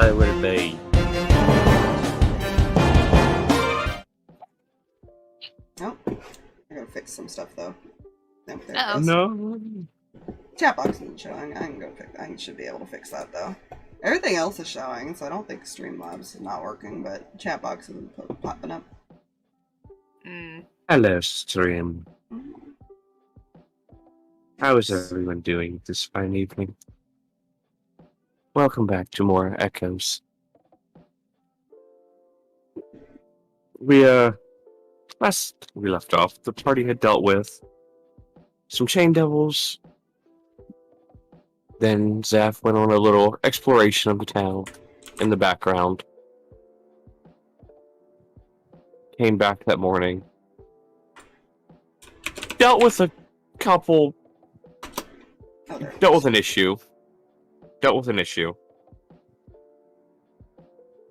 Why would it be? Oh, I gotta fix some stuff though. No, there it Uh-oh. goes. No. Chat box isn't showing. I should be able to fix that though. Everything else is showing, so I don't think Streamlabs is not working, but chat box isn't popping up. Hello, stream. Mm-hmm. How is everyone doing this fine evening? Welcome back to more Echoes. Last we left off, the party had dealt with some chain devils. Then Zaph went on a little exploration of the town in the background. Came back that morning. Dealt with a couple. Dealt with an issue.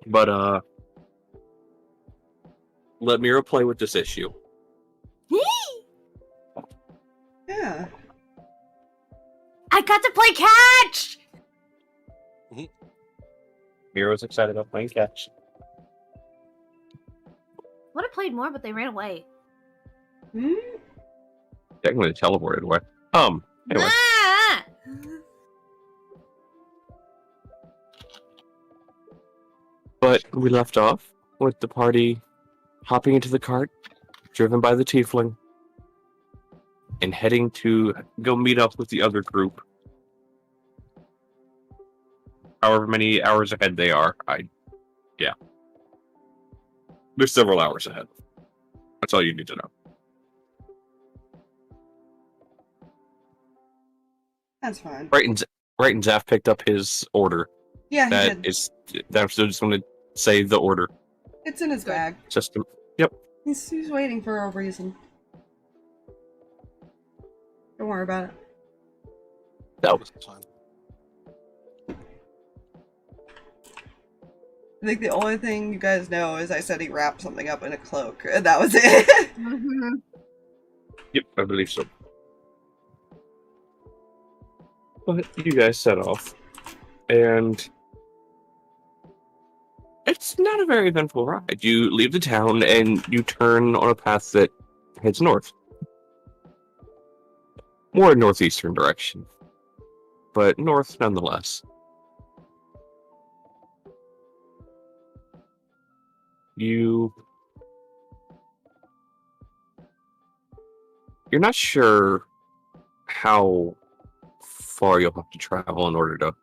But, let Meira play with this issue. Yeah. I got to play catch! Meira was excited about playing catch. Would have played more, but they ran away. Hmm? Technically teleported away. Anyway. Ah! But we left off with the party hopping into the cart, driven by the tiefling, and heading to go meet up with the other group. However many hours ahead they are, yeah. They're several hours ahead. That's all you need to know. That's fine. Right, and Zaph picked up his order. Yeah, he That did. is, I just want to say the order. It's in his bag. System. He's waiting for a reason. Don't worry about it. That was Fine. I think the only thing you guys know is I said he wrapped something up in a cloak, and that was it. Yep, I believe so. But you guys set off, and it's not a very eventful ride. You leave the town, and you turn on a path that heads north. More northeastern direction, but north nonetheless. You're not sure how far you'll have to travel in order to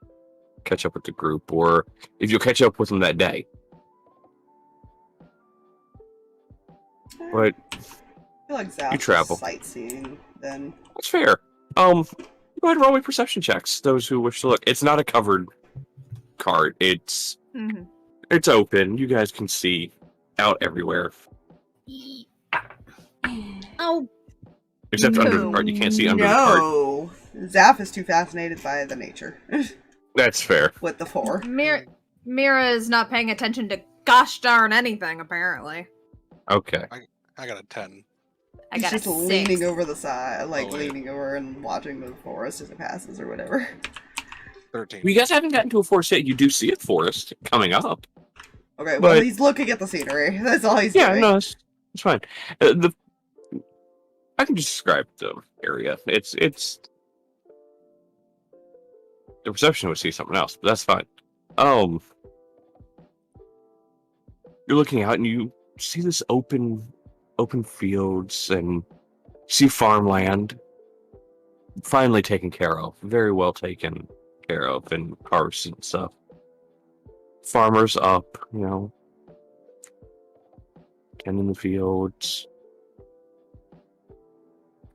catch up with the group, or if you'll catch up with them that day. But I feel like Zap's you travel. Sightseeing, then. That's fair. Go ahead and roll me perception checks, those who wish to look. It's not a covered cart. It's open. You guys can see out everywhere. Oh, Except under the cart. You can't see under the cart. No! Zaph is too fascinated by the nature. That's fair. With the 4. Meira is not paying attention to gosh darn anything, apparently. Okay. I got a 10. I He's got just a 6. leaning over the side, like Oh, wait. leaning over and watching the forest as it passes or whatever. 13. Well, you guys haven't gotten to a forest yet. You do see a forest coming up. Okay, well, But- he's looking at the scenery. That's all he's Yeah, doing. no, it's fine. I can just describe the area. It's the perception would see something else, but that's fine. You're looking out and you see this open fields and see farmland finally taken care of, very well taken care of, and cars and stuff. Farmers up, tending the fields.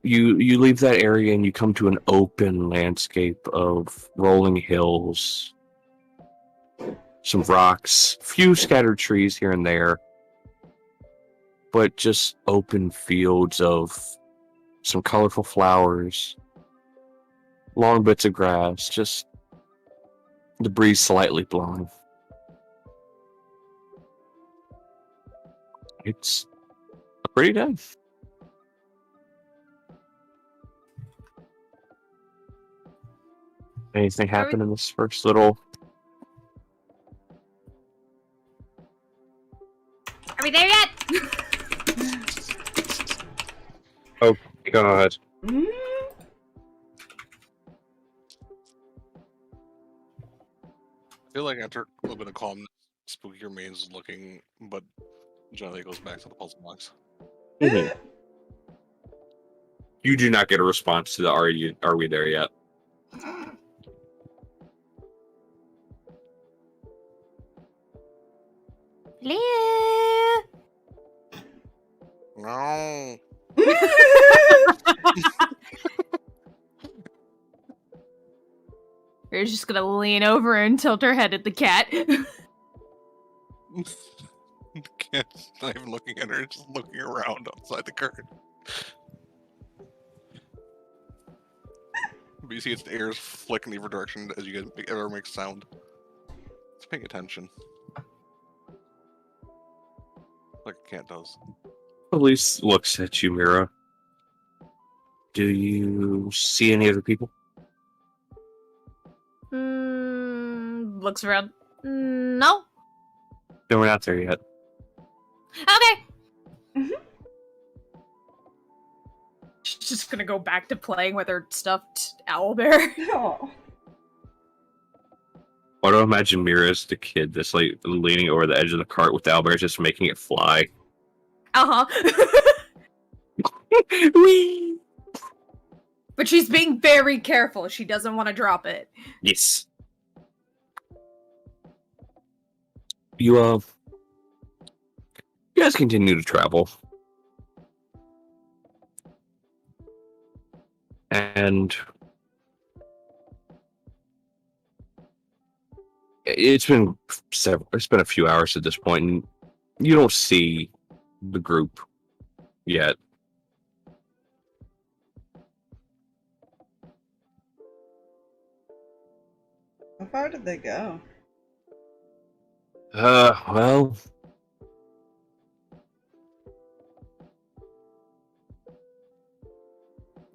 You leave that area and you come to an open landscape of rolling hills, some rocks, few scattered trees here and there, but just open fields of some colorful flowers, long bits of grass, just the breeze slightly blowing. It's a pretty day. Anything happen in this first little Go ahead. Mm. I feel like after a little bit of calmness, Spooky remains looking, but Jy'li goes back to the puzzle box. Mhm. You do not get a response to the are we there yet? Hello? No. We're just gonna lean over and tilt her head at the cat. The cat's not even looking at her, it's just looking around outside the curtain. But you see its ears flick in the other direction as you guys ever make sound. It's paying attention. Like a cat does. Elise looks at you, Meira. Do you see any other people? Looks around. No. No, we're not there yet. Okay. Mhm. She's just gonna go back to playing with her stuffed owlbear. Oh. Why do I imagine Meira as the kid that's like leaning over the edge of the cart with the owlbear, just making it fly? Whee! But she's being very careful. She doesn't want to drop it. Yes. You guys continue to travel. And it's been a few hours at this point, and you don't see the group yet. How far did they go? Well,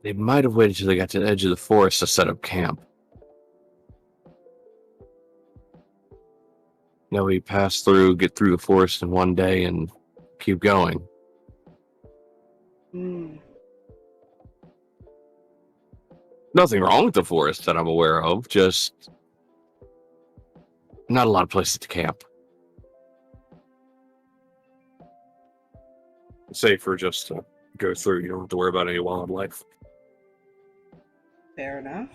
they might have waited till they got to the edge of the forest to set up camp. Now we pass through, get through the forest in one day, and keep going. Hmm. Nothing wrong with the forest that I'm aware of, just not a lot of places to camp. Safer just to go through. You don't have to worry about any wildlife. Fair enough.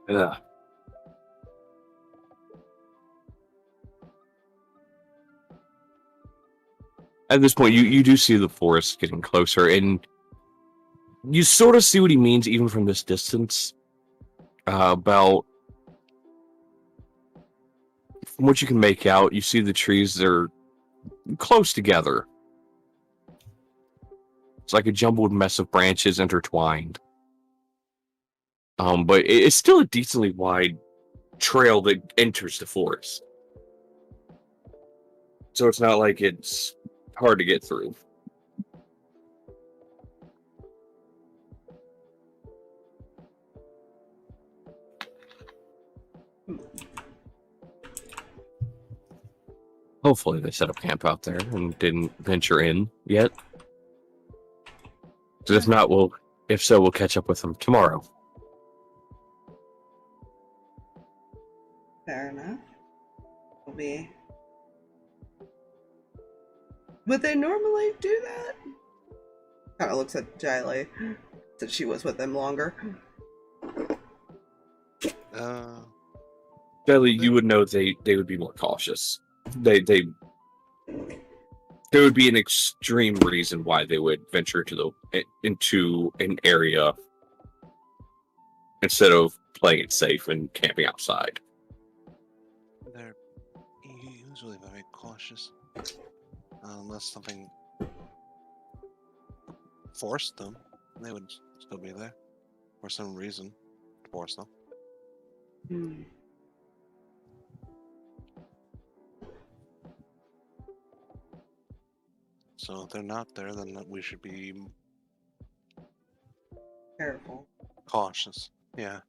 Yeah. At this point, you do see the forest getting closer, and you sort of see what he means even from this distance. About from what you can make out, you see the trees, they're close together. It's like a jumbled mess of branches intertwined. But it's still a decently wide trail that enters the forest. So it's not like it's hard to get through. Hopefully they set up camp out there and didn't venture in yet. So if so, we'll catch up with them tomorrow. Fair enough. Will be. Would they normally do that? Kind of looks at Jy'li, since she was with them longer. Jy'li, you would know they would be more cautious. There would be an extreme reason why they would venture into an area instead of playing it safe and camping outside. They're usually very cautious. Unless something forced them, they would still be there. For some reason, to force them. Hmm. So if they're not there, then we should be Careful. cautious. Yeah.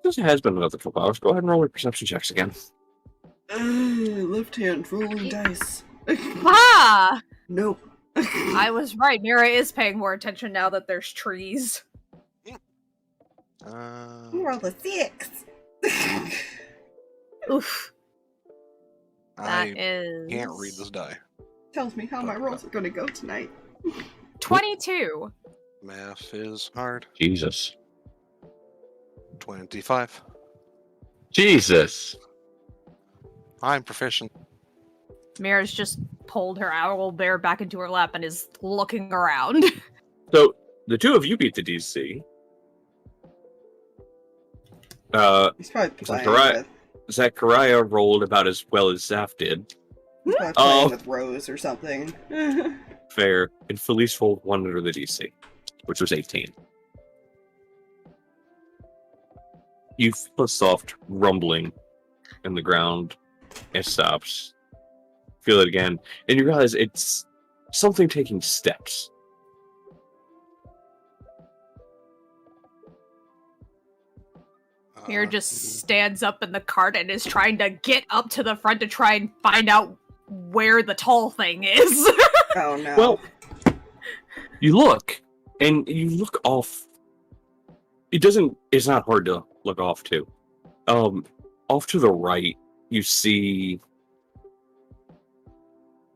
Since it has been another couple hours, go ahead and roll your perception checks again. Left hand rolling dice. Ah! Nope. I was right. Meira is paying more attention now that there's trees. Roll a 6. Oof. I That is... can't read this die. Tells me how my rolls are gonna go tonight. 22. Math is hard. Jesus. 25. Jesus. I'm proficient. Meira's just pulled her owl bear back into her lap and is looking around. So, the two of you beat the DC. He's probably playing Zachariah Zachariah rolled about as well as Zaph did. He's probably playing with Rose or something. Fair. And Felice rolled 1 under the DC, which was 18. You feel a soft rumbling in the ground. It stops. Feel it again. And you realize it's something taking steps. Meira just stands up in the cart and is trying to get up to the front to try and find out where the tall thing is. Oh no. Well, you look, and you look off. It's not hard to look off to. Off to the right, you see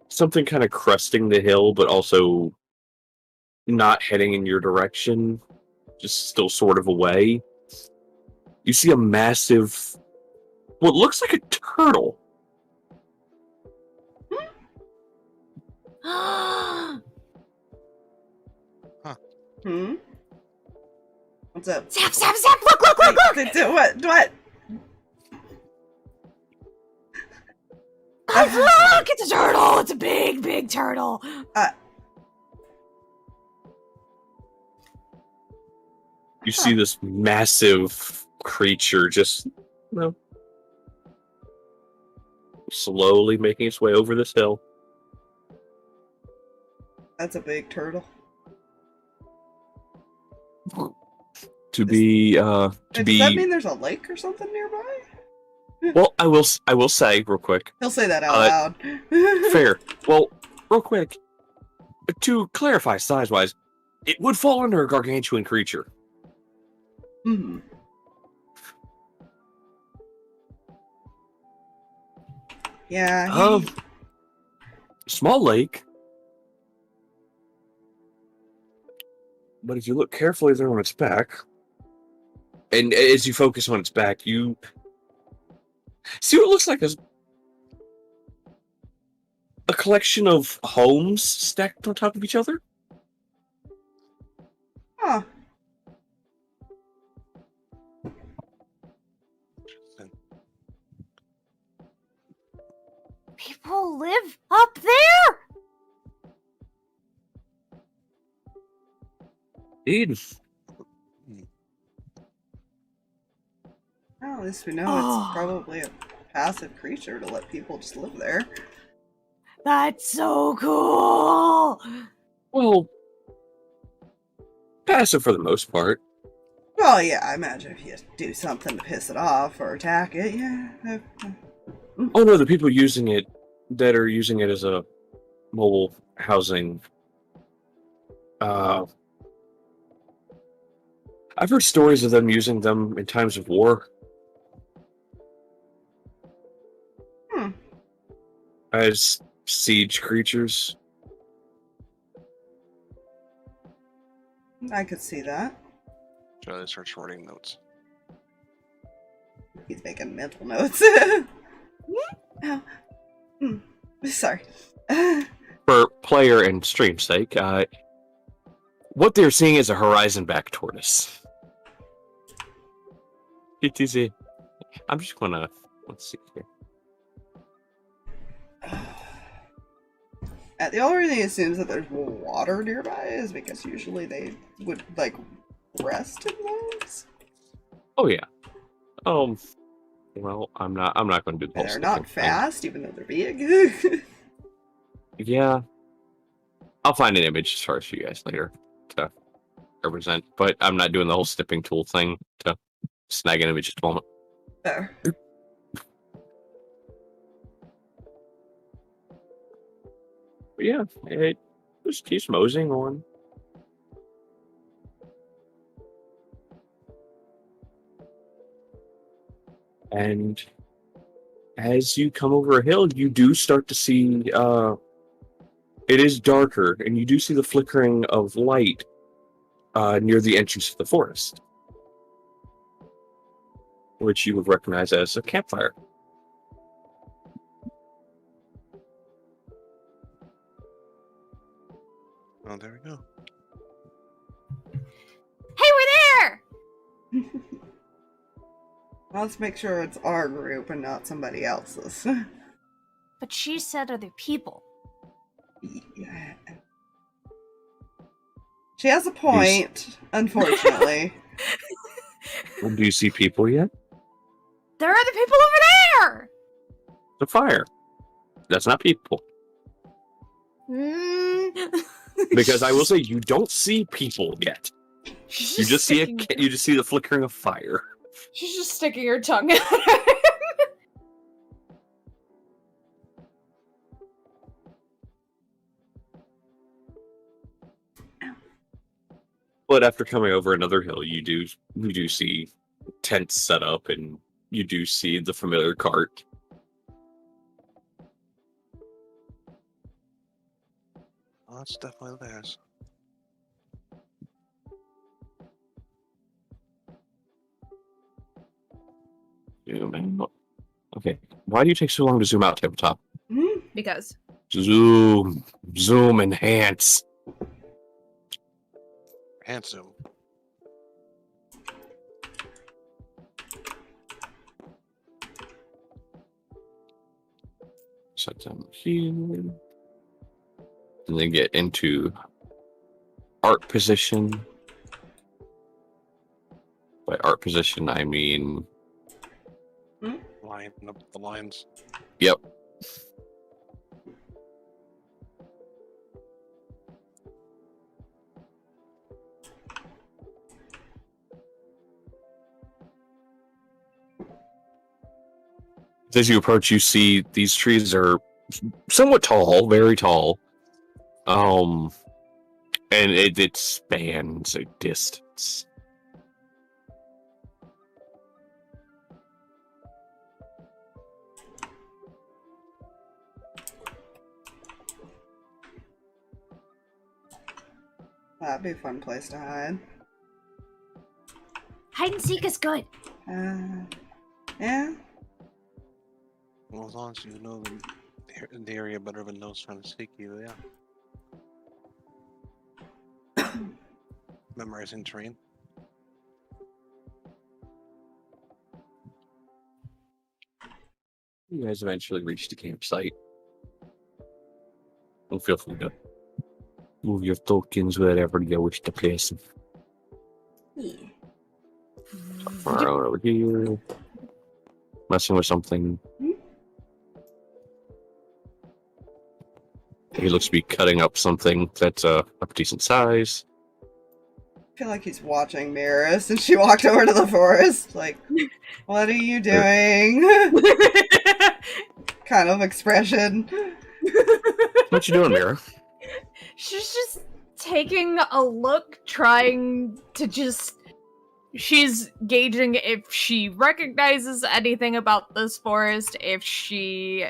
something kind of cresting the hill, but also not heading in your direction, just still sort of away. You see a massive, what looks like a turtle. Hmm? What's up? Zap, zap, zap! Look! What? Look! It's a turtle! It's a big, big turtle! You see this massive creature just, slowly making its way over this hill. That's a big turtle. Does that mean there's a lake or something nearby? Well, I will say real quick. He'll say that out loud. Fair. Well, real quick. To clarify size-wise, it would fall under a gargantuan creature. Hmm. Yeah. Small lake. But if you look carefully there on its back, and as you focus on its back, you see what looks like a collection of homes stacked on top of each other. Huh. People live up there? Indeed. Well, at least we know it's probably a passive creature to let people just live there. That's so cool! Well, passive for the most part. Well, yeah, I imagine if you do something to piss it off or attack it, yeah. Oh no, the people using it that are using it as a mobile housing. I've heard stories of them using them in times of war. As siege creatures. I could see that. Jy'li starts writing notes. He's making mental notes. Oh. Sorry. For player and stream sake, what they're seeing is a horizon-back tortoise. It is a... I'm just gonna... Let's see here. The only reason he assumes that there's water nearby is because usually they would, like, rest in those. Oh, yeah. Well, I'm not going to do the whole They're sniffing not thing. fast, even though they're big. Yeah. I'll find an image as far as you guys later to represent, but I'm not doing the whole snipping tool thing to snagging him in just a moment. There. But yeah, it just keeps moseying on. And as you come over a hill, you do start to see, it is darker, and you do see the flickering of light near the entrance to the forest, which you would recognize as a campfire. Oh, there we go. Hey, we're there! Let's make sure it's our group and not somebody else's. But she said other people. Yeah. She has a point, unfortunately. Well, do you see people yet? There are other people over there! The fire. That's not people. Because I will say you don't see people yet. You just see you just see the flickering of fire. She's just sticking her tongue out. But after coming over another hill, you do see tents set up, and you do see the familiar cart. Oh, that's definitely theirs. Zoom in. Okay, why do you take so long to zoom out, tabletop? Because. Zoom, enhance. Handsome. Set them here. And then get into art position. By art position, I mean... Line up the lines. Yep. As you approach, you see these trees are somewhat tall, very tall. And it spans a distance. That'd be a fun place to hide. Hide and seek is good. Yeah. Well, as long as you know the area better than those trying to seek you, yeah. Memorizing terrain. You guys eventually reach the campsite. Don't feel free to move your tokens wherever you wish to place them. Yeah. Alright, over here. Messing with something. He looks to be cutting up something that's of decent size. I feel like he's watching Meira since she walked over to the forest. Like, what are you doing? Kind of expression. What you doing, Meira? She's just taking a look, trying to just... She's gauging if she recognizes anything about this forest, if she,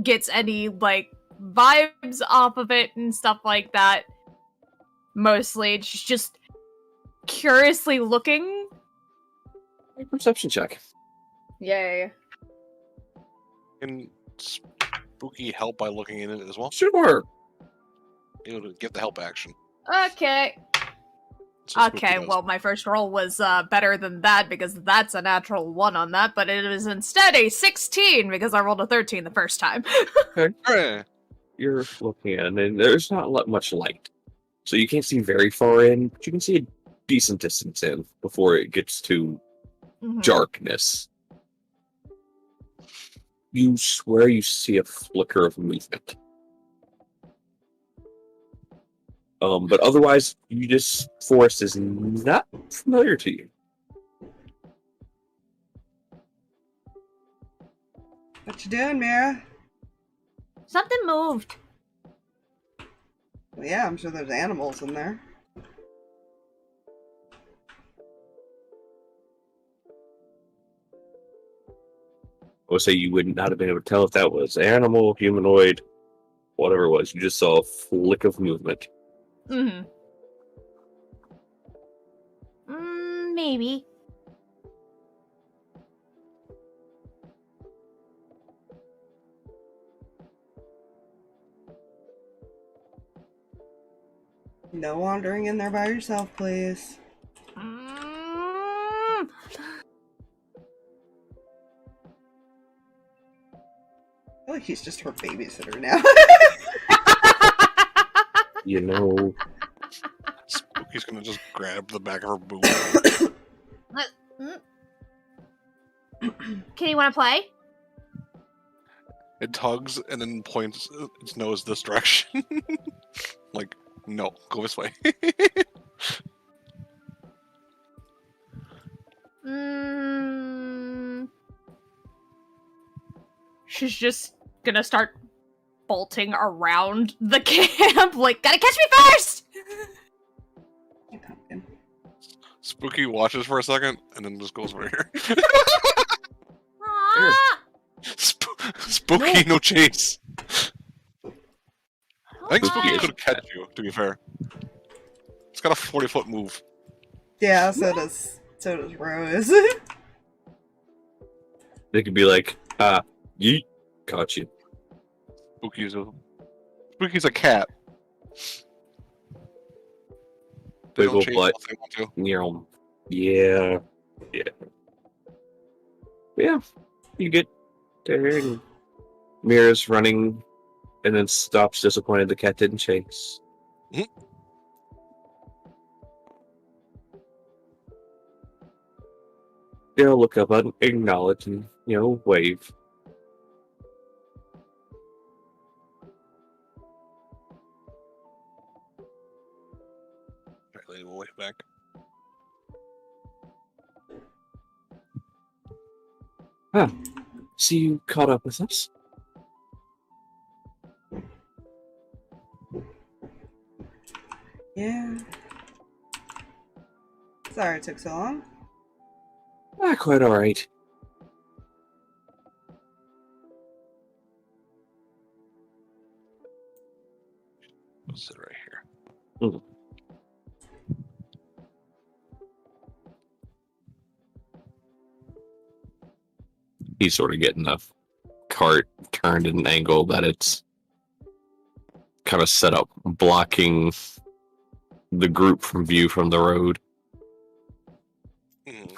gets any, like, vibes off of it and stuff like that. Mostly, she's just curiously looking. Perception check. Yay. Can Spooky help by looking in it as well? Sure. Able to get the help action. Okay. So Spooky Okay, does. well, my first roll was better than that because that's a natural 1 on that, but it was instead a 16 because I rolled a 13 the first time. Hooray. You're looking in, and there's not much light. So you can't see very far in, but you can see a decent distance in before it gets to darkness. You swear you see a flicker of movement. But otherwise, this forest is not familiar to you. What you doing, Meira? Something moved. Well, yeah, I'm sure there's animals in there. I would say you would not have been able to tell if that was animal, humanoid, whatever it was. You just saw a flick of movement. Mm-hmm. Maybe. No wandering in there by yourself, please. Mm. I feel like he's just her babysitter now. You know, Spooky's gonna just grab the back of her boob. Kitty, wanna play? It tugs and then points its nose this direction. Like, no, go this way. She's just gonna start bolting around the camp, like, gotta catch me first! You pumpkin. Spooky watches for a second and then just goes over here. Ah! Spooky, no chase. I think Spooky Why? could catch you, to be fair. It's got a 40-foot move. Yeah, so does Rose. they could be like, yeet, caught you. Spooky's a cat. They Wiggle don't chase butt. unless they want to. Yeah. Yeah, you get there and Meira's running and then stops disappointed the cat didn't chase. Mhm. Look up and acknowledge and, wave. Alright, lady, we'll wait back. See you caught up with us? Yeah. Sorry it took so long. Quite alright. We'll sit right here. He's sort of getting the cart turned at an angle that it's kind of set up, blocking the group from view from the road. Mm.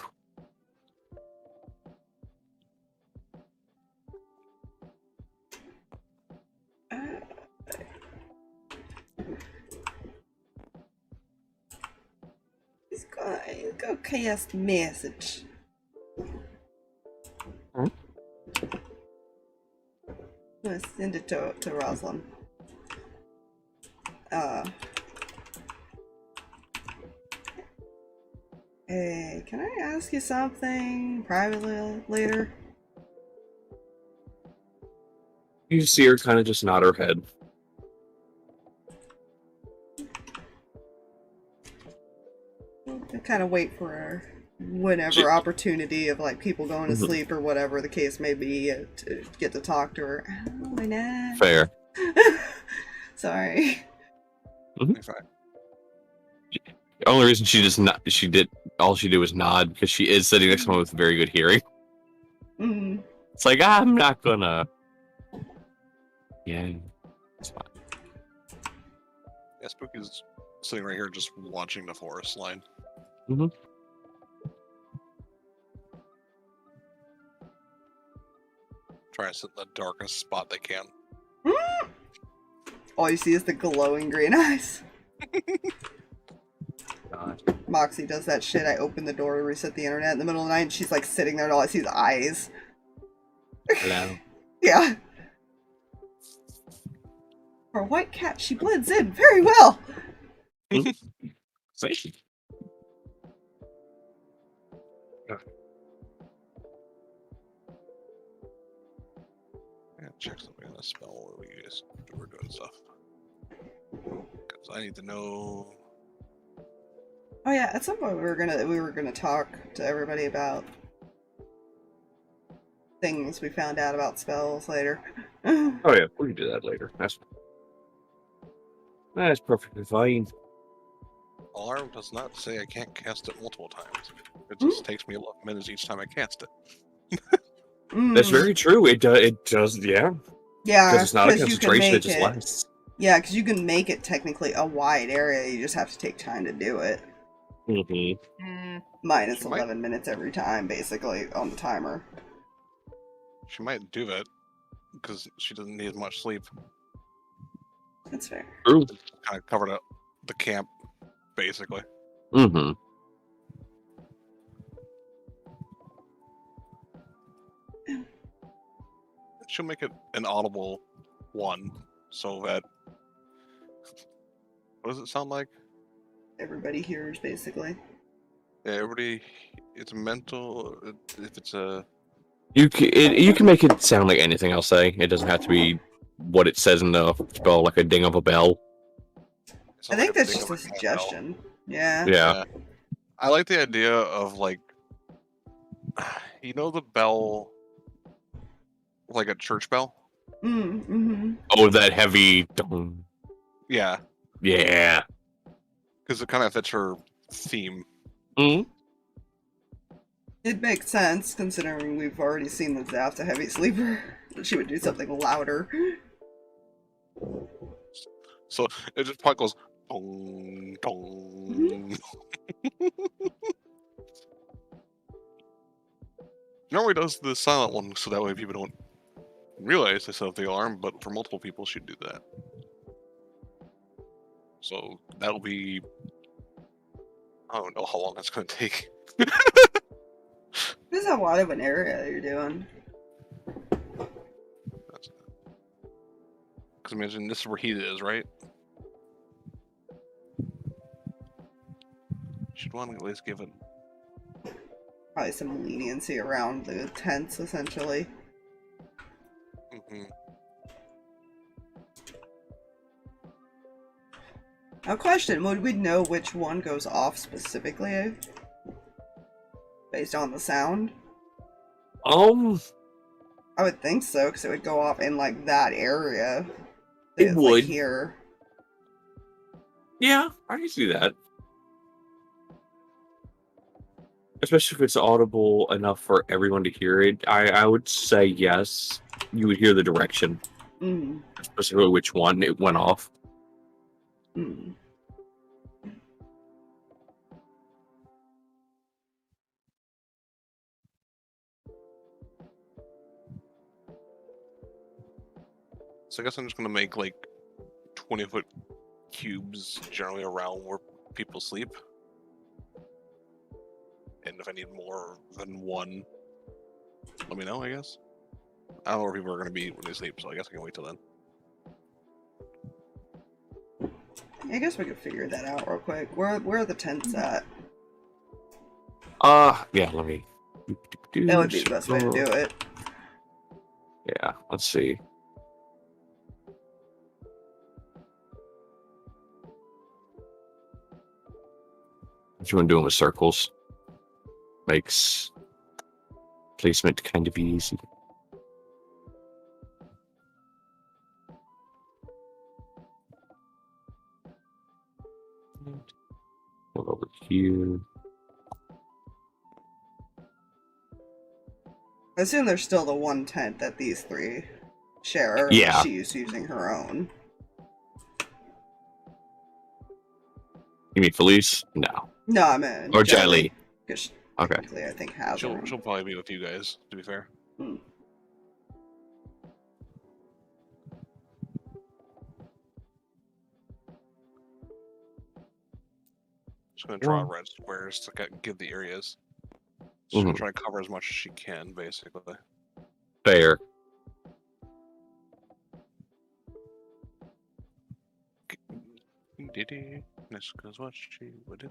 He's go cast message. Hmm? Let's send it to Rosalind. Hey, can I ask you something privately later? You see her kind of just nod her head. I kind of wait for whenever opportunity of like people going to sleep or whatever the case may be to get to talk to her. Oh, why not? Fair. Sorry. Fine. The only reason she did was nod because she is sitting next to someone with very good hearing. Mm-hmm. It's like, I'm not gonna. Yeah, it's fine. Yeah, Spooky's sitting right here just watching the forest line. Mm-hmm. Trying to sit in the darkest spot they can. All you see is the glowing green eyes. God. Moxie does that shit. I open the door to reset the internet in the middle of the night and she's like sitting there and all I see is eyes. Hello. Yeah. For a white cat, she blends in very well. See? Yeah, check something on the spell while we guys were doing stuff. Because I need to know. Oh yeah, at some point we were gonna talk to everybody about things we found out about spells later. Oh yeah, we can do that later. That's perfectly fine. Alarm does not say I can't cast it multiple times. It just takes me 11 minutes each time I cast it. That's very true. It does. Yeah. Yeah, Because it's not a you can concentration. It make just it. lasts. Yeah, because you can make it technically a wide area. You just have to take time to do it. Mm-hmm. Minus She might- 11 minutes every time, basically, on the timer. She might do that because she doesn't need as much sleep. That's fair. True. Kind of covered up the camp, basically. Mm-hmm. She'll make it an audible one, so that. What does it sound like? Everybody hears, basically. Yeah, everybody. It's mental. If it's a. You can make it sound like anything. I'll say it doesn't have to be what it says in the spell, like a ding of a bell. I think that's just a suggestion. Yeah. Yeah. I like the idea of like, you know, the bell, like a church bell. Mm-hmm. Oh, that heavy. Dong. Yeah, Yeah. because it kind of fits her theme. Mm. It makes sense, considering we've already seen the Zap's a heavy sleeper. That she would do something louder. So it just probably goes dong dong. Normally does the silent one, so that way people don't realize they set up the alarm. But for multiple people, she'd do that. So that'll be. I don't know how long that's going to take. This is a lot of an area that you're doing. Because imagine this is where heat is, right? Should want to at least give it. Probably some leniency around the tents, essentially. Mm-hmm. Now, question, would we know which one goes off specifically? Based on the sound? Um, I would think so, because it would go off in, like, that area. It It's, would. Like, here. yeah, I can see that. Especially if it's audible enough for everyone to hear it. I would say yes. You would hear the direction. Mm. Specifically which one it went off. Mm. So I guess I'm just gonna make like 20-foot cubes generally around where people sleep. And if I need more than one, let me know, I guess. I don't know where people are gonna be when they sleep, so I guess I can wait till then. I guess we could figure that out real quick. Where are the tents at? Yeah, let me. That would be the best way to do it. Yeah, let's see. What you want to do with circles? Makes placement kind of easy. Go over here. I assume there's still the one tent that these three share. Yeah. She's using her own. You mean Felice? No. No, I mean Or Jy'li. Because Okay. technically, I think has her own. She'll probably be with you guys, to be fair. Hmm. Just gonna draw red squares to give the areas. She's gonna try to cover as much as she can, basically. Fair. Niska's what she would do.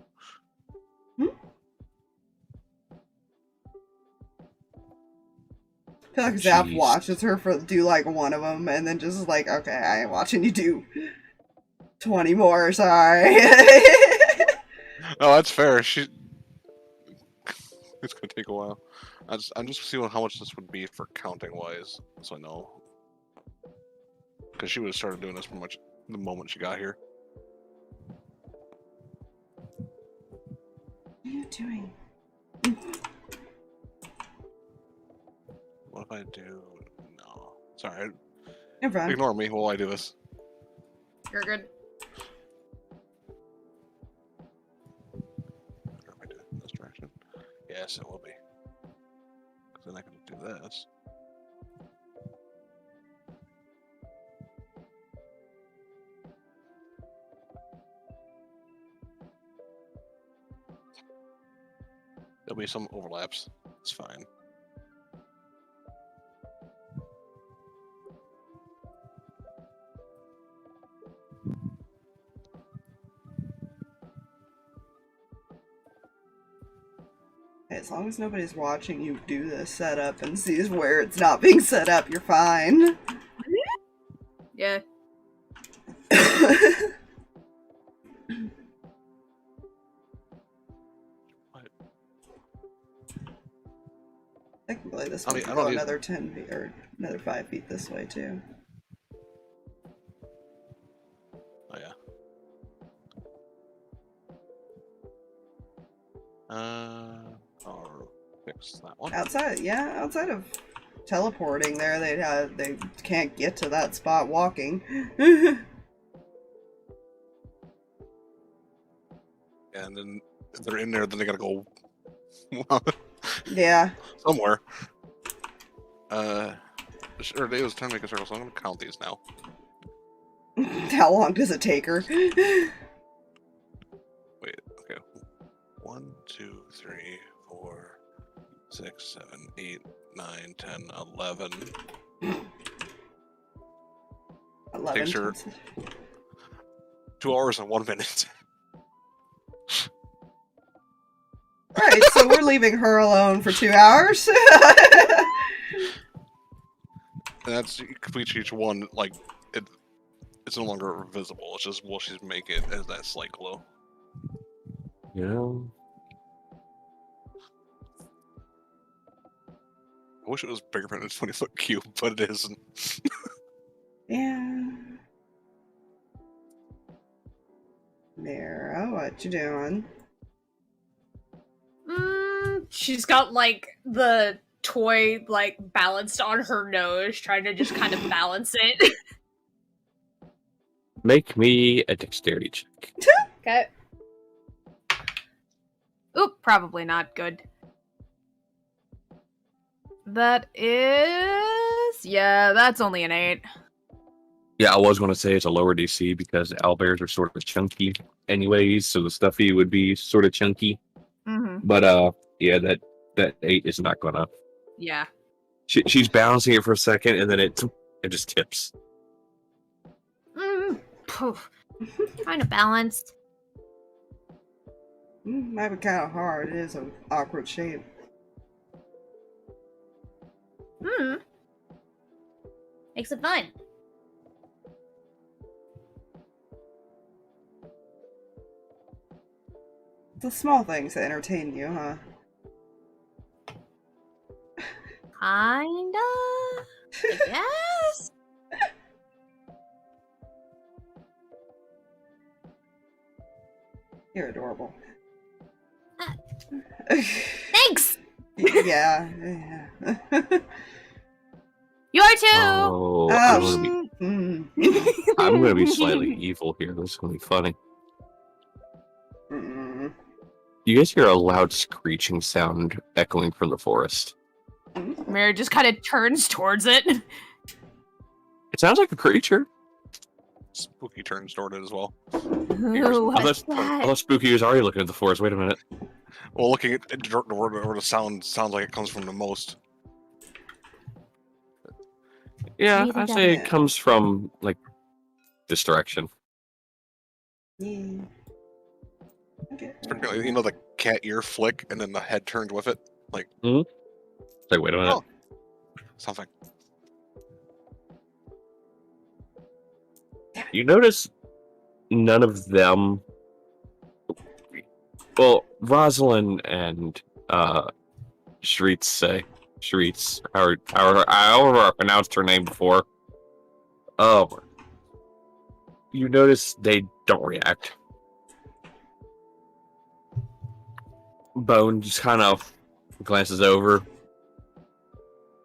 I feel like Zap Jeez. watches her do like one of them, and then just is like, okay, I ain't watching you do 20 more. Sorry. No, that's fair. She. It's gonna take a while. I'm just seeing how much this would be for counting wise, so I know. Because she would have started doing this pretty much the moment she got here. What are you doing? What if I do? No. Sorry. You're fine. Ignore me while I do this. You're good. Or if I do it in this direction. Yes, it will be. Because then I can do this. There'll be some overlaps. It's fine. As long as nobody's watching you do this setup and sees where it's not being set up, you're fine. Yeah. Technically, this I one mean, can I go don't need- another 10 feet, or another 5 feet this way, too. Oh yeah. I'll fix that one. Outside of teleporting there, they can't get to that spot walking. And then if they're in there, then they gotta go Yeah. somewhere. Sure, it was time to make a circle, so I'm gonna count these now. How long does it take her? Wait, okay. 1, 2, 3, 4, 6, 7, 8, 9, 10, 11. 11. Takes her 2 hours and 1 minute. Right, so we're leaving her alone for 2 hours. And that's complete each one, like, it's no longer visible. It's just, will she make it as that slight glow? You know, I wish it was bigger than a 20-foot cube, but it isn't. Yeah. Meira, what you doing? She's got like the toy like balanced on her nose, trying to just kind of balance it. make me a dexterity check. Okay. Oop, probably not good. That is... yeah, that's only an 8. Yeah, I was going to say it's a lower DC because owlbears are sort of chunky anyways, so the stuffy would be sort of chunky. Mm-hmm. But yeah, that 8 is not gonna. Yeah. She's balancing it for a second, and then it just tips. Kind of balanced. Might be kind of hard. It is an awkward shape. Makes it fun. The small things that entertain you, huh? Kinda. I guess. You're adorable. Thanks! Yeah. You are too! Oh, I'm gonna be slightly evil here. This is gonna be funny. You guys hear a loud screeching sound echoing from the forest. Meira just kind of turns towards it. It sounds like a creature. Spooky turns toward it as well. Ooh, I what's thought that? Spooky was already looking at the forest. Wait a minute. Well, looking at where the sound sounds like it comes from the most. Yeah, you think I'd that say is? it comes from, like, this direction. Yeah. You know the cat ear flick, and then the head turns with it. Like, wait a minute. Oh, something. You notice none of them. Well, Rosalind and Shreets, however I pronounced her name before. You notice they don't react. Bone just kind of glances over.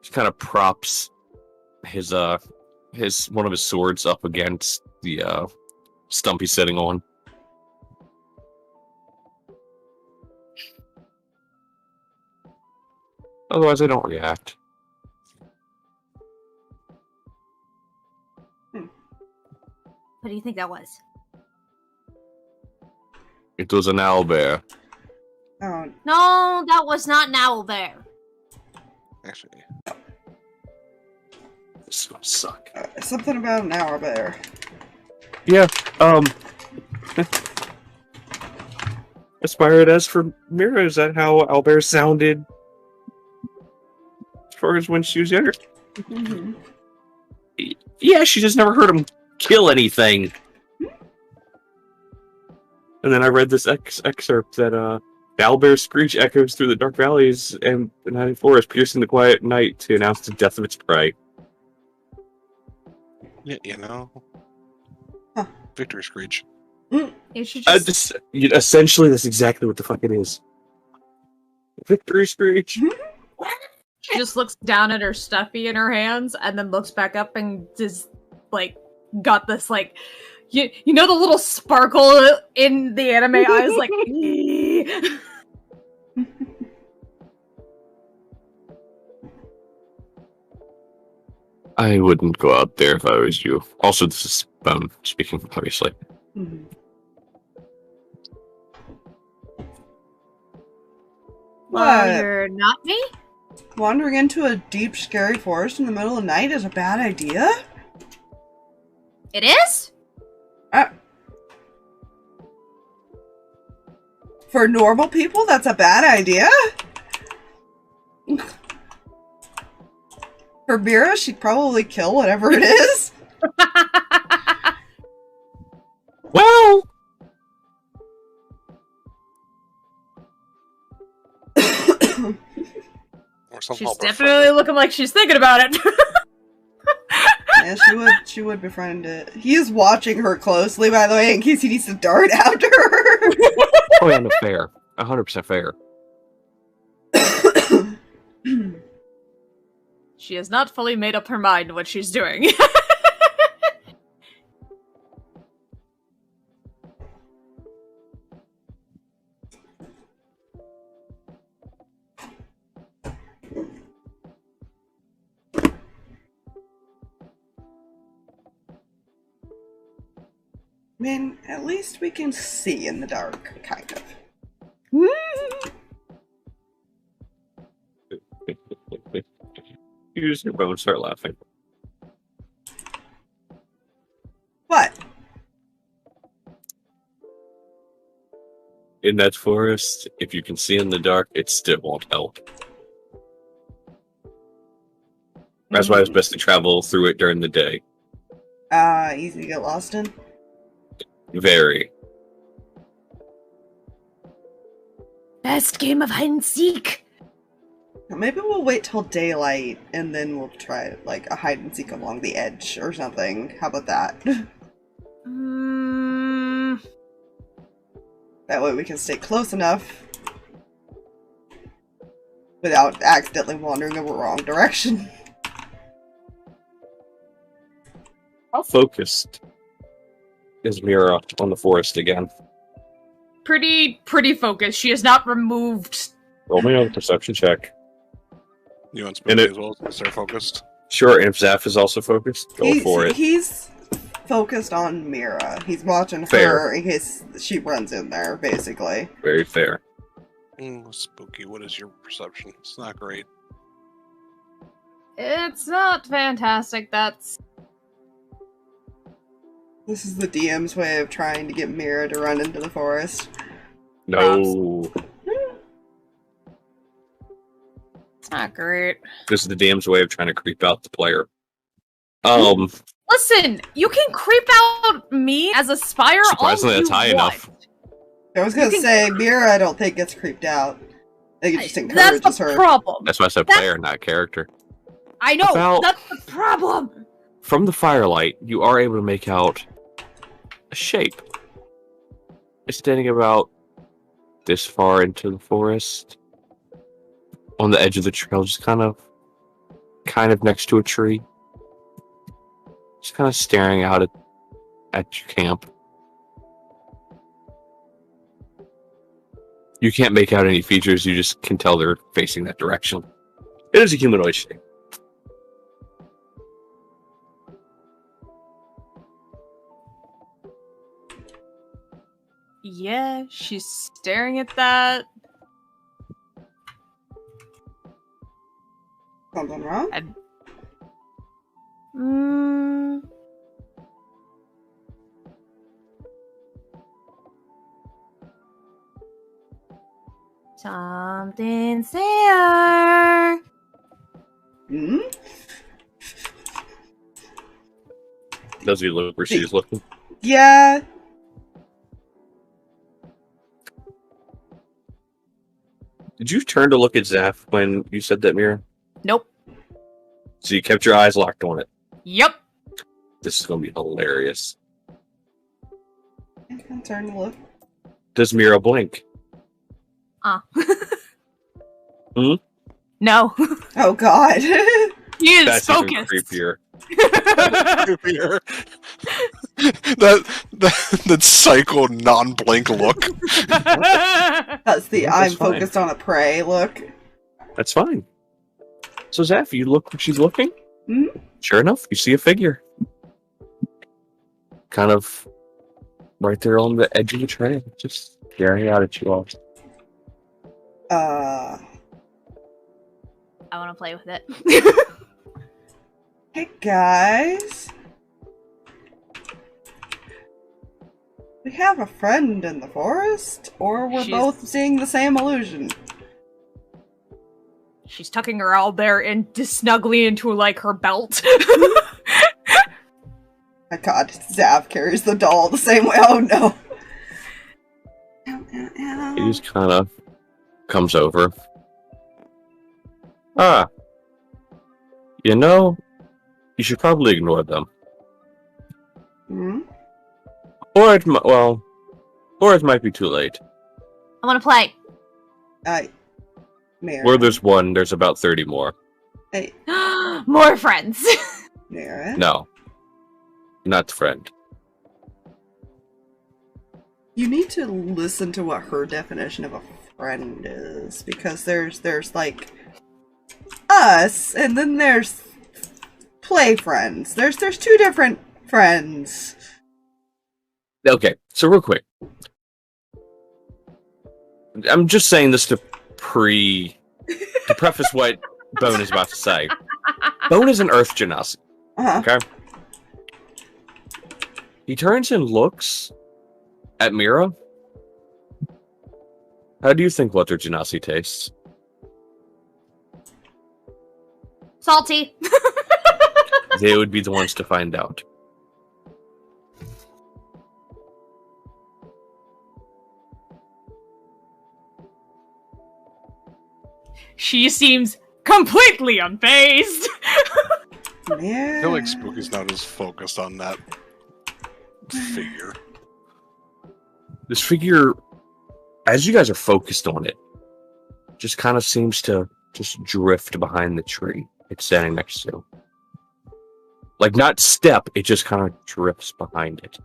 Just kind of props his one of his swords up against the stump he's sitting on. Otherwise, they don't react. What do you think that was? It was an owlbear. Oh, No, that was not an owlbear. Actually, This is gonna suck. something about an owlbear. Yeah, Aspired as for Meira, is that how owlbear sounded as far as when she was younger? Mm-hmm. Yeah, she just never heard him kill anything. And then I read this excerpt that the owlbear's screech echoes through the dark valleys and the night forest, piercing the quiet night to announce the death of its prey. yeah, you know, Huh. victory screech. You should just... Essentially, that's exactly what the fuck it is. Victory screech. She just looks down at her stuffy in her hands and then looks back up and just, like, got this, like, you know the little sparkle in the anime eyes, like, I wouldn't go out there if I was you. Also, this is Bone speaking, obviously. Mm-hmm. Well, What? you're not me? Wandering into a deep, scary forest in the middle of the night is a bad idea? It is? For normal people, that's a bad idea? For Meira, she'd probably kill whatever it is. Well, Or some she's helper definitely looking like she's thinking about it. Yeah, she would befriend it. He is watching her closely, by the way, in case he needs to dart after her. oh yeah, no, fair. 100% fair. She has not fully made up her mind what she's doing. I mean, at least we can see in the dark, kind of. You just hear Bone start laughing. What? In that forest, if you can see in the dark, it still won't help. That's why it's best to travel through it during the day. Easy to get lost in? Very. Best game of hide and seek. Maybe we'll wait till daylight, and then we'll try, like, a hide-and-seek along the edge or something. How about that? That way we can stay close enough without accidentally wandering the wrong direction. How focused is Meira on the forest again? Pretty focused. She has not removed... Roll me on a perception check. You want And Spooky it- as well? Since they're focused. Sure, and if Zaph is also focused, go for it. He's focused on Meira. He's watching Fair. her in case she runs in there, basically. Very fair. Spooky, what is your perception? It's not great. It's not fantastic, that's... This is the DM's way of trying to get Meira to run into the forest. No. It's not great. This is the DM's way of trying to creep out the player. Listen, you can creep out me as a spire all Surprisingly, you that's high want. enough. I was gonna say, Meira, I don't think gets creeped out. I think it just That's encourages the her. problem. That's why I said That's- player, not character. I know, About- that's the problem. From the firelight, you are able to make out a shape. It's standing about this far into the forest, on the edge of the trail, just kind of next to a tree. Just kind of staring out at your camp. You can't make out any features, you just can tell they're facing that direction. It is a humanoid shape. Yeah, she's staring at that. Something wrong? Mm. Something's there. Hmm? Does he look where she's looking? Yeah. Did you turn to look at Zaph when you said that, Meira? Nope. So you kept your eyes locked on it. Yep. This is going to be hilarious. I'm turning to look. Does Meira blink? Hmm? No. Oh god. He is That's even focused. creepier. Creepier. that psycho non-blink look. That's the That's I'm fine. focused on a prey look. That's fine. So Zaph, you look where she's looking? Hmm? Sure enough, you see a figure. Kind of right there on the edge of the trail, just staring out at you all. I want to play with it. Hey guys. We have a friend in the forest, or we're She's- both seeing the same illusion. She's tucking her owlbear in snugly into like her belt. My god, Zav carries the doll the same way. Oh no. Ow, ow, ow. He just kind of comes over. Ah. You know, you should probably ignore them. Hmm? Or it might be too late. I want to play. Meira. Where there's one, there's about 30 more. Hey, More friends. Meira. No. Not friend. You need to listen to what her definition of a friend is, because there's like us, and then there's play friends. There's two different friends. Okay, so real quick. I'm just saying this to preface what Bone is about to say. Bone is an Earth Genasi, Uh-huh. okay? He turns and looks at Meira. How do you think Water Genasi tastes? Salty. They would be the ones to find out. She seems completely unfazed. Meira. I feel like Spooky's not as focused on that figure. This figure, as you guys are focused on it, just kind of seems to just drift behind the tree it's standing next to. Like, not step, it just kind of drifts behind it.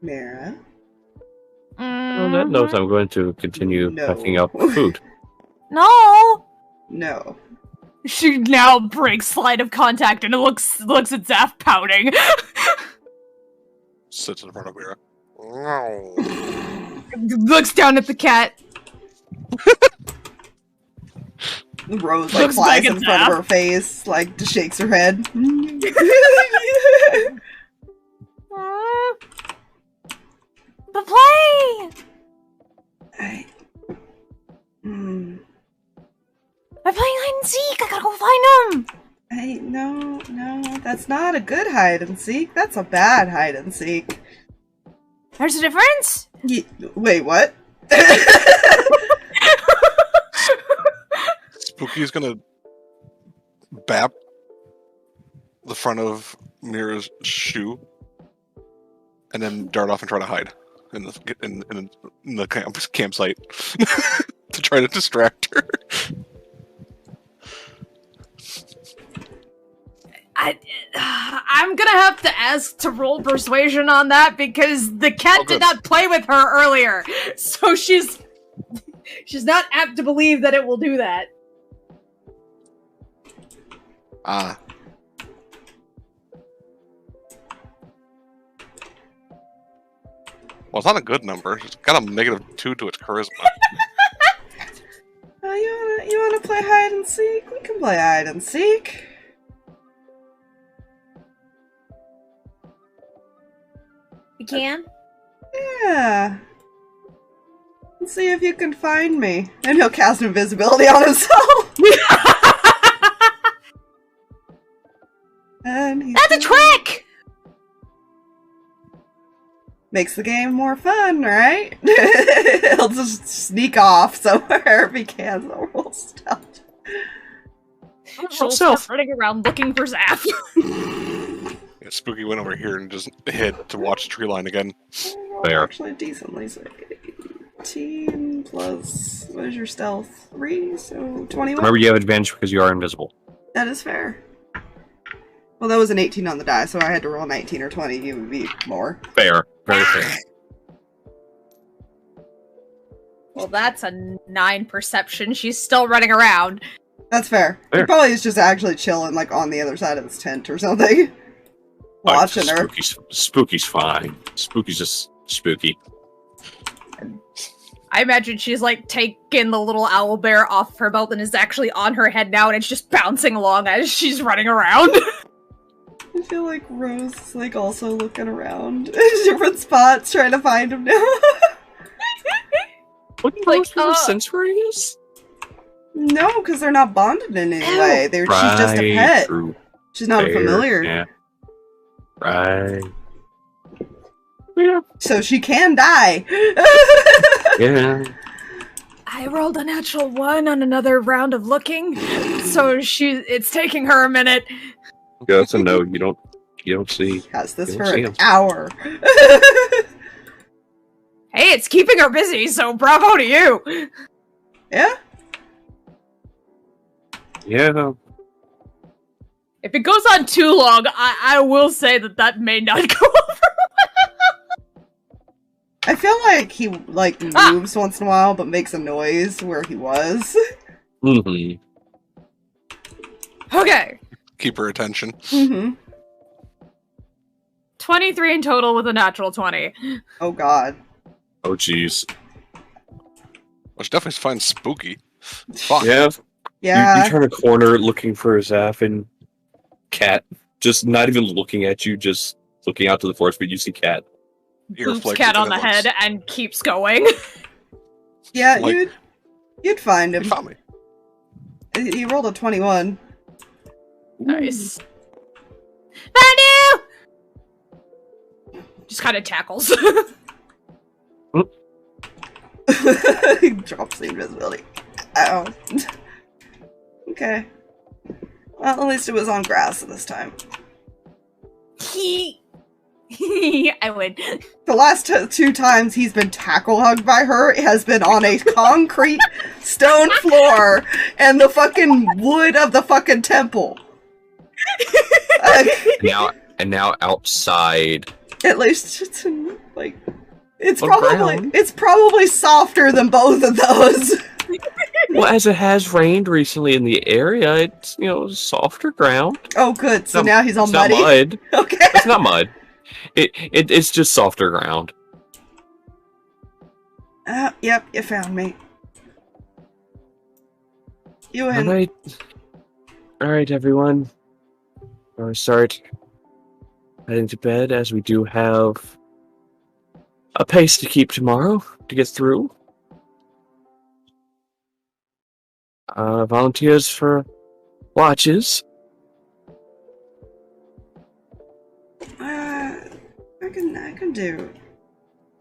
Meira. On that note, I'm going to continue No. packing up food. No. No. She now breaks slide of contact and looks at Zaph pouting. Sits in front of Meira. Looks down at the cat. The rose like Looks flies like in a front nap. of her face, like just shakes her head. a good hide and seek. That's a bad hide and seek. There's a difference? Wait, what? Spooky's gonna bap the front of Meira's shoe and then dart off and try to hide in the campsite to try to distract her. I'm gonna have to ask to roll persuasion on that because the cat did not play with her earlier, so she's not apt to believe that it will do that. Ah. Well, it's not a good number. It's got a -2 to its charisma. You wanna play hide and seek? We can play hide and seek. We can? Yeah. Let's see if you can find me. And he'll cast invisibility on himself. And That's a trick! makes the game more fun, right? He'll just sneak off somewhere if he can. So roll stealth. She'll start running around looking for Zaph. Yeah, Spooky went over here and just hid to watch the tree line again. Fair. Actually, decently. So 18 plus, what is your stealth? 3, so 21? Remember, you have advantage because you are invisible. That is fair. Well, that was an 18 on the die, so I had to roll 19 or 20. You would be more. Fair. Very fair. Well, that's a 9 perception. She's still running around. That's fair. He Fair. probably is just actually chilling, like, on the other side of this tent or something. Watching her. Spooky's fine. Spooky's just spooky. I imagine she's like taking the little owl bear off her belt and is actually on her head now, and it's just bouncing along as she's running around. I feel like Rose is, like, also looking around in different spots, trying to find him now. Wouldn't Like, Rose know sense where he is? No, because they're not bonded in any way. She's just a pet. True. She's not a Fair, familiar. Yeah. Right. Yeah. So she can die. Yeah. I rolled a natural 1 on another round of looking, so it's taking her a minute. Yeah, that's a no. You don't see. Has this You for don't see an him. hour. Hey, it's keeping her busy, so bravo to you! Yeah? Yeah. If it goes on too long, I will say that may not go over. I feel like he, like, moves once in a while, but makes a noise where he was. Mm-hmm. Okay. Keep her attention. Mm-hmm. 23 in total with a natural 20. Oh, God. Oh, jeez. Well, she definitely finds Spooky. Fuck. Yeah. Yeah. You turn a corner looking for a Zaph and Cat. Just not even looking at you, just looking out to the forest, but you see Cat. Boops Earflake cat on the looks- head and keeps going. Yeah, like- you'd find him. He found me. He rolled a 21. Nice. Found you! Just kind of tackles. He drops the invisibility. Ow. Okay. Well, at least it was on grass this time. I win. The last 2 times he's been tackle hugged by her has been on a concrete stone floor and the fucking wood of the fucking temple. Now outside. At least it's like it's On ground. probably softer than both of those. Well, as it has rained recently in the area, it's softer ground. Oh, good. So It's now he's all it's muddy. not mud. Okay. It's not mud. It's just softer ground. Yep, you found me. You win. All right, everyone. We're start heading to bed as we do have a pace to keep tomorrow to get through. Volunteers for watches. I can do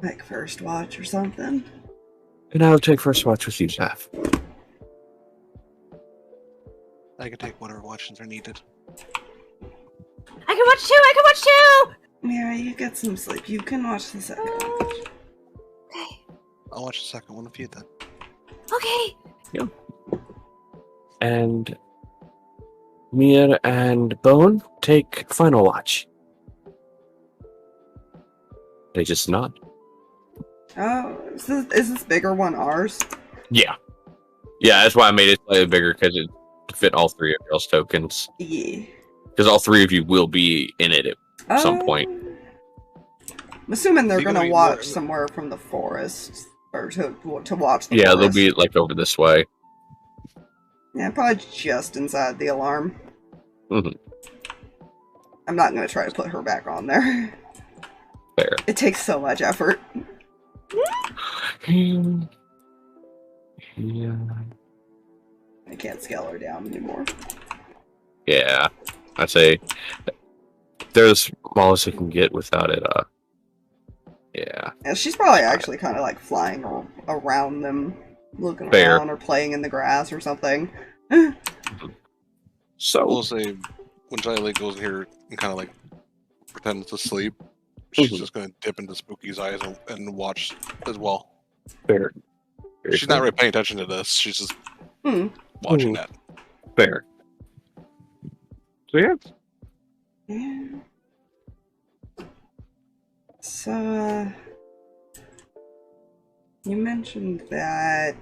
like first watch or something. And I'll take first watch with you, Zaph. I can take whatever watches are needed. I can watch too! I can watch too! Meira, you get some sleep. You can watch the second watch. Okay. I'll watch the second one with you then. Okay. And Mia and Bone take final watch. They just nod. Oh, is this bigger one ours? Yeah. Yeah, that's why I made it slightly bigger, because it fit all three of y'all's tokens. Yeah. Because all three of you will be in it at some point. I'm assuming they're You're gonna gonna be watch more- somewhere from the forest, or to watch the Yeah, forest. they'll be like over this way. Yeah, probably just inside the alarm. Mhm. I'm not gonna try to put her back on there. Fair. It takes so much effort. Yeah. I can't scale her down anymore. Yeah. I'd say they're the smallest it can get without it. Yeah. And she's probably actually kind of like flying around them, looking Fair. around or playing in the grass or something. So We'll say when Jy'li goes in here and kind of like pretends to sleep, she's Mhm. just going to dip into Spooky's eyes and watch as well. fair. Very She's not fair. really paying attention to this. She's just Hmm. watching Mhm. that. Fair. So yeah. Yeah. So, you mentioned that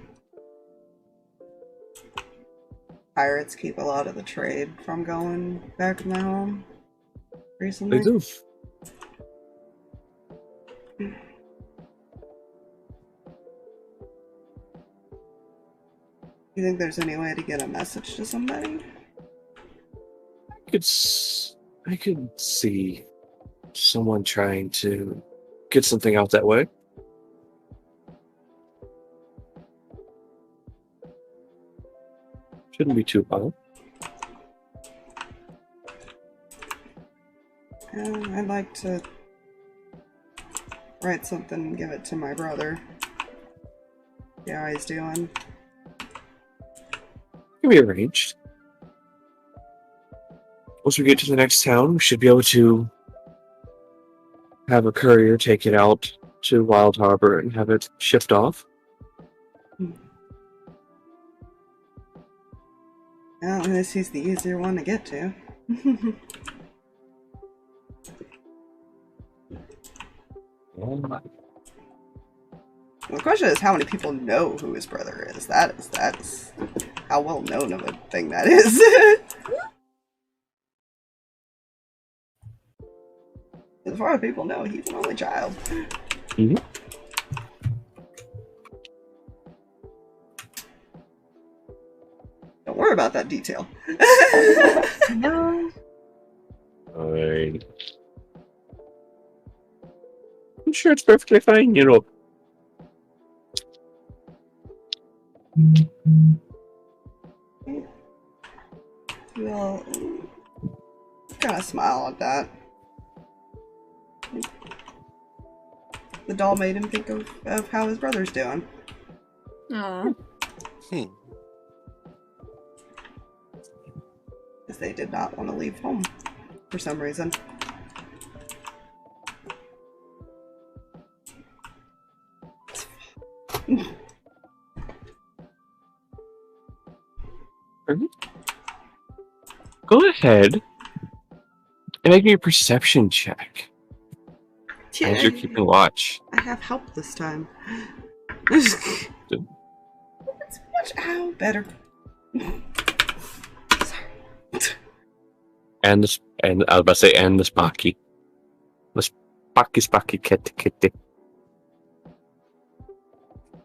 pirates keep a lot of the trade from going back to my home recently. They do. You think there's any way to get a message to somebody? I could see someone trying to get something out that way. Shouldn't be too hard. I'd like to write something and give it to my brother. See how he's doing. Can be arranged. Once we get to the next town, we should be able to have a courier take it out to Wild Harbor and have it shipped off. Well, at least he's the easier one to get to. The question is how many people know who his brother is. That's how well known of a thing that is. As far as people know, he's an only child. Mhm. Don't worry about that detail. No. Alright. I'm sure it's perfectly fine, you know. Well, kind of smile at that. The doll made him think of how his brother's doing. Aw. Because they did not want to leave home for some reason. Go ahead and make me a perception check as you're keeping watch. I have help this time. It's much better. And I was about to say, and the Spocky. The Spocky kitty.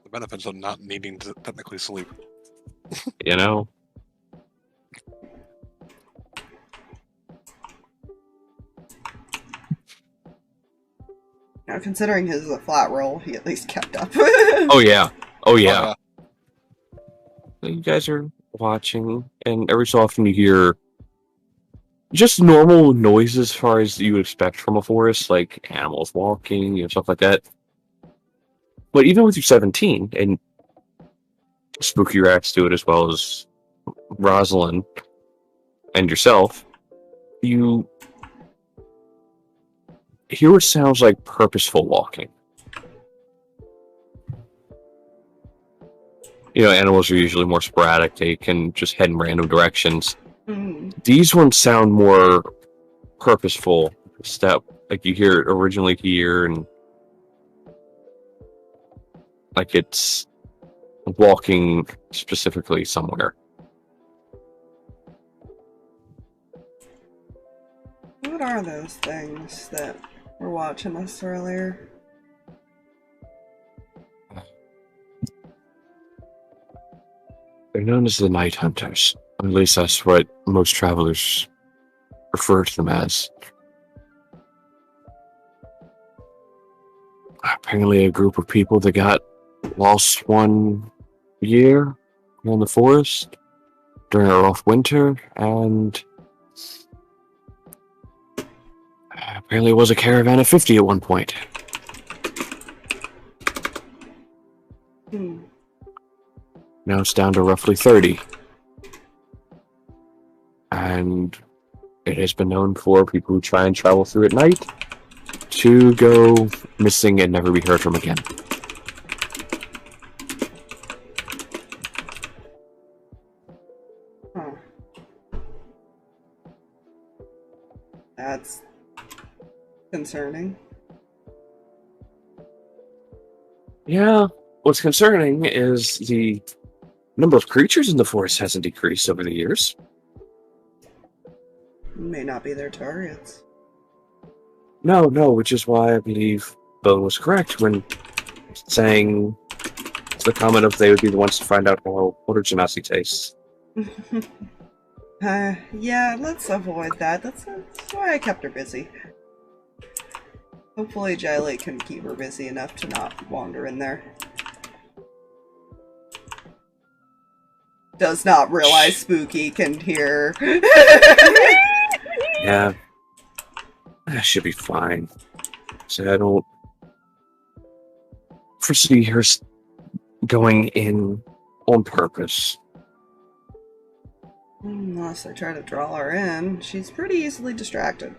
The benefits of not needing to technically sleep. You know? Now, considering his is a flat roll, he at least kept up. Oh yeah. Oh yeah. Yeah. You guys are watching, and every so often you hear just normal noises as far as you would expect from a forest, like animals walking, stuff like that. But even with your 17, and Spooky Rats do it as well as Rosalind and yourself, you hear what sounds like purposeful walking. Animals are usually more sporadic. They can just head in random directions. These ones sound more purposeful. Step, like you hear it originally here, and like it's walking specifically somewhere. What are those things that were watching us earlier? They're known as the Night Hunters. At least that's what most travelers refer to them as. Apparently a group of people that got lost one year in the forest during a rough winter, and apparently it was a caravan of 50 at one point. Now it's down to roughly 30. And it has been known for people who try and travel through at night to go missing and never be heard from again. Huh. That's concerning. Yeah, what's concerning is the number of creatures in the forest hasn't decreased over the years. May not be their targets. No, which is why I believe Bone was correct when saying the comment of they would be the ones to find out how water genasi tastes. Yeah, let's avoid that. That's why I kept her busy. Hopefully Jy'li can keep her busy enough to not wander in there. Does not realize Spooky can hear. Yeah. That should be fine. So I don't foresee her going in on purpose. Unless I try to draw her in, she's pretty easily distracted.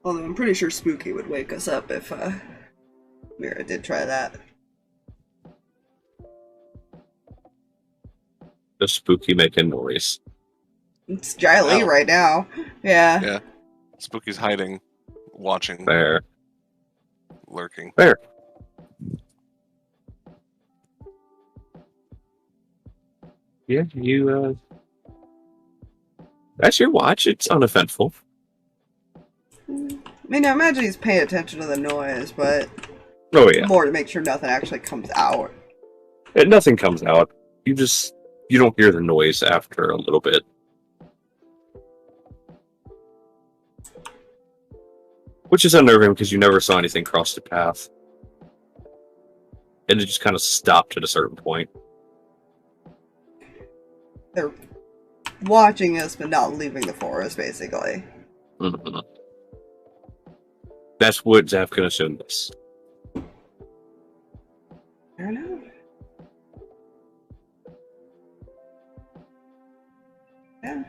Although I'm pretty sure Spooky would wake us up if Meira did try that. The Spooky making noise. It's Jy'li Oh. right now. Yeah. Yeah. Spooky's hiding, watching, There. lurking. There. Yeah, you, that's your watch. It's uneventful. I mean, I imagine he's paying attention to the noise, but Oh, yeah. more to make sure nothing actually comes out. Nothing comes out. You don't hear the noise after a little bit. Which is unnerving because you never saw anything cross the path. And it just kind of stopped at a certain point. They're watching us, but not leaving the forest, basically. Mm-hmm. That's what Zaph can assume this. Fair enough. Yeah.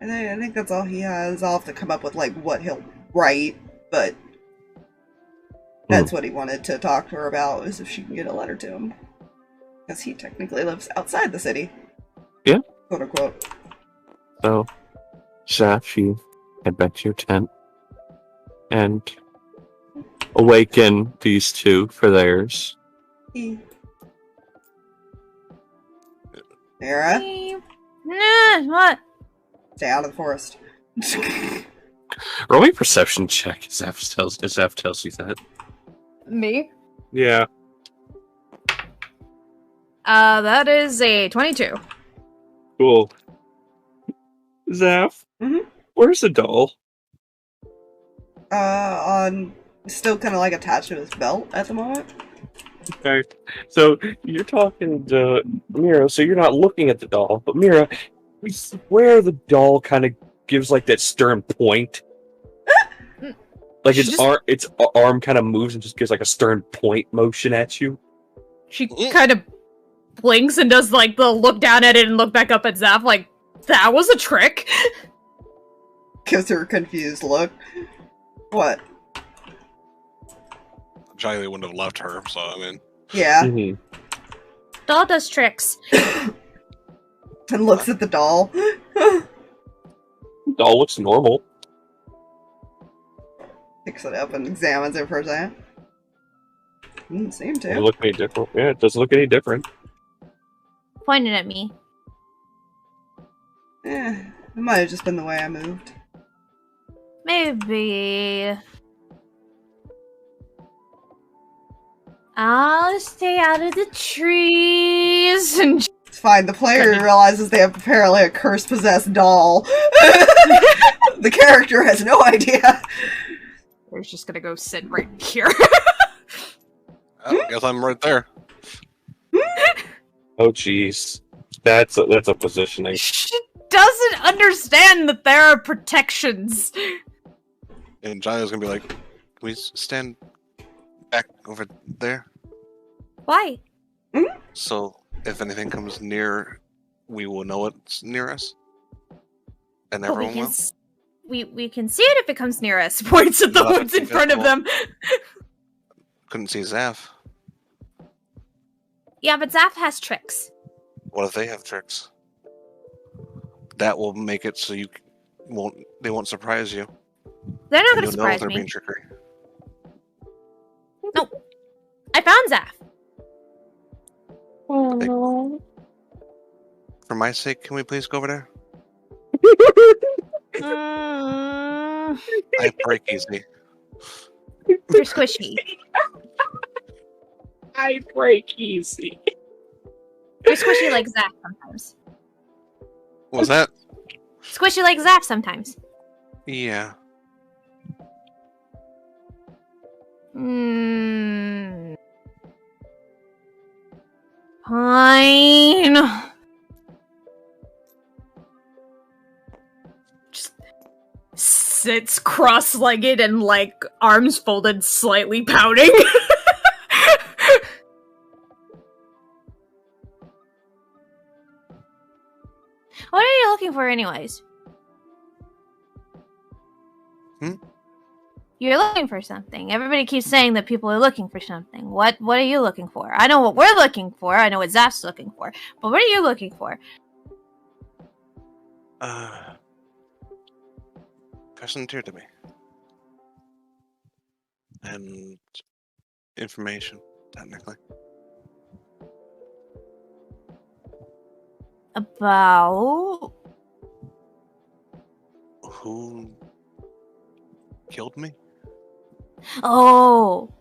I think that's all he has. I'll have to come up with, like, what he'll write, but that's what he wanted to talk to her about, is if she can get a letter to him. Because he technically lives outside the city. Yeah. Quote unquote. So, Zaph, you head back to your tent and awaken these two for theirs. Meira, Nah, what? stay out of the forest. Roll me a perception check as Zaph tells you that. Me? Yeah. That is a 22. Cool. Zaph, Mhm. where's the doll? On He's still kind of like attached to his belt at the moment. Okay. So you're talking to Meira, so you're not looking at the doll, but Meira, we swear the doll kind of gives like that stern point. Like its arm kind of moves and just gives like a stern point motion at you. She kind of blinks and does like the look down at it and look back up at Zaph like, that was a trick. Gives her a confused look. What? Jy'li wouldn't have left her, so I mean. Yeah. Mm-hmm. Doll does tricks. And looks at the doll. Doll looks normal. Picks it up and examines it for a second. Doesn't seem Doesn't to. look any different. Yeah, it doesn't look any different. Pointed at me. Eh, it might have just been the way I moved. Maybe. I'll stay out of the trees and It's fine. The player realizes they have apparently a curse-possessed doll. The character has no idea. We're just gonna go sit right here. I guess I'm right there. Oh jeez, that's a positioning. She doesn't understand that there are protections. And Jy'li's gonna be like, "Can we stand back over there? why? So if anything comes near, we will know it's near us, and But everyone will." we can see it if it comes near us. Points at the Not woods in front of them. Couldn't see Zaph. Yeah, but Zaph has tricks. What if they have tricks? That will make it so they won't surprise you. They're not And gonna you'll know if surprise they're me. being trickery. I found Zaph. For my sake, can we please go over there? I break easy. You're squishy. I break easy. You're squishy like Zaph sometimes. What was that? Squishy like Zaph sometimes. Yeah. Fine. Just sits cross-legged and like arms folded, slightly pouting. What are you looking for anyways? You're looking for something. Everybody keeps saying that people are looking for something. What are you looking for? I know what we're looking for. I know what Zaph's looking for. But what are you looking for? Person dear to me. And information, technically. About... Who killed me? Oh.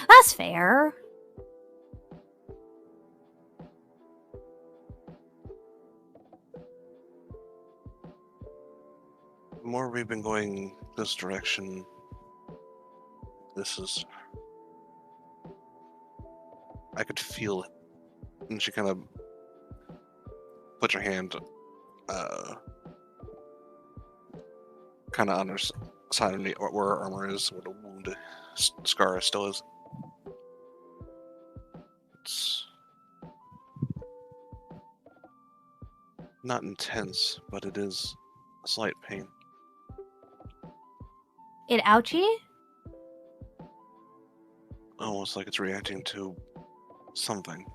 That's fair. The more we've been going this direction, I could feel it. And she kind of puts her hand kind of on her side of where her armor is, where the wound scar still is. It's not intense, but it is a slight pain. It ouchie? Almost like it's reacting to something.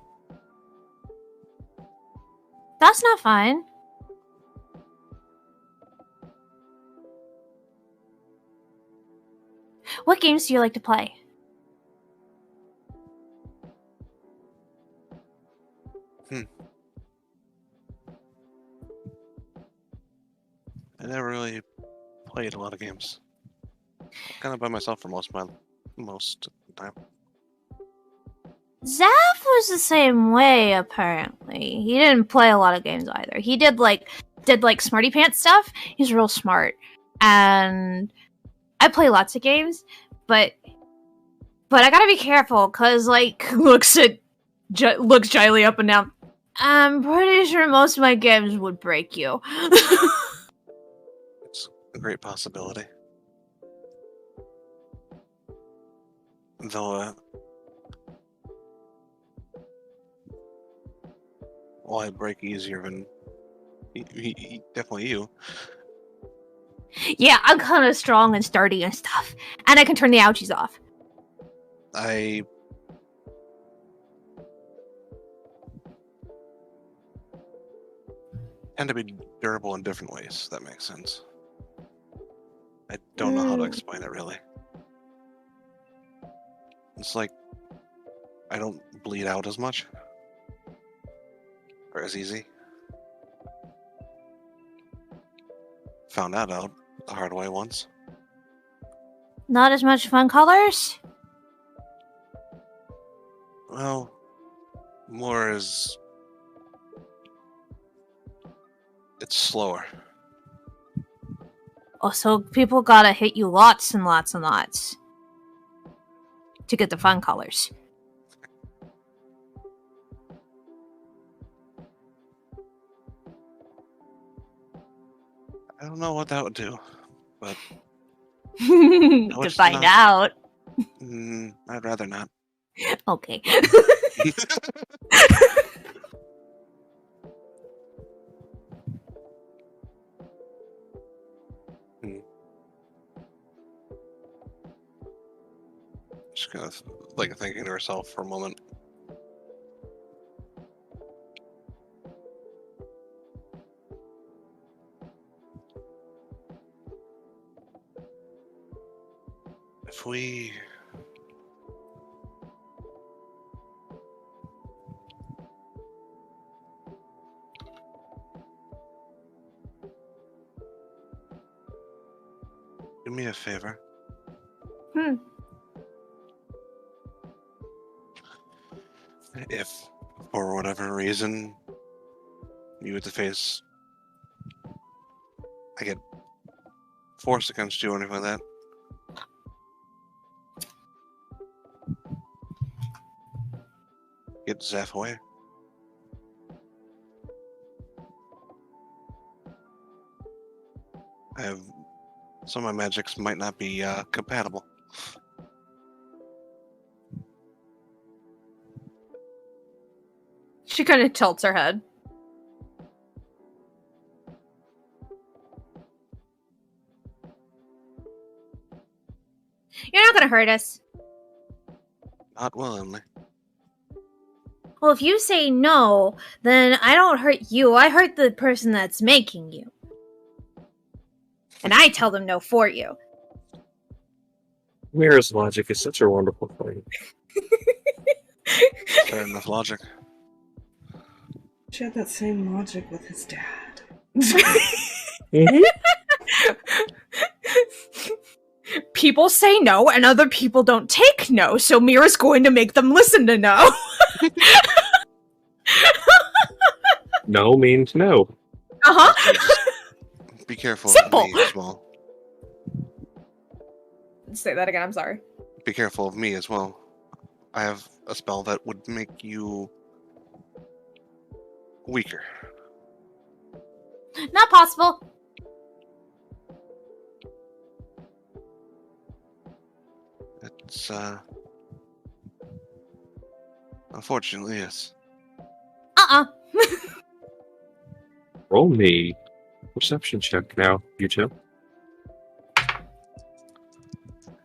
That's not fun. What games do you like to play? I never really played a lot of games. Kind of by myself for most of the time. Zaph was the same way, apparently. He didn't play a lot of games either. He did like smarty pants stuff. He's real smart. And I play lots of games, but I gotta be careful, cause like looks Jy'li up and down. I'm pretty sure most of my games would break you. It's a great possibility. Though, well, I'd break easier than definitely you. Yeah, I'm kind of strong and sturdy and stuff, and I can turn the ouchies off. I tend to be durable in different ways. That makes sense. I don't know how to explain it really. It's like I don't bleed out as much or as easy. Found that out the hard way once. Not as much fun colors? Well, more is it's slower. Oh, so people gotta hit you lots and lots and lots to get the fun colors. I don't know what that would do, but To it's find not. out. I'd rather not. Okay. Just kind of like thinking to herself for a moment. If we do me a favor. If, for whatever reason, you had to face, I get forced against you or anything like that, get Zeph away. I have some of my magics might not be compatible. She kind of tilts her head. You're not gonna hurt us. Not willingly. Well, if you say no, then I don't hurt you. I hurt the person that's making you. And I tell them no for you. Meira's logic is such a wonderful thing. Fair enough logic. She had that same logic with his dad. People say no, and other people don't take no, so Meira's going to make them listen to no. No means no. Be careful Simple. of me as well. Say that again, I'm sorry. Be careful of me as well. I have a spell that would make you weaker. Not possible. It's unfortunately, yes. Roll me perception check now, you two.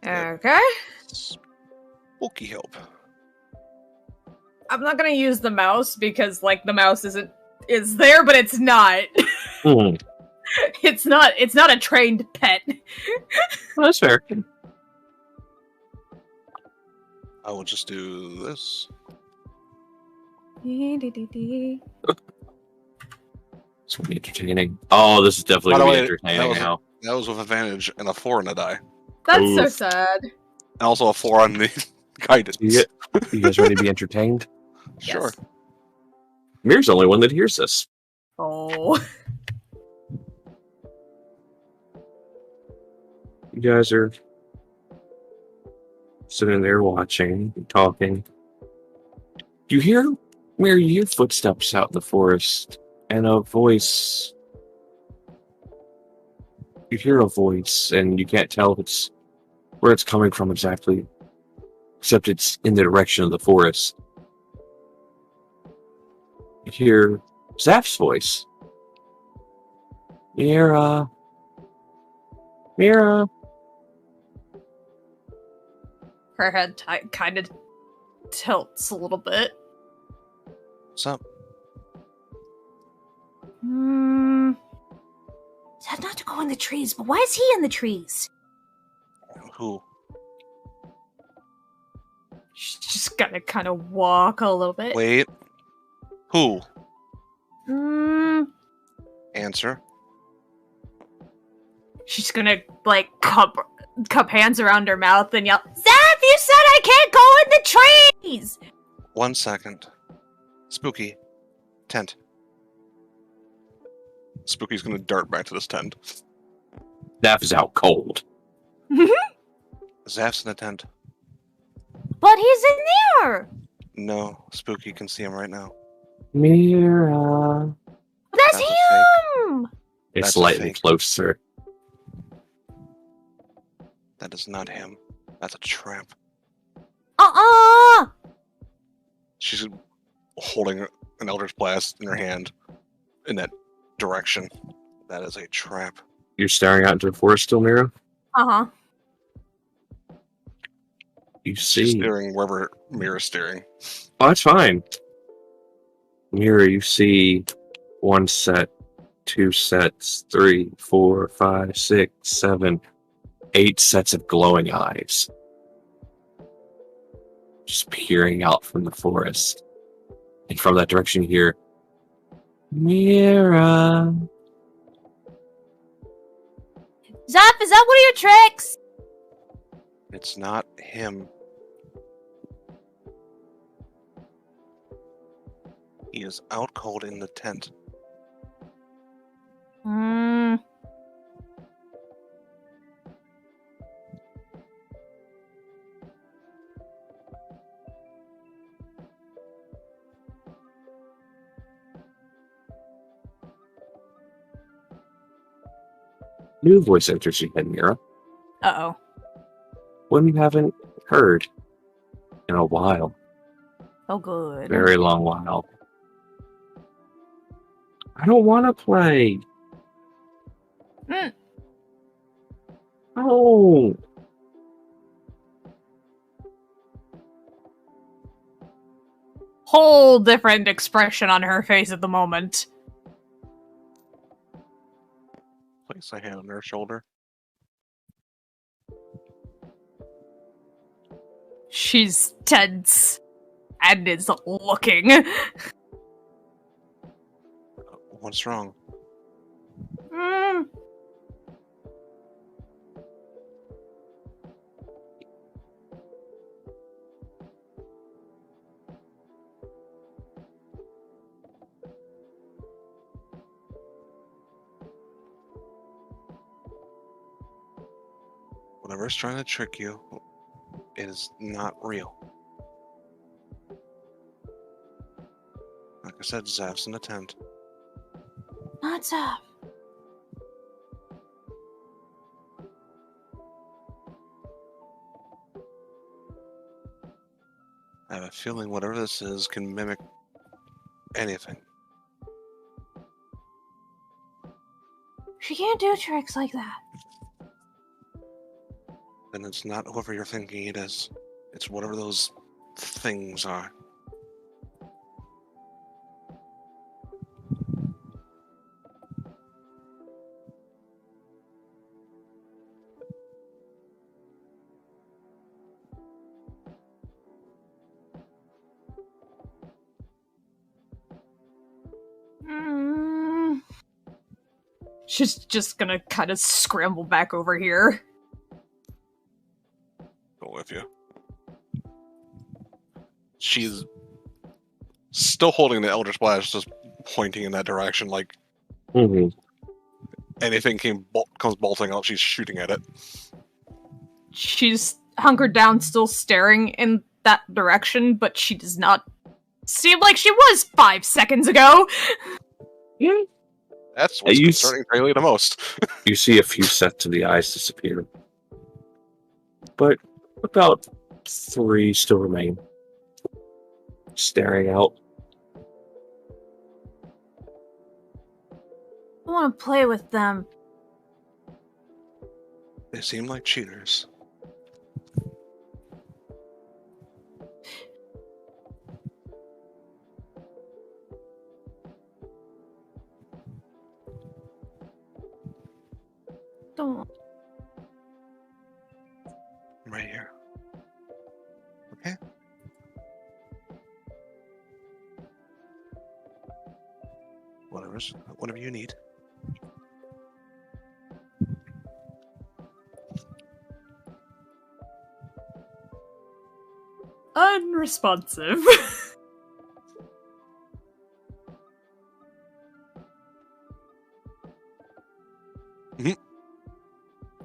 Okay. Spooky help. I'm not gonna use the mouse because, like, the mouse is there, but it's not. It's not a trained pet. Well, that's fair. I will just do this. This will be entertaining. Oh, this is definitely By the going to way, be entertaining now. That was with advantage and a 4 on a die. That's so Oof. sad. And also a 4 on the guidance. You guys ready to be entertained? Sure. Yes. Mir's the only one that hears this. Oh. You guys are sitting there watching, talking. You hear footsteps out in the forest, and a voice. You hear a voice, and you can't tell if it's where it's coming from exactly, except it's in the direction of the forest. You hear Zaph's voice. Meira. Meira. Her head kind of tilts a little bit. What's up? Said not to go in the trees, but why is he in the trees? Who? She's just gonna kind of walk a little bit. Wait. Who? Answer. She's gonna, like, cup hands around her mouth and yell, Zaph, you said I can't go in the trees! 1 second. Spooky. Tent. Spooky's gonna dart back to this tent. Zaph is out cold. Zaph's in the tent. But he's in there! No, Spooky can see him right now. Meira. That's That's a him! It's That's slightly fake. closer. That is not him. That's a trap. She's holding an Eldritch Blast in her hand in that direction. That is a trap. You're staring out into the forest still, Meira? Uh-huh. You She's see. staring wherever Mira's staring. Oh, that's fine. Meira, you see 1 set, 2 sets, 3, 4, 5, 6, 7, 8 sets of glowing eyes. Just peering out from the forest. And from that direction you hear, Meira. Zaph, is that one of your tricks? It's not him. He is out cold in the tent. New voice enters your head, Meira. Uh-oh. One you haven't heard in a while. Oh, good. Very long while. I don't want to play. Oh. Whole different expression on her face at the moment. Place a hand on her shoulder. She's tense and is looking. What's wrong? Whatever's trying to trick you is not real. Like I said, Zaph's in the tent. Not Zaph. I have a feeling whatever this is can mimic anything. She can't do tricks like that. Then it's not whoever you're thinking it is. It's whatever those things are. She's just gonna kind of scramble back over here. Go with you. She's still holding the Eldritch Blast, just pointing in that direction like anything comes bolting out, she's shooting at it. She's hunkered down, still staring in that direction, but she does not seem like she was 5 seconds ago. That's what's concerning Jy'li the most. You see a few sets of the eyes disappear. But about 3 still remain. Staring out. I want to play with them. They seem like cheaters. Don't. I'm right here. Okay? Whatever you need. Unresponsive.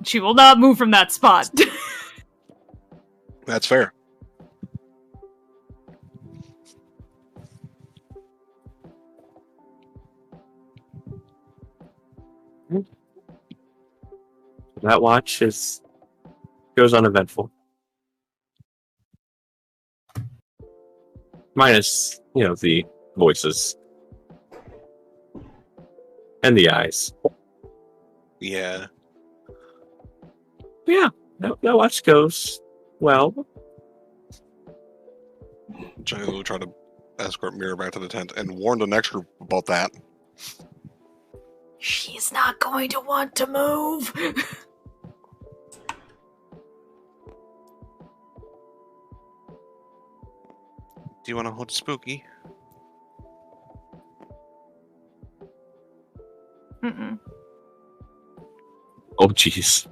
She will not move from that spot. That's fair. That watch goes uneventful. Minus, the voices. And the eyes. Yeah. Yeah, that watch goes well. Jy'li will try to escort Meira back to the tent and warn the next group about that. She's not going to want to move. Do you want to hold Spooky? Mm-mm. Oh, jeez.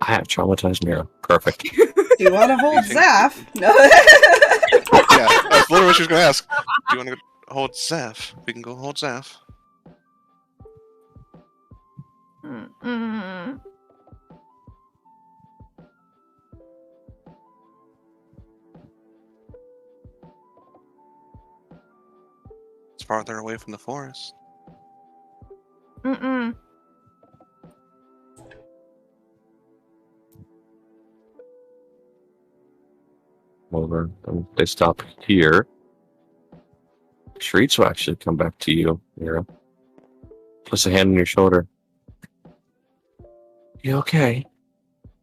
I have traumatized Meira. Perfect. Do you want to hold Zaph? No. Yeah, that's literally what she was going to ask. Do you want to hold Zaph? We can go hold Zaph. Mm-mm. It's farther away from the forest. Mm-mm. Over. And they stop here. Shrieks will actually come back to you, Meira. Puts a hand on your shoulder. You okay?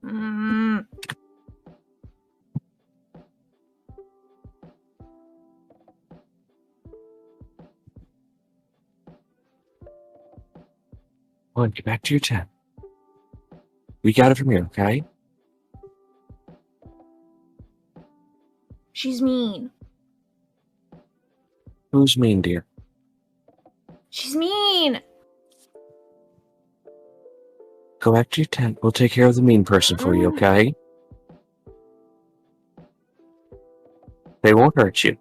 Mm. Come on, get back to your tent. We got it from here, okay? She's mean. Who's mean, dear? She's mean. Go back to your tent. We'll take care of the mean person for you, okay? They won't hurt you.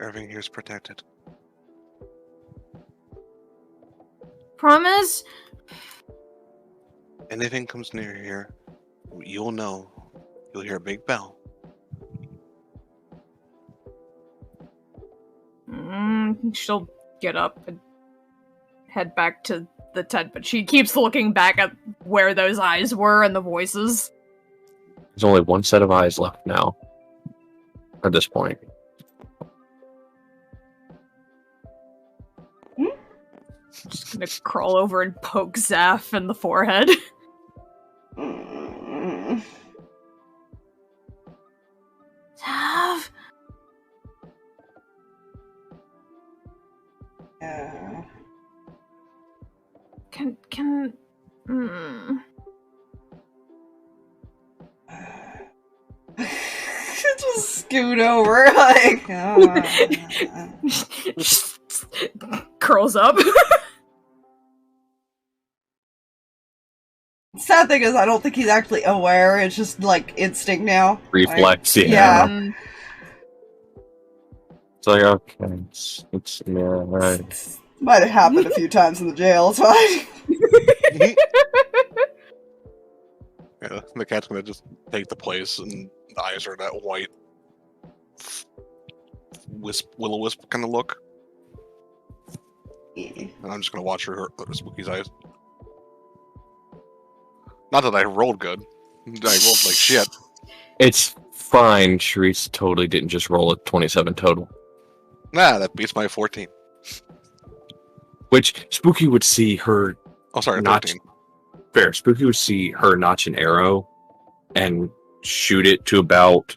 Everything here is protected. Promise? Anything comes near here, you'll know. You'll hear a big bell. She'll get up and head back to the tent, but she keeps looking back at where those eyes were and the voices. There's only one set of eyes left now. At this point. Just gonna crawl over and poke Zaph in the forehead. Zaph. Yeah. Can. Just scoot over, like. Curls up. Sad thing is, I don't think he's actually aware. It's just like instinct now. Reflex, like, yeah. It's like, okay, it's yeah, right. Might have happened a few times in the jail, it's fine. Yeah, the cat's gonna just take the place, and the eyes are that white, will-o-wisp kind of look. Yeah. And I'm just gonna watch her Spooky's eyes. Not that I rolled good. I rolled like shit. It's fine. Sharice totally didn't just roll a 27 total. Nah, that beats my 14. Which Spooky would see her Oh, sorry, notch. 13. Fair. Spooky would see her notch an arrow and shoot it to about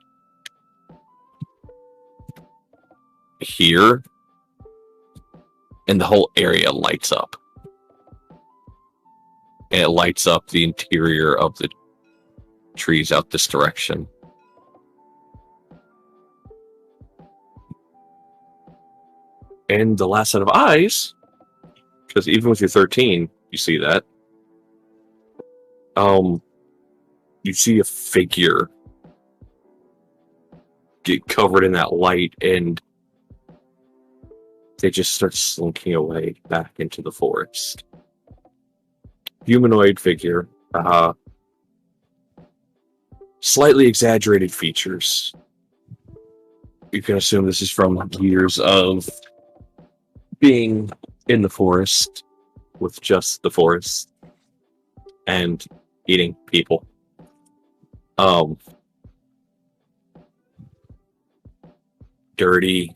here, and the whole area lights up. And it lights up the interior of the trees out this direction. And the last set of eyes, because even with your 13, you see that. You see a figure get covered in that light, and they just start slinking away back into the forest. Humanoid figure, slightly exaggerated features. You can assume this is from years of being in the forest with just the forest and eating people. Dirty,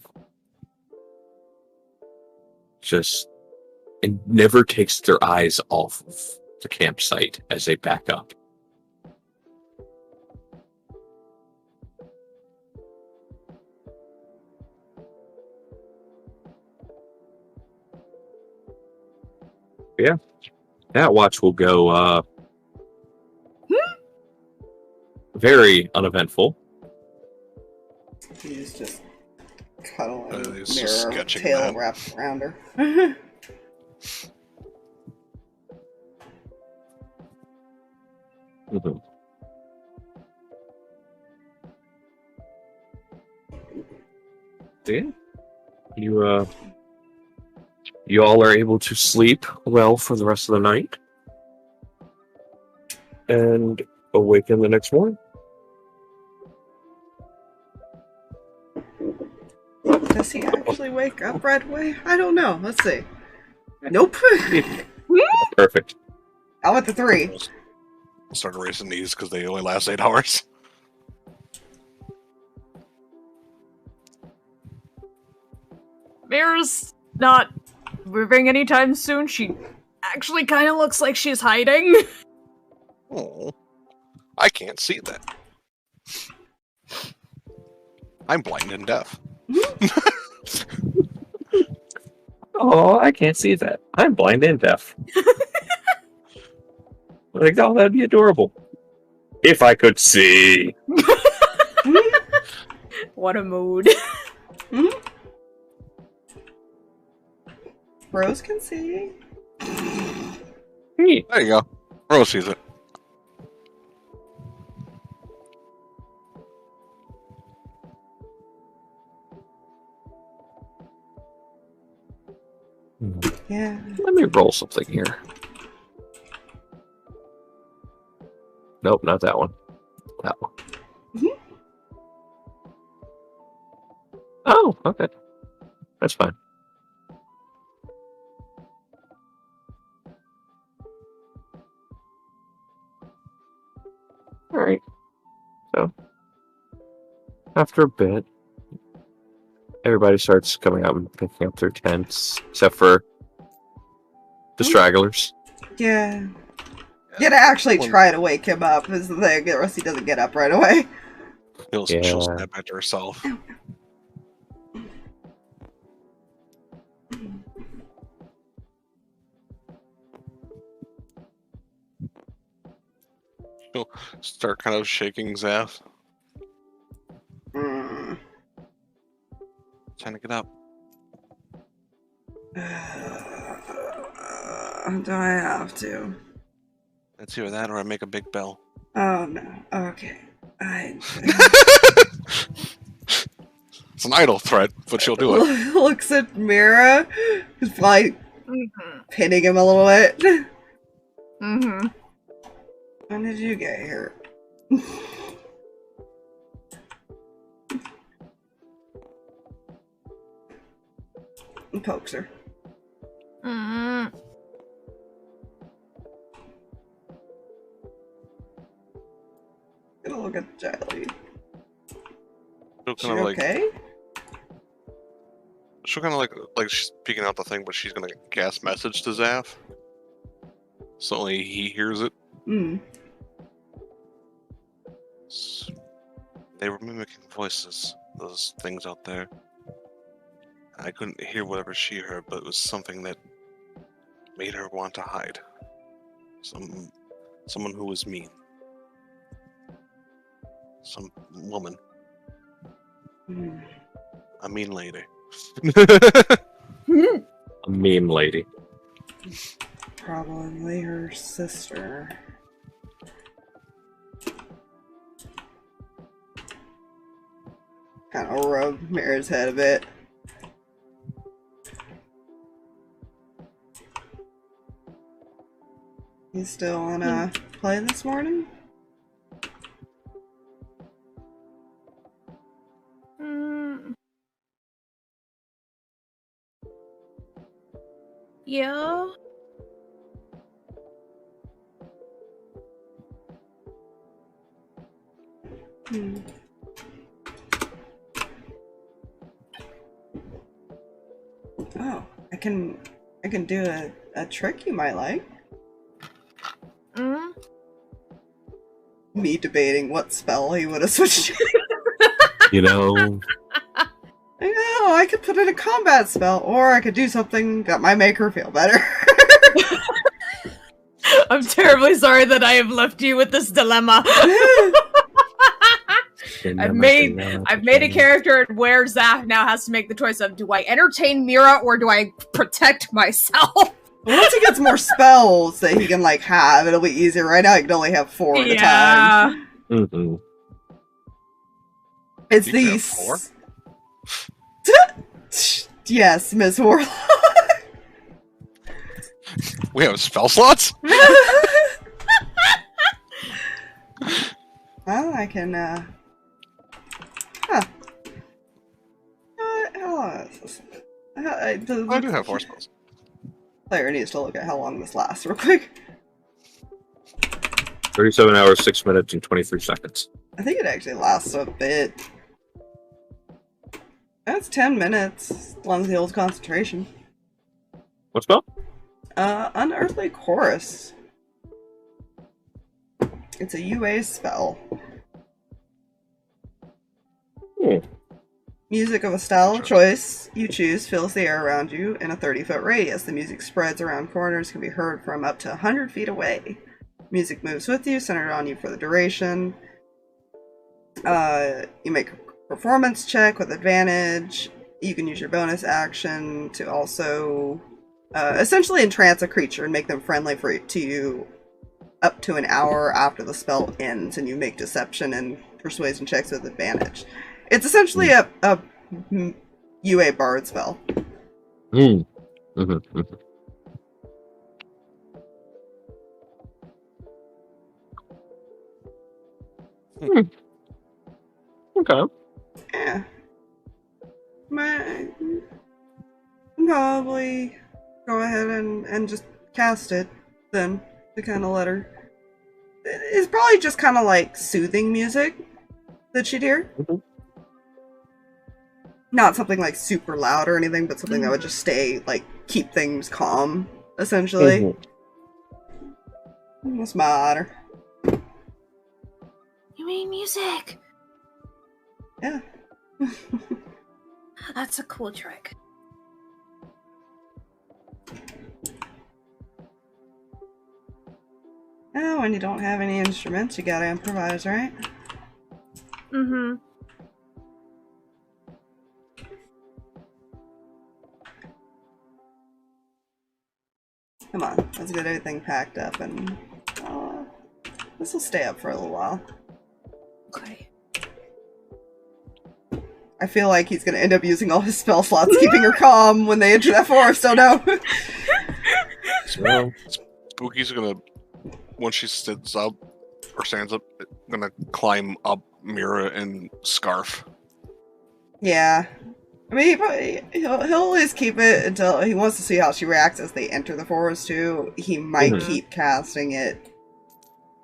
just, and never takes their eyes off of the campsite as they back up. Yeah, that watch will go very uneventful. He's just cuddling He's just Meira, sketching tail that. wrapped around her. Mhm. Yeah, you all are able to sleep well for the rest of the night, and awaken the next morning. Does he actually wake up right away? I don't know. Let's see. Nope. Perfect. I went to 3. I'll start erasing these because they only last 8 hours. Meira's not moving anytime soon. She actually kind of looks like she's hiding. Oh, I can't see that. I'm blind and deaf. Oh, I can't see that. I'm blind and deaf. Like, oh, that'd be adorable. If I could see. What a mood. Rose can see. Hey. There you go. Rose sees it. Yeah. Let me roll something here. Nope, not that one. That one. Oh, okay. That's fine. Alright. So, after a bit, everybody starts coming out and picking up their tents, except for the stragglers. Yeah. You gotta actually try to wake him up is the thing, or else he doesn't get up right away. She'll snap at herself. She'll start kind of shaking Zaph. Mm. Trying to get up. Do I have to? It's either that or I make a big bell. Oh no. Okay. It's an idle threat, but she'll do it. Looks at Meira, who's like pinning him a little bit. Mm-hmm. When did you get here? And pokes her. Mm-hmm. Gonna look at Jy'li. She'll She kind of okay? she'll kind of like she's speaking out the thing, but she's gonna gas message to Zaph, so only he hears it. Hmm. They were mimicking voices, those things out there. I couldn't hear whatever she heard, but it was something that made her want to hide. Someone who was mean. Some woman. Hmm. A mean lady. A meme lady. Probably her sister. Kind of rub Meira's head a bit. You still wanna play this morning? Yeah. Hmm. Oh, I can do a trick you might like. Mm. Me debating what spell he would have switched to. You know, I know, I could put in a combat spell, or I could do something that might make her feel better. I'm terribly sorry that I have left you with this dilemma. I've made a character where Zaph now has to make the choice of, do I entertain Meira or do I protect myself? Once he gets more spells that he can like have, it'll be easier. Right now he can only have 4 at a time. Mm-hmm. It's You can have these. Yes, Miss Warlock. We have spell slots? Well, I can, Huh. How long is this? I do have 4 spells. Player needs to look at how long this lasts real quick. 37 hours, 6 minutes, and 23 seconds. I think it actually lasts a bit. That's 10 minutes, as long as he holds concentration. What spell? Unearthly Chorus. It's a UA spell. Hmm. Music of a style of choice you choose fills the air around you in a 30-foot radius. The music spreads around corners, can be heard from up to 100 feet away. Music moves with you, centered on you for the duration. You make a performance check with advantage. You can use your bonus action to also essentially entrance a creature and make them friendly to you up to an hour after the spell ends, and you make deception and persuasion checks with advantage. It's essentially a UA bard spell. Mm. Mm-hmm. Mm-hmm. Okay. Yeah. Might probably go ahead and just cast it then to kind of let her. It's probably just kind of like soothing music that she'd hear. Mm-hmm. Not something like super loud or anything, but something that would just stay, like, keep things calm, essentially. Mm-hmm. What's matter? You mean music? Yeah. That's a cool trick. Oh, when you don't have any instruments, you gotta improvise, right? Mm-hmm. Come on, let's get everything packed up, and this will stay up for a little while. Okay. I feel like he's gonna end up using all his spell slots, keeping her calm when they enter that forest. Oh no! Well, Spooky's gonna, once she sits up or stands up, gonna climb up Meira and Scarf. Yeah. I mean, he'll always keep it until he wants to see how she reacts as they enter the forest, too. He might keep casting it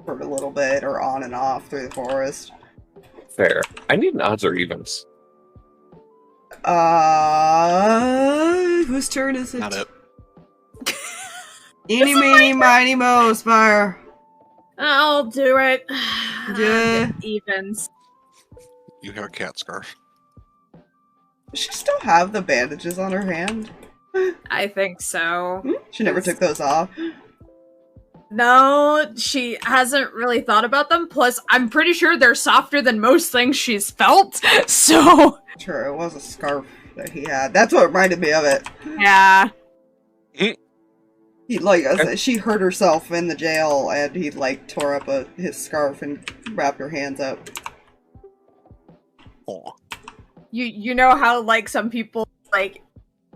for a little bit, or on and off through the forest. fair. I need an odds or evens. Whose turn is it? Not it. Eeny, meeny, miny, mo, Spire. I'll do it. Yeah. Evens. You have a cat, Scarf. Does she still have the bandages on her hand? I think so. She never took those off. No, she hasn't really thought about them. Plus, I'm pretty sure they're softer than most things she's felt. So, True, it was a scarf that he had. That's what reminded me of it. yeah. He she hurt herself in the jail, and he tore up his scarf and wrapped her hands up. Aw. You know how some people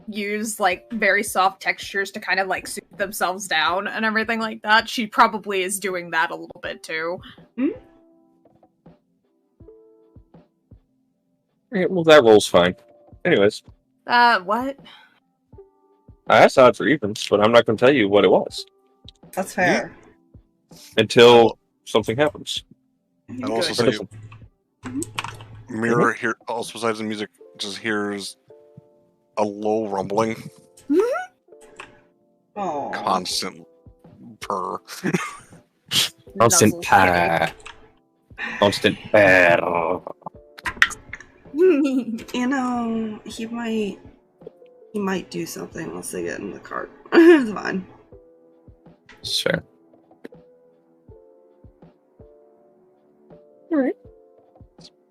use very soft textures to kind of soothe themselves down and everything like that? She probably is doing that a little bit too. Alright, well, that roll's fine. Anyways, What? I asked odds or evens, but I'm not going to tell you what it was That's fair. until something happens. I'll also say, Meira here, also besides the music, just hears a low rumbling, Oh. constant purr. Constant pie. Constant pie. You know, he might do something once they get in the cart. It's fine. Sure. Alright.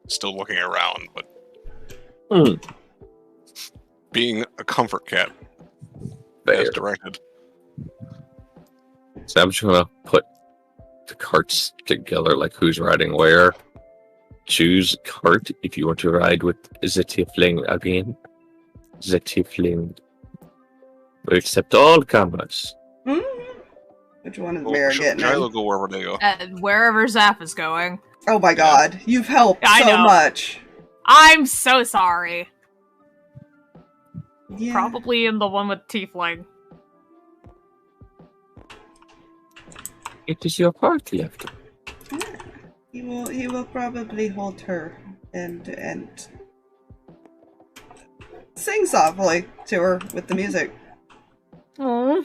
Still looking around, but Hmm. being a comfort cat, Fair. as directed. So I'm just going to put the carts together, who's riding where. Choose cart if you want to ride with the Tiefling again. The Tiefling. We accept all comers. Which one is Well, Meira getting Jy'li in? will go wherever they go. Wherever Zaph is going. Oh my god, you've helped I so know. much. I'm so sorry. Yeah. Probably in the one with Tiefling. It is your party after. He will probably hold her and sing softly to her with the music. Oh.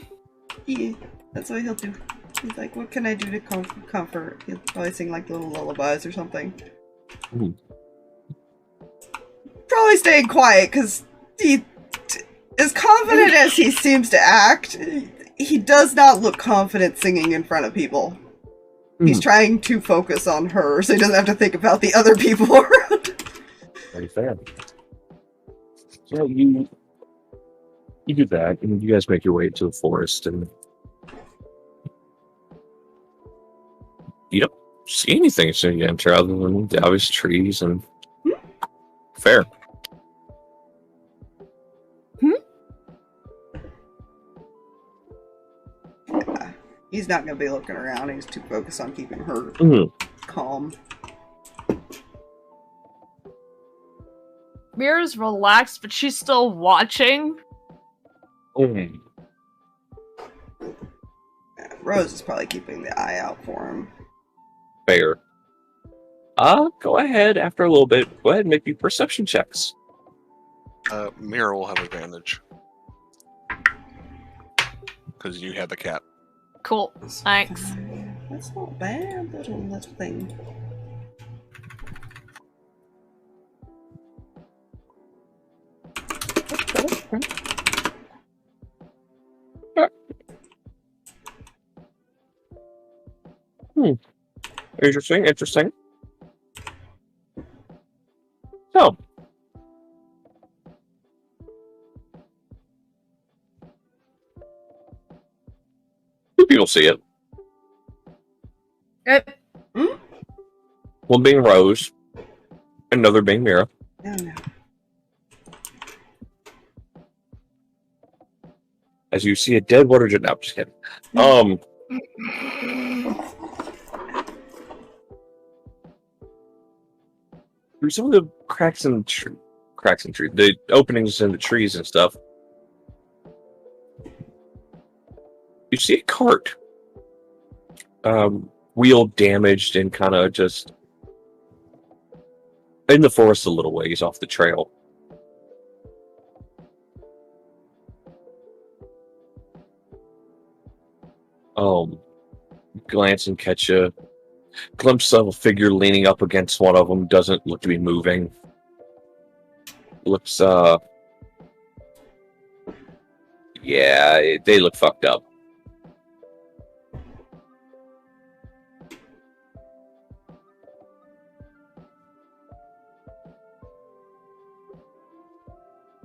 Yeah, that's what he'll do. He's like, what can I do to comfort? He'll probably sing little lullabies or something. Ooh. Probably staying quiet, because as confident as he seems to act, he does not look confident singing in front of people. He's trying to focus on her, so he doesn't have to think about the other people around. Very fair. So you do that, and you guys make your way to the forest, and you don't see anything as soon as you enter, other than the obvious trees and fair. Yeah. He's not going to be looking around. He's too focused on keeping her calm. Mira's relaxed, but she's still watching. Rose is probably keeping the eye out for him. Fair. Go ahead after a little bit. Go ahead and make me perception checks. Meira will have advantage. Because you had the cat. Cool. Thanks. That's not bad, little thing. Interesting. So, two people see it. One being Rose, another being Meira. No. as you see a dead water jet. No, just kidding. Through some of the cracks in the openings in the trees and stuff, you see a cart, wheel damaged and kind of just in the forest a little ways off the trail. Glance and catch a glimpse of a figure leaning up against one of them. Doesn't look to be moving. Looks, yeah, they look fucked up.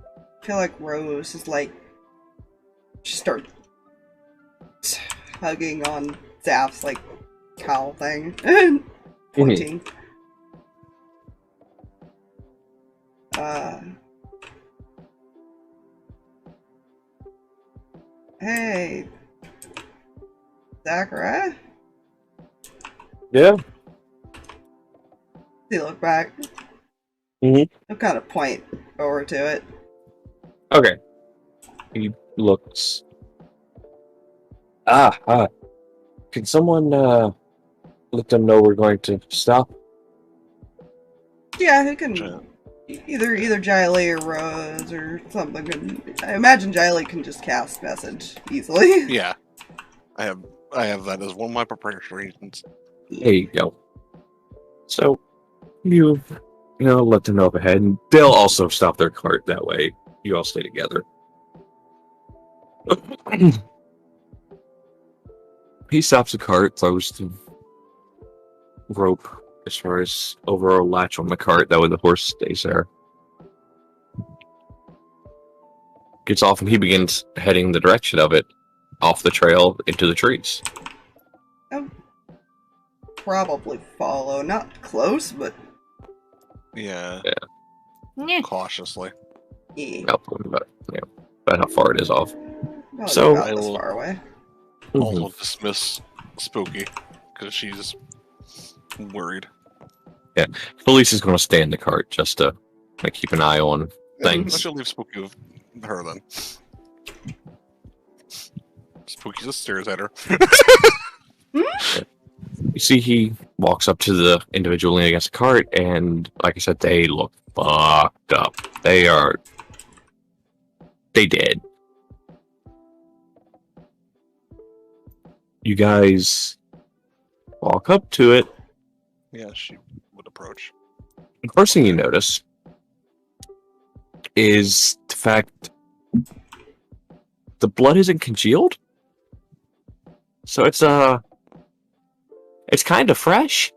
I feel like Rose is like, she starts hugging on Zaph's like cowl thing and pointing. Hey, Zaphire? Yeah. He look back. I'll kind of point over to it. Okay. He looks. Can someone let them know we're going to stop? Yeah, who can? Either Jy'li or Rose or something. I imagine Jy'li can just cast message easily. Yeah, I have that as one of my preparation reasons. There you go. So you let them know up ahead, and they'll also stop their cart that way. You all stay together. He stops the cart, throws the rope as far as over a latch on the cart. That way the horse stays there. Gets off and he begins heading the direction of it, off the trail into the trees. I'll probably follow. Not close, but... Yeah. Cautiously. Yeah. About how far it is off. Probably So about this far away. Also dismiss Spooky because she's worried. Yeah, Felice is going to stay in the cart just to keep an eye on things. I should leave Spooky with her then. Spooky just stares at her. You see, he walks up to the individual leaning against the cart, and like I said, they look fucked up. They dead. You guys walk up to it. Yeah, she would approach. The first thing you notice is the fact the blood isn't congealed. So it's kind of fresh.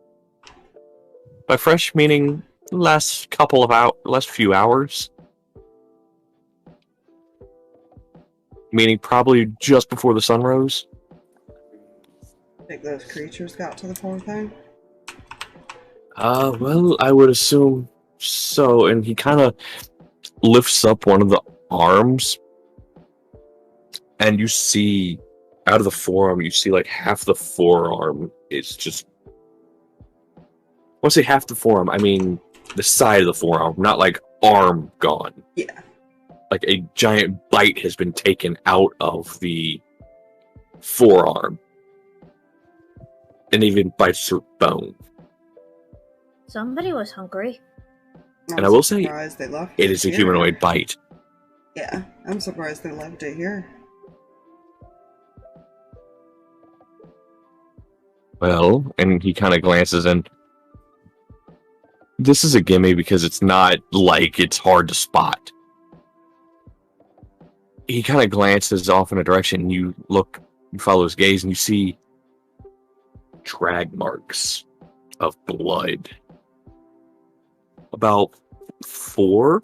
By fresh meaning last few hours. Meaning probably just before the sun rose. Think those creatures got to the poor thing? Well, I would assume so. And he kind of lifts up one of the arms, and you see out of the forearm, you see like half the forearm is just. When I say half the forearm, I mean the side of the forearm, not like arm gone. Yeah. Like a giant bite has been taken out of the forearm. And even bites through bone. Somebody was hungry. And I will say, they left it is a humanoid bite. Yeah, I'm surprised they left it here. Well, and he kind of glances in. This is a gimme because it's not like it's hard to spot. He kind of glances off in a direction, and you follow his gaze, and you see drag marks of blood. About 4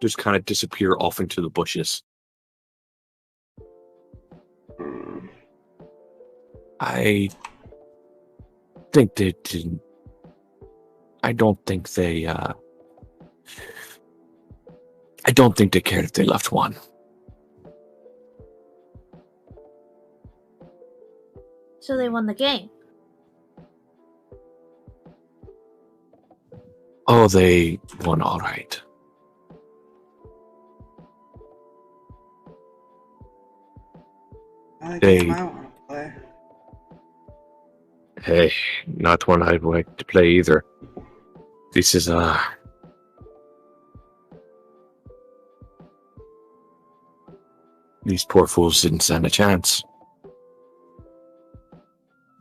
just kind of disappear off into the bushes. I think they didn't. I don't think they cared if they left one. So they won the game. Oh, they won all right. I They- think I want to play. Hey, not one I'd like to play either. This is, these poor fools didn't stand a chance.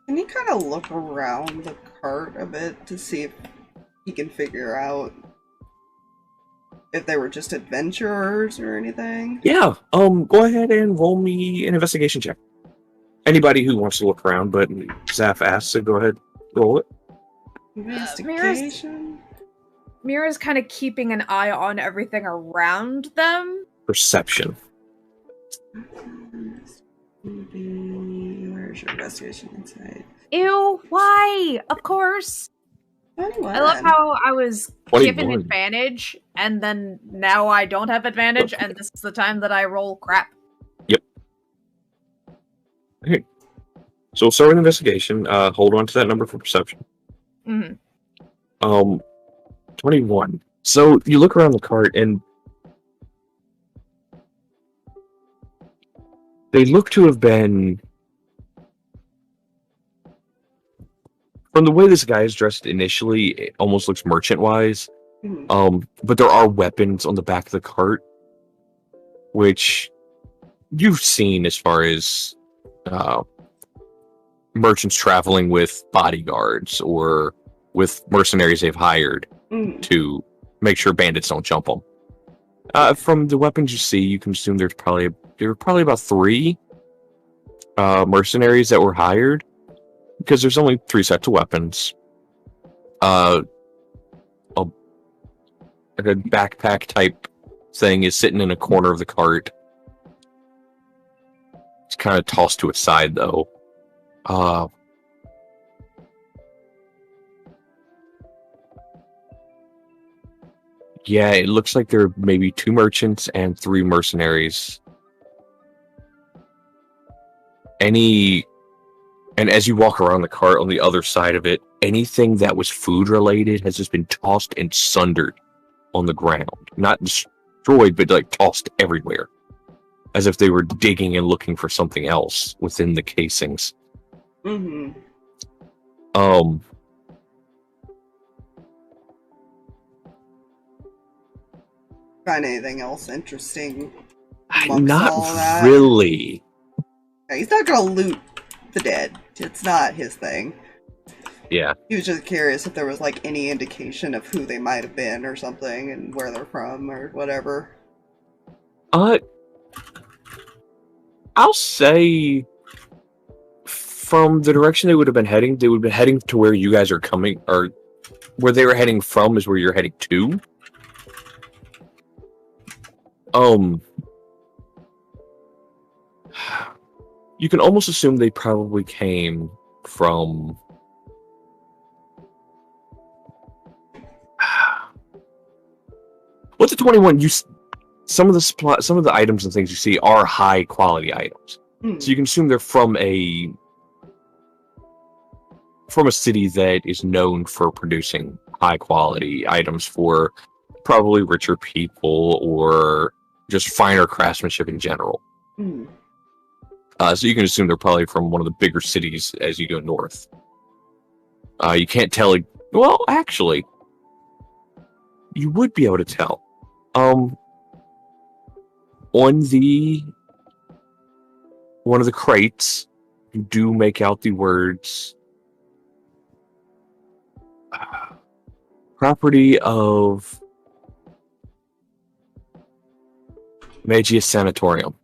Can you kind of look around the cart a bit to see if you can figure out if they were just adventurers or anything? Yeah, go ahead and roll me an investigation check. Anybody who wants to look around, but Zaph asks, so go ahead, roll it. Investigation? Mira's kind of keeping an eye on everything around them. Perception. Where's your investigation insight? Ew, why? Of course. 21. I love how I was 21. given advantage, and then now I don't have advantage, and this is the time that I roll crap. Okay. So we'll start with investigation. Hold on to that number for perception. Mm-hmm. 21. So you look around the cart and they look to have been, from the way this guy is dressed initially, it almost looks merchant-wise. But there are weapons on the back of the cart, which you've seen as far as merchants traveling with bodyguards or with mercenaries they've hired to make sure bandits don't jump them. From the weapons you see, you can assume there were probably about 3 mercenaries that were hired, because there's only 3 sets of weapons. A backpack type thing is sitting in a corner of the cart. It's kind of tossed to its side, though. Yeah, it looks like there are maybe 2 merchants and 3 mercenaries. And as you walk around the cart on the other side of it, anything that was food related has just been tossed and sundered on the ground. Not destroyed, but like tossed everywhere. As if they were digging and looking for something else within the casings. Mm-hmm. Find anything else interesting? amongst all Not that? really. He's not gonna loot the dead. It's not his thing. Yeah. He was just curious if there was like any indication of who they might have been or something and where they're from or whatever. I'll say from the direction they would have been heading to where you guys are coming, or where they were heading from is where you're heading to. You can almost assume they probably came from what's a 21? Some of the items and things you see are high quality items. So you can assume they're from a city that is known for producing high quality items for probably richer people or just finer craftsmanship in general. So you can assume they're probably from one of the bigger cities as you go north. You can't tell. Well, actually, you would be able to tell. On one of the crates, you do make out the words property of Magia's Sanatorium.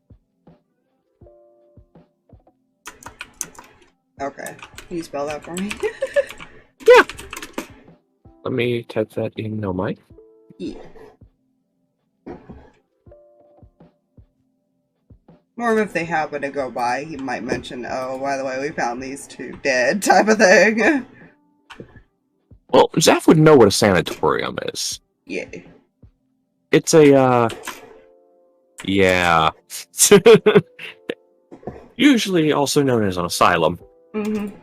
Okay. Can you spell that for me? Yeah. Let me type that in no mic. Yeah. Or if they happen to go by, he might mention, oh, by the way, we found these 2 dead, type of thing. Well, Zaph would know what a sanatorium is. Yeah. It's a, yeah. Usually also known as an asylum. Mm-hmm.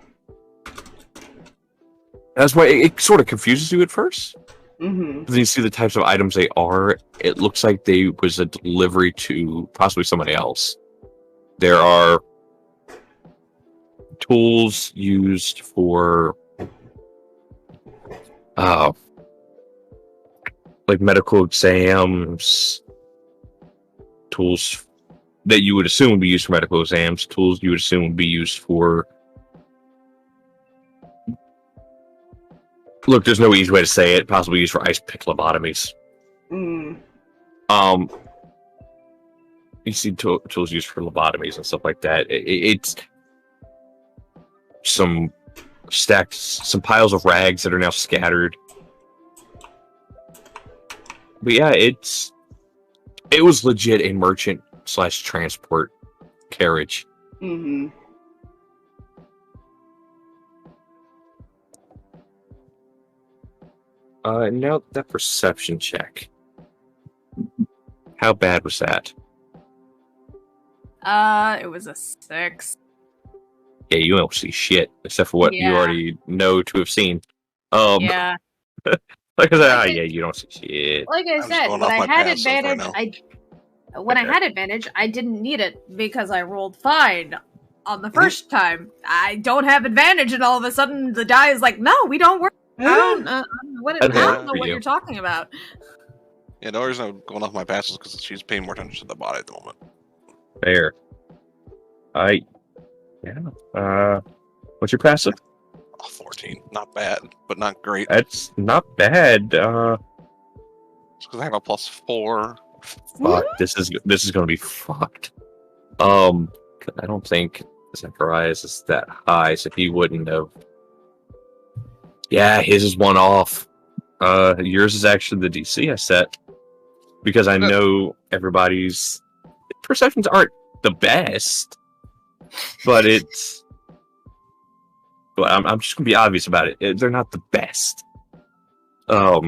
That's why it sort of confuses you at first. Mm-hmm. But then you see the types of items they are. It looks like they was a delivery to possibly somebody else. There are tools used for like medical exams, tools that you would assume would be used for medical exams, tools you would assume would be used for... Look, there's no easy way to say it. Possibly used for ice pick lobotomies. Mm. You see tools used for lobotomies and stuff like that. It's some piles of rags that are now scattered. But yeah, it was legit a merchant / transport carriage. Mm-hmm. Now that perception check. How bad was that? It was a 6. Yeah, you don't see shit except for what you Yeah. already know to have seen. Yeah. Like I said, Like yeah, you don't see shit. Like I I'm just said, going when off I my had passive right advantage, now. when I had advantage, I didn't need it because I rolled fine on the first time. I don't have advantage, and all of a sudden the die is like, "No, we don't work." I don't know for what you. you're talking about. Yeah, the only reason I'm going off my passive is because she's paying more attention to the body at the moment. Fair. What's your passive? Oh, 14. Not bad, but not great. That's not bad. It's because I have a +4. Fuck. This is gonna be fucked. I don't think Zacharias is that high, so he wouldn't have. Yeah, his is one off. Yours is actually the DC I set because I know everybody's perceptions aren't the best, but it's. Well, I'm just gonna be obvious about it. They're not the best. I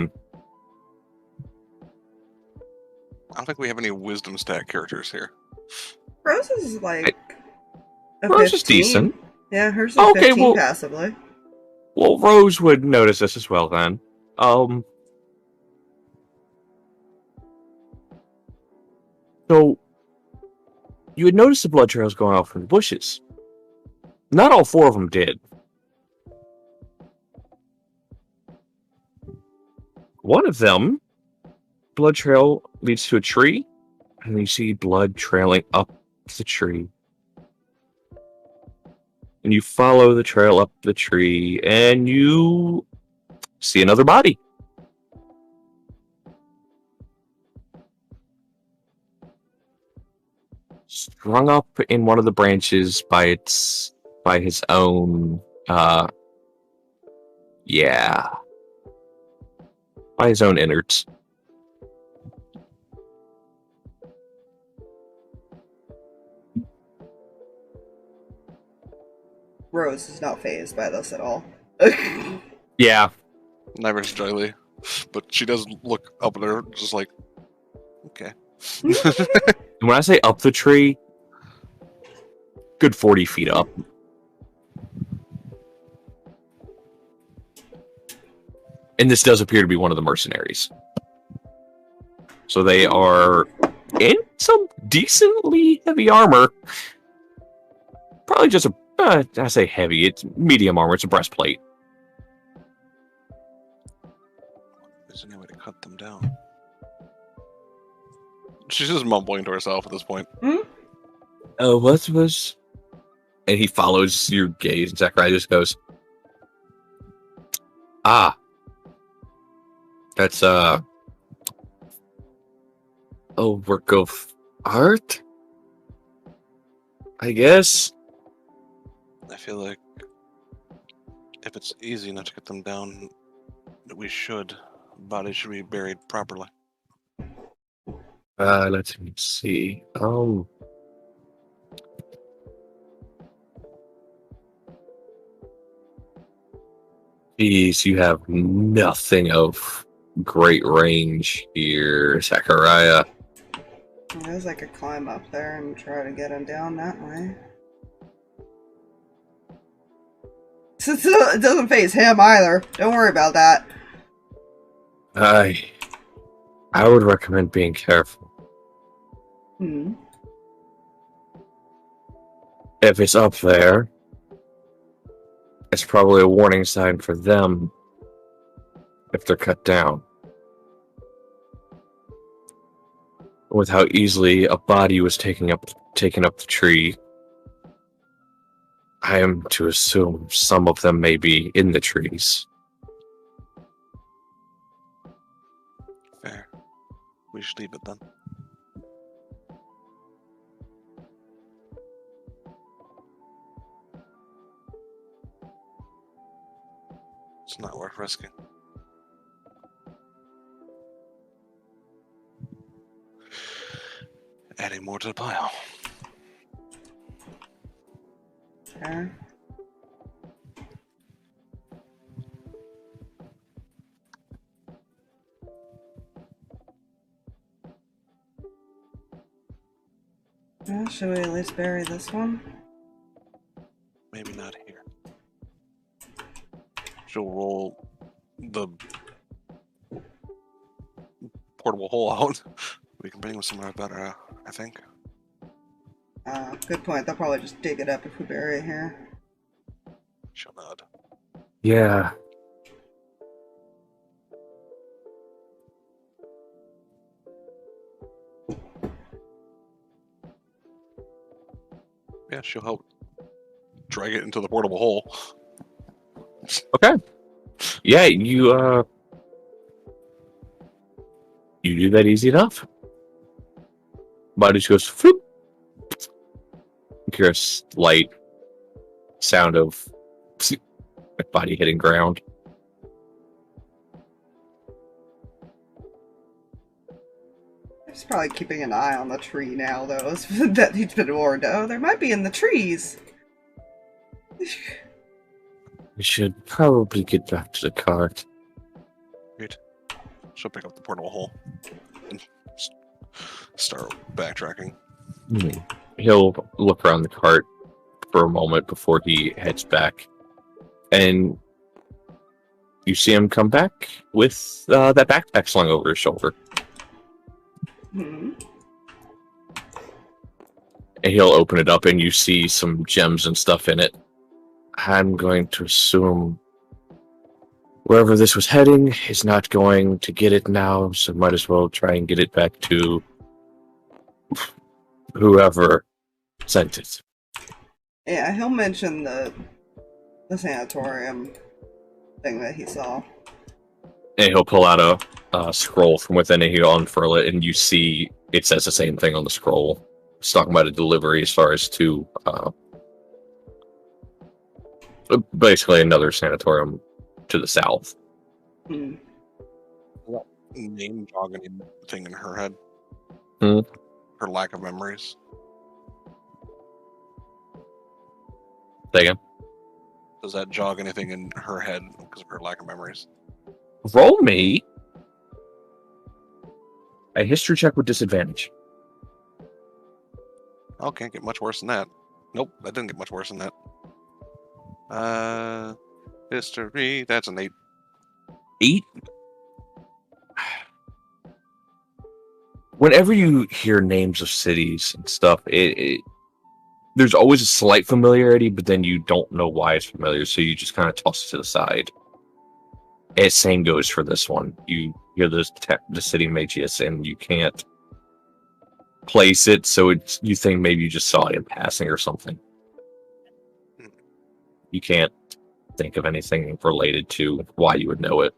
don't think we have any wisdom stat characters here. Rose is like a Rose is 15. decent. Yeah, hers is Okay, 15 well- passively. Well, Rose would notice this as well then. So you had noticed the blood trails going off from the bushes. Not all 4 of them did. One of them, blood trail leads to a tree, and you see blood trailing up the tree. And you follow the trail up the tree, and you see another body. Strung up in one of the branches by his own, by his own innards. Rose is not phased by this at all. Yeah. Never is Jy'li. But she does look up at her, just like, okay. When I say up the tree, good 40 feet up. And this does appear to be one of the mercenaries. So they are in some decently heavy armor. Probably just I say heavy, it's medium armor, it's a breastplate. Is there any way to cut them down? She's just mumbling to herself at this point. Oh, what was... And he follows your gaze, and Zachariah just goes, ah. That's, a work of art? I guess? I feel like if it's easy enough to get them down, we should. Bodies should be buried properly. Let me see. Geez, you have nothing of great range here, Zachariah. I guess I could climb up there and try to get him down that way. It doesn't face him either. Don't worry about that. I would recommend being careful. Hmm. If it's up there, it's probably a warning sign for them if they're cut down. With how easily a body was taking up the tree, I am to assume some of them may be in the trees. Fair. We should leave it then. It's not worth risking. Adding more to the pile. Okay. Well, should we at least bury this one? Maybe not here. She'll roll the portable hole out. We can bring them somewhere better, I think. Good point. They'll probably just dig it up if we bury it here. She'll nod. Yeah. Yeah, she'll help drag it into the portable hole. Okay. Yeah, you do that easy enough. Body just goes floop. You hear a slight sound of body hitting ground. He's probably keeping an eye on the tree now, though. That he's been warned. Oh, there might be in the trees. We should probably get back to the cart. Great. She'll pick up the portable hole and start backtracking. He'll look around the cart for a moment before he heads back. And you see him come back with that backpack slung over his shoulder. Hmm. And he'll open it up and you see some gems and stuff in it. I'm going to assume wherever this was heading is not going to get it now, so might as well try and get it back to whoever sent it. Yeah, he'll mention the sanatorium thing that he saw. And he'll pull out a scroll from within it, he'll unfurl it, and you see it says the same thing on the scroll. It's talking about a delivery as far as to basically another sanatorium to the south. Hmm. Name jogging thing in her head. Hmm? Her lack of memories. Say again. Does that jog anything in her head because of her lack of memories? Roll me a history check with disadvantage. Oh, can't get much worse than that. Nope, that didn't get much worse than that. History, that's an 8. 8? Whenever you hear names of cities and stuff, there's always a slight familiarity, but then you don't know why it's familiar, so you just kind of toss it to the side. And same goes for this one. You hear the city Mechievous, and you can't place it, so you think maybe you just saw it in passing or something. You can't think of anything related to why you would know it.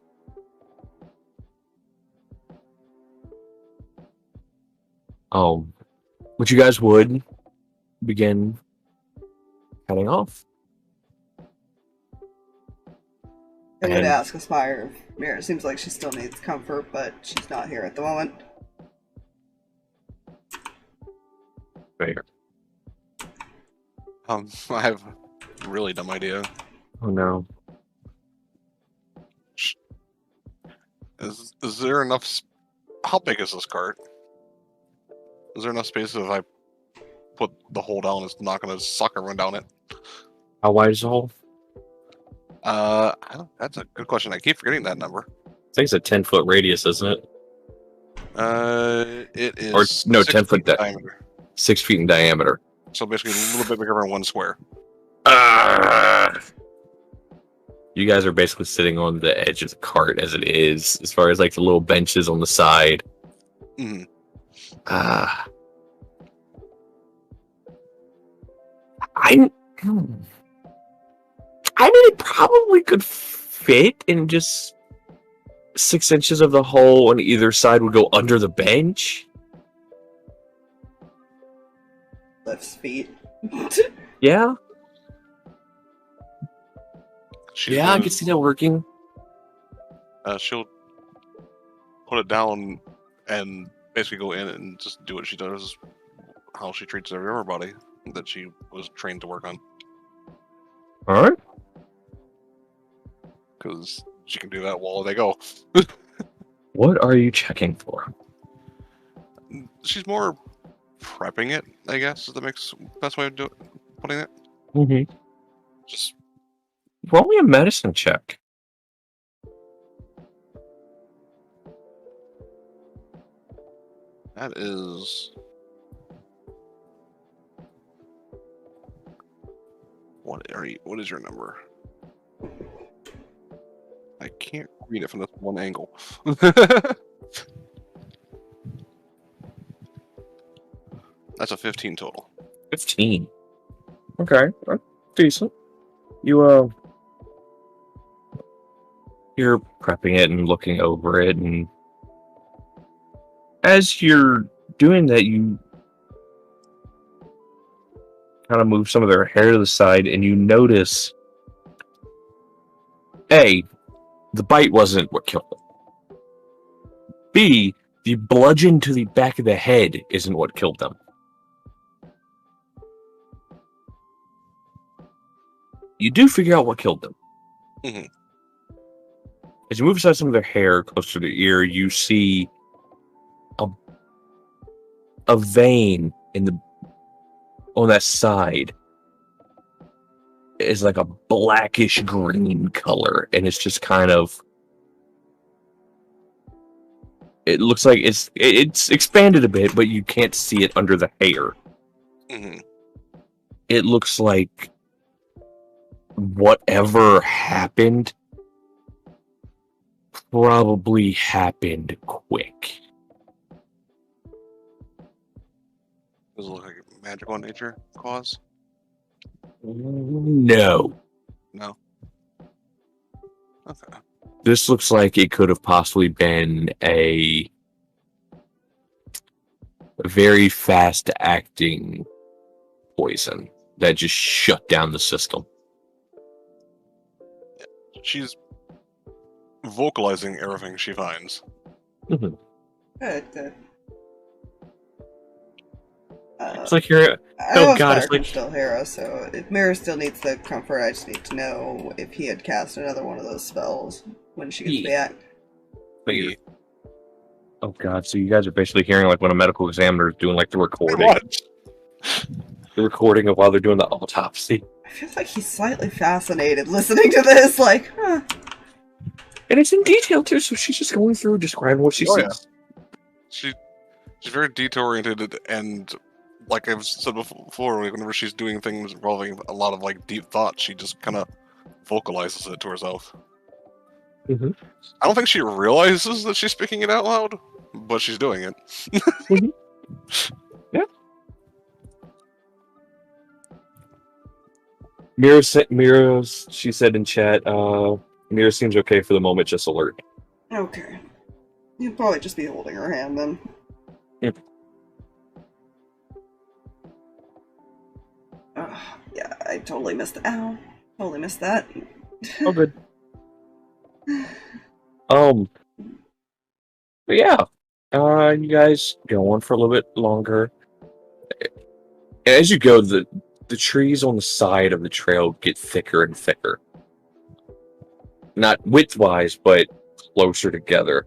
But you guys would begin heading off. I would And- ask Aspire if Meira seems like she still needs comfort, but she's not here at the moment. Fair. I have a really dumb idea. Oh no. Is there enough? How big is this cart? Is there enough space if I put the hole down? It's not going to suck everyone down it. How wide is the hole? That's a good question. I keep forgetting that number. I think it's a 10-foot radius, isn't it? It is Or no, 6 10 foot feet in diameter. 6 feet in diameter. So basically a little bit bigger than one square. You guys are basically sitting on the edge of the cart as it is, as far as like the little benches on the side. Mhm. I mean, it probably could fit in just 6 inches of the hole on either side would go under the bench. Lifts feet. Yeah, She I does- can see that working. she'll put it down and basically go in and just do what she does, how she treats everybody that she was trained to work on. All right. Because she can do that while they go. What are you checking for? She's more prepping it, I guess, is the best way of putting it. Mm-hmm. Just Roll me a medicine check. that is. What is your number? I can't read it from this one angle. That's a 15 total. 15. Okay, that's decent. You're prepping it and looking over it, and as you're doing that, you kind of move some of their hair to the side, and you notice, A, the bite wasn't what killed them. B, the bludgeon to the back of the head isn't what killed them. You do figure out what killed them. Mhm. As you move aside some of their hair close to their ear, you see a vein on that side is like a blackish green color, and it's just kind of, it looks like it's expanded a bit, but you can't see it under the hair. Mhm. It looks like whatever happened probably happened quick. Does it look like a magical nature cause? No. No. Okay. This looks like it could have possibly been a very fast acting poison that just shut down the system. She's vocalizing everything she finds. Good, good. It's like you're. I Oh know God, Spire it's can like- still hear us, so if Meira still needs the comfort, I just need to know if he had cast another one of those spells when she gets Yeah. back. But you're- Oh God, so you guys are basically hearing like when a medical examiner is doing like the recording. What? The recording of while they're doing the autopsy. I feel like he's slightly fascinated listening to this, like, huh. And it's in detail too, so she's just going through describing what she Oh, yeah. sees. She's very detail oriented, and like I've said before, whenever she's doing things involving a lot of like deep thought, she just kind of vocalizes it to herself. Mhm. I don't think she realizes that she's speaking it out loud, but she's doing it. Yeah. Meira, she said in chat, Meira seems okay for the moment, just alert. Okay. He'll probably just be holding her hand then. Yep. Yeah, I totally missed that. Ow. Totally missed that. Oh, good. But yeah, you guys go on for a little bit longer. And as you go, the trees on the side of the trail get thicker and thicker. Not width-wise, but closer together.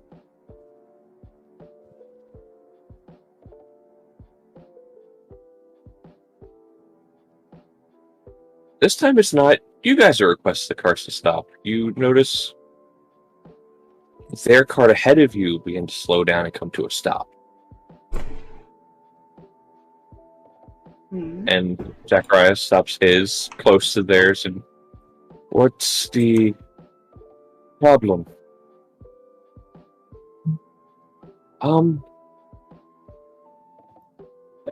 This time it's not. You guys are requesting the cars to stop. You notice their cart ahead of you begin to slow down and come to a stop. And Zacharias stops his close to theirs. And what's the problem?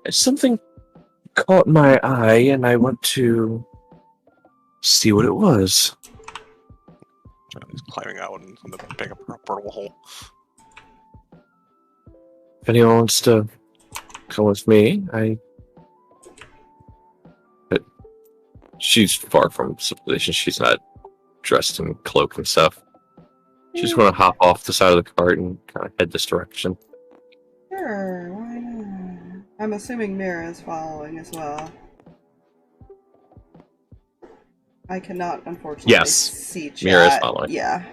Something caught my eye, and I went to see what it was. He's climbing out and pick up a portable hole. If anyone wants to come with me, But she's far from civilization. She's not dressed in cloak and stuff. She's going to hop off the side of the cart and kind of head this direction. Sure, why not? I'm assuming Meira is following as well. I cannot, unfortunately, see chat. Meira is following. Yeah.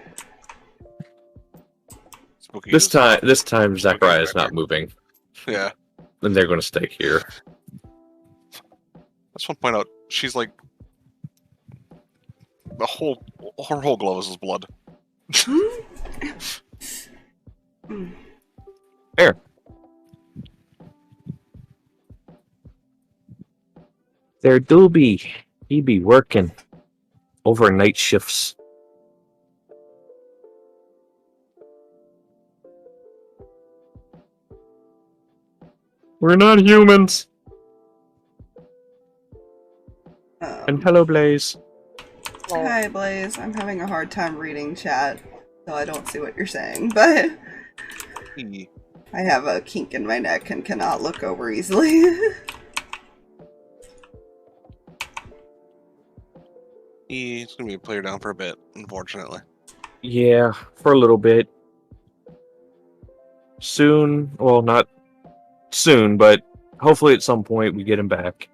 Spooky This time, Zachariah is not moving. Yeah. And they're going to stay here. I just want to point out, she's like... her whole glove is blood. There. There do he be working overnight shifts. We're not humans. And hello, Blaze. Hi, Blaze. I'm having a hard time reading chat, so I don't see what you're saying, but I have a kink in my neck and cannot look over easily. He's gonna be a player down for a bit, unfortunately. Yeah, for a little bit. Soon, well, not soon, but hopefully at some point we get him back.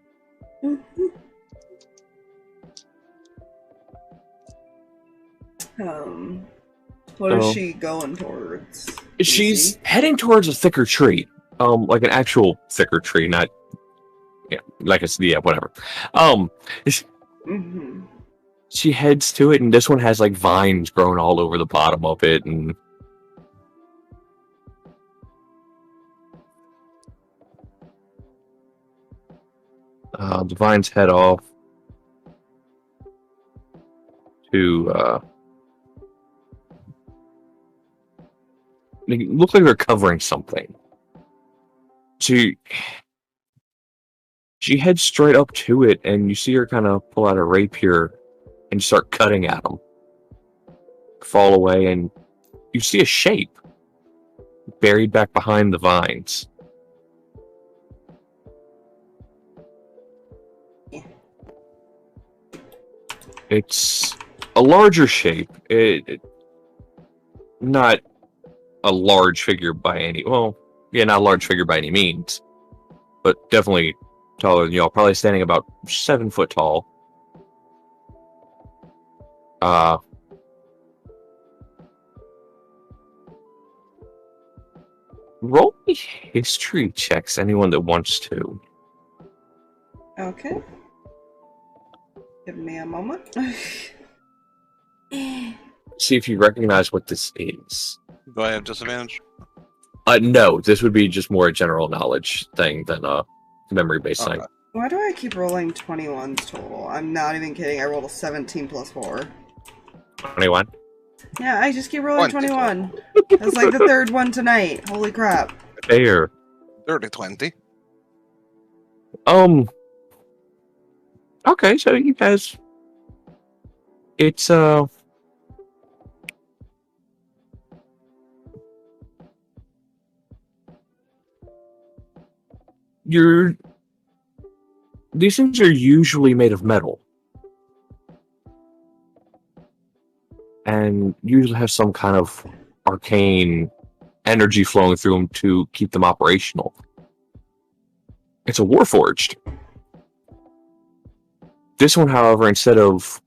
What is she going towards? She's heading towards a thicker tree. Like an actual thicker tree, not like whatever. She heads to it, and this one has like vines growing all over the bottom of it, and the vines head off to they look like they're covering something. She heads straight up to it, and you see her kind of pull out a rapier and start cutting at them. Fall away, and you see a shape buried back behind the vines. It's a larger shape. Not a large figure by any... Well, yeah, not a large figure by any means. But definitely taller than y'all. Probably standing about 7 foot tall. Roll me history checks, anyone that wants to. Okay. Give me a moment. See if you recognize what this is. Do I have disadvantage? No, this would be just more a general knowledge thing than a memory-based thing. Why do I keep rolling 21s total? I'm not even kidding. I rolled a 17 plus 4. 21? Yeah, I just keep rolling 21. That's like the third one tonight. Holy crap. Fair. 30-20. Okay, so you guys... It's, These things are usually made of metal. And usually have some kind of arcane energy flowing through them to keep them operational. It's a warforged. This one, however, instead of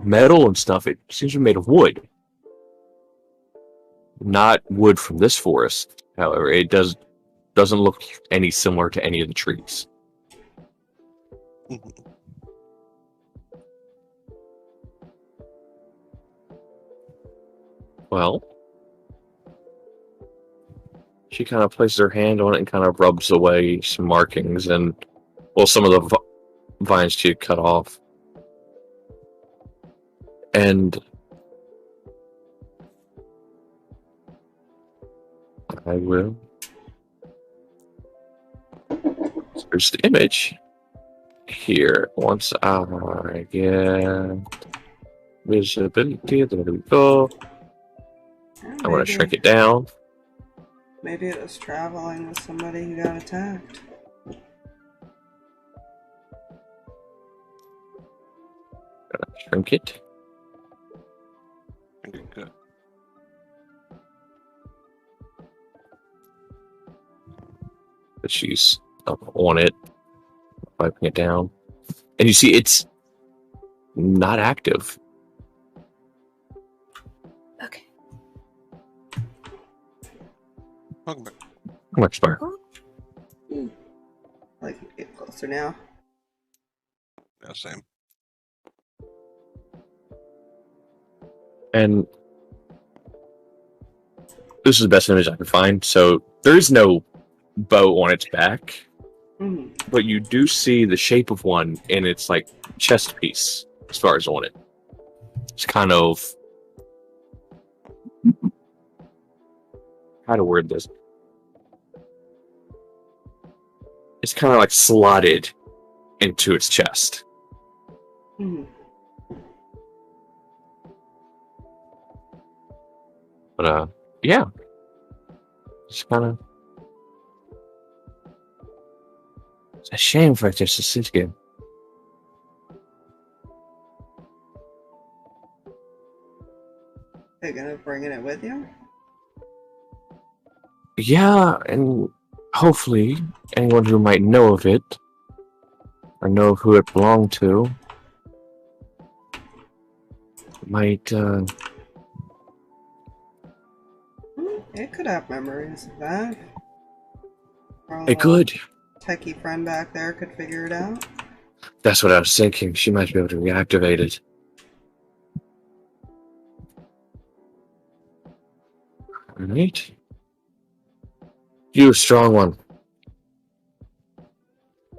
metal and stuff, it seems to be made of wood. Not wood from this forest, however. It doesn't look any similar to any of the trees. Well, she kind of places her hand on it and kind of rubs away some markings and, well, some of the vines she had cut off. And I will. There's the image here. Once I get visibility, there we go. I want to shrink it down. Maybe it was traveling with somebody who got attacked. Gotta shrink it. Okay, good. But she's up on it, wiping it down. And you see it's not active. Okay. Welcome back. Come on, Spire. Like, get closer now. Yeah, same. And this is the best image I can find. So there is no bow on its back, but you do see the shape of one in its like chest piece as far as on it. It's kind of how to word this. It's kind of like slotted into its chest. But yeah, it's kind of. It's a shame for it just to sit here. They're gonna bring it with you? Yeah, and hopefully anyone who might know of it or know who it belonged to might It could have memories of that. it could. Techie friend back there could figure it out. That's what I was thinking. She might be able to reactivate it. Alright. You a strong one. I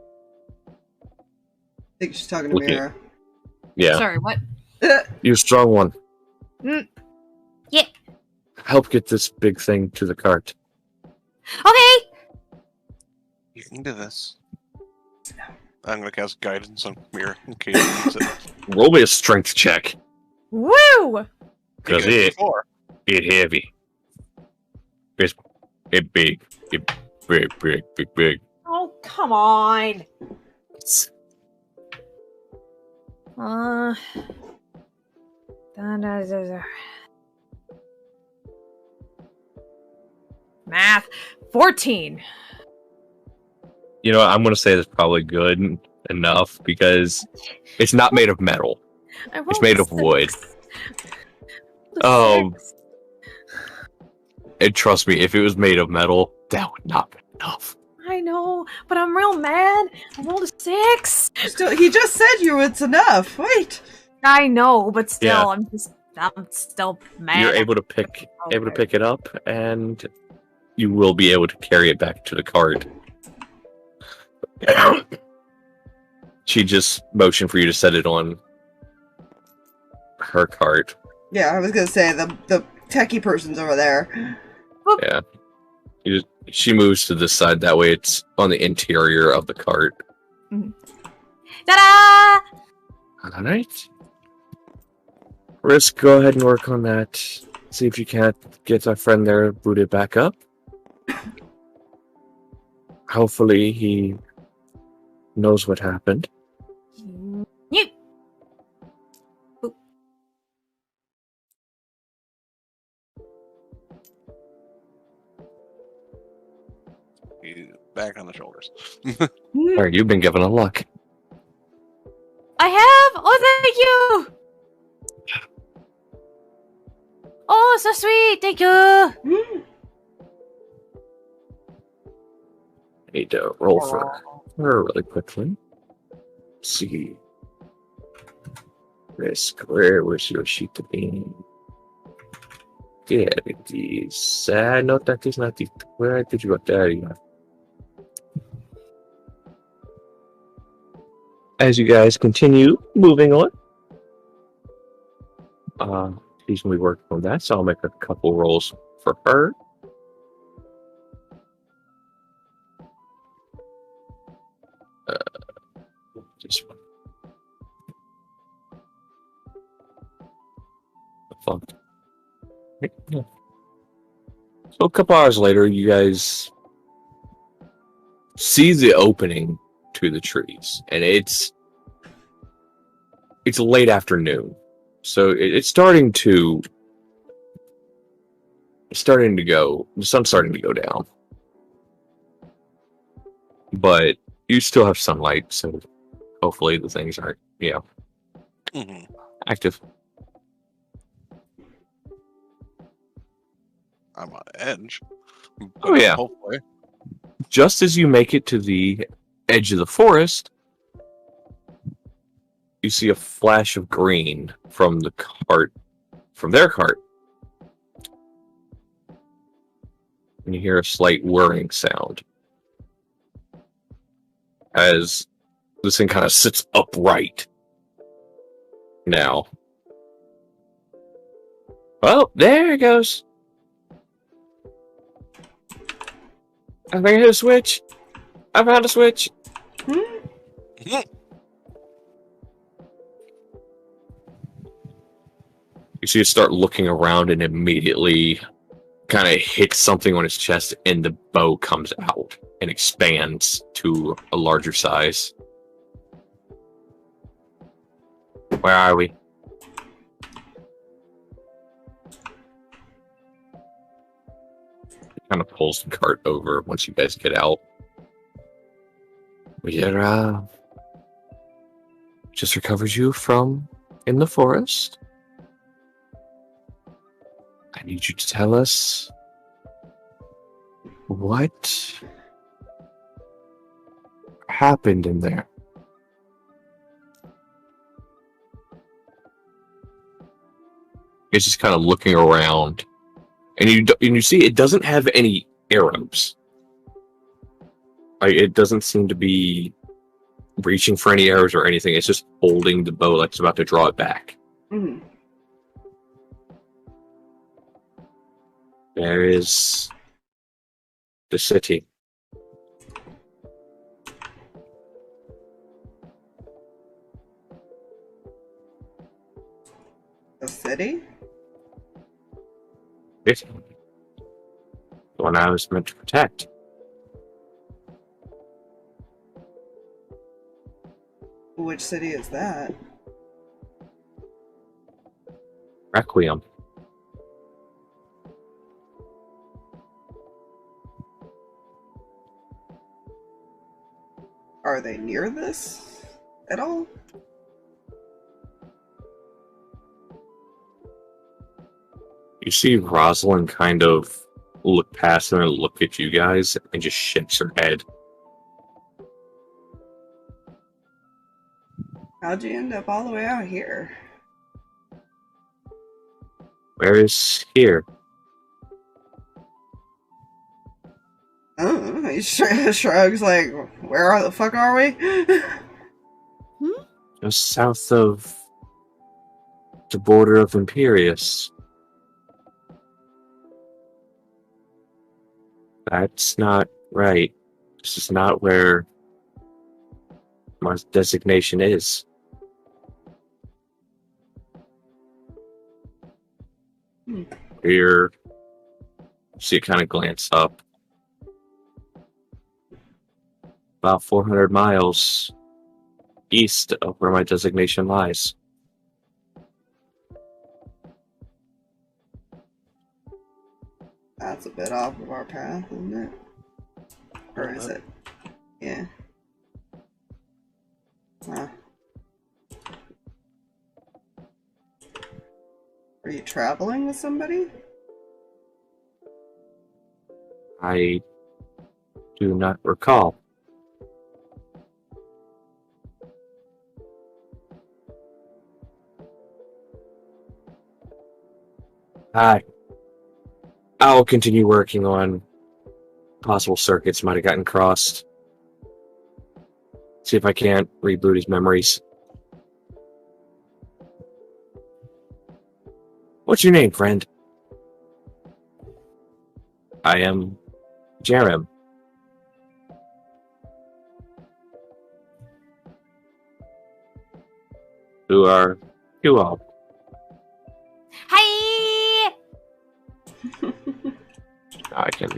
think she's talking to Looking- Meira. Yeah. Sorry, what? You a strong one. Yeah. Help get this big thing to the cart. Okay. You can do this. I'm gonna cast guidance on Meira in case it needs it. Roll me a strength check. Woo! Because You it get a 4. heavy. It big. It big. Oh, come on. Da, da, da, da. Math. 14. You know, I'm going to say that's probably good enough because it's not made of metal. It's made of wood. And trust me, if it was made of metal, that would not be enough. I know, but I'm real mad. I rolled a 6. He just said it's enough. Wait. I know, but still, Yeah. I'm still mad. You're able to pick it up, and you will be able to carry it back to the cart. She just motioned for you to set it on her cart. Yeah, I was gonna say the techie person's over there. Yeah. She moves to this side, that way it's on the interior of the cart. Ta-da! Alright. Risk, go ahead and work on that. See if you can't get our friend there booted back up. Hopefully he knows what happened. You. Back on the shoulders. Alright, you've been given a luck. I have? Oh, thank you! Oh, so sweet! Thank you! Need to roll for her really quickly. see. Risk. Where was your sheet to be? There it is. No, that is not it. Where did you go? There you are. As you guys continue moving on, she's gonna be working on that, so I'll make a couple rolls for her. This one. The fuck. Yeah. So a couple hours later, you guys see the opening to the trees, and it's late afternoon, so it's starting to go. The sun's starting to go down, but you still have sunlight, so hopefully the things aren't active. I'm on edge. Oh yeah. Hopefully. Just as you make it to the edge of the forest, you see a flash of green from their cart. And you hear a slight whirring sound as this thing kind of sits upright now. Oh, there it goes. I think I hit a switch. I found a switch. You see it start looking around and immediately kind of hits something on its chest, and the bow comes out and expands to a larger size. Where are we? It kind of pulls the cart over once you guys get out. Meira just recovered you from in the forest. I need you to tell us what happened in there. It's just kind of looking around, and you see it doesn't have any arrows. Like, it doesn't seem to be reaching for any arrows or anything. It's just holding the bow like it's about to draw it back. Mm-hmm. There is the city. The city? It. The one I was meant to protect. Which city is that? Requiem. Are they near this at all? You see Rosalind kind of look past them and look at you guys and just shakes her head. How'd you end up all the way out here? Where is here? He shrugs like, where the fuck are we? Just south of the border of Imperius. That's not right. This is not where my designation is. Here, see it kind of glance up. About 400 miles east of where my designation lies. That's a bit off of our path, isn't it? Or is it? Yeah. Huh. Are you traveling with somebody? I do not recall. I'll continue working on possible circuits might have gotten crossed. See if I can't reboot his memories. What's your name, friend? I am Jerem. Who are you all? Hi. I can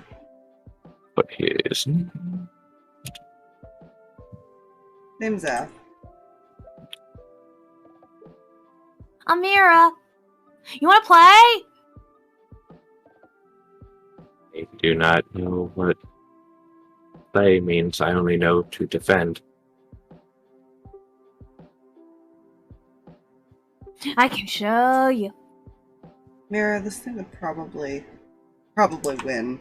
put his name. Name's Zaph. I'm Meira. You want to play? I do not know what play means. I only know to defend. I can show you. Meira, this thing would probably win.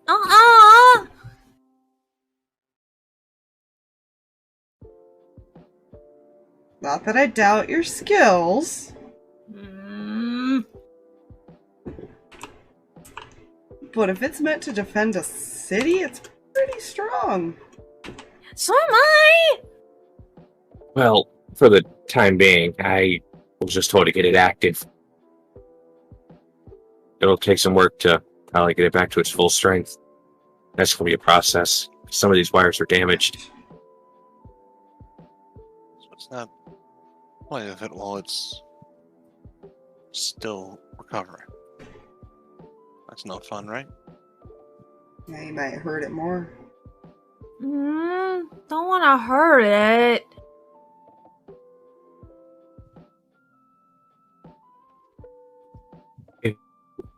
Uh-uh. Not that I doubt your skills. But if it's meant to defend a city, it's pretty strong. So am I. Well, for the time being, I was just told to get it active. It'll take some work to probably get it back to its full strength. That's going to be a process. Some of these wires are damaged. So it's not play with it while it's still recovering. That's no fun, right? Yeah, you might hurt it more. Don't want to hurt it.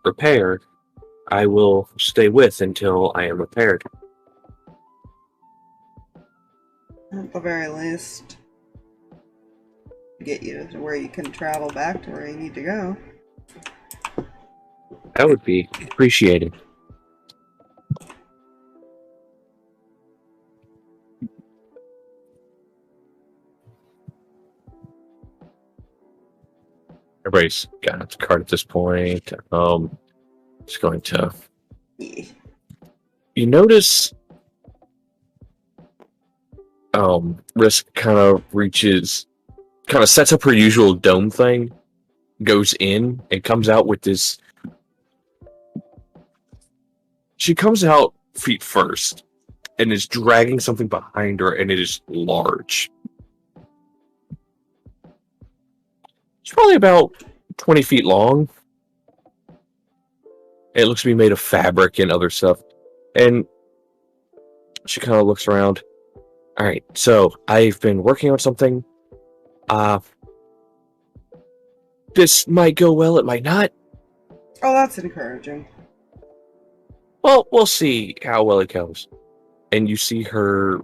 Repaired, I will stay with until I am repaired. At the very least, get you to where you can travel back to where you need to go. That would be appreciated. Everybody's got its card at this point. Just going to. Yeah. You notice, Risk kind of sets up her usual dome thing, goes in, and comes out with this. She comes out feet first, and is dragging something behind her, and it is large. It's probably about 20 feet long. It looks to be made of fabric and other stuff. And she kind of looks around. Alright, so I've been working on something. This might go well, it might not. Oh, that's encouraging. Well, we'll see how well it goes. And you see her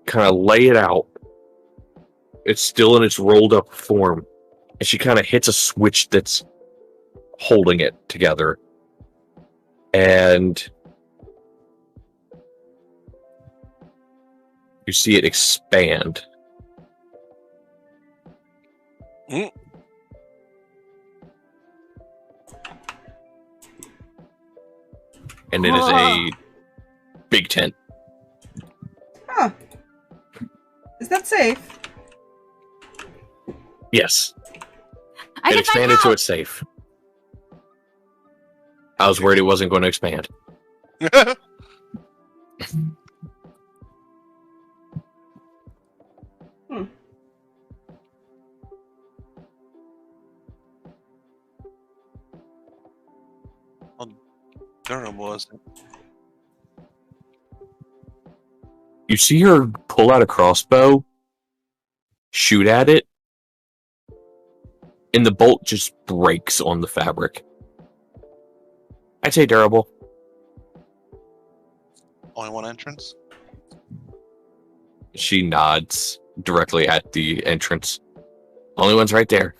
kind of lay it out. It's still in its rolled up form. And she kind of hits a switch that's holding it together. And you see it expand. Mm. And it is a big tent. Huh. Is that safe? Yes. I It can expanded, find so out. it's safe. I was worried it wasn't going to expand. Durable, isn't it? You see her pull out a crossbow, shoot at it, and the bolt just breaks on the fabric. I'd say durable. Only one entrance? She nods directly at the entrance. Only one's right there.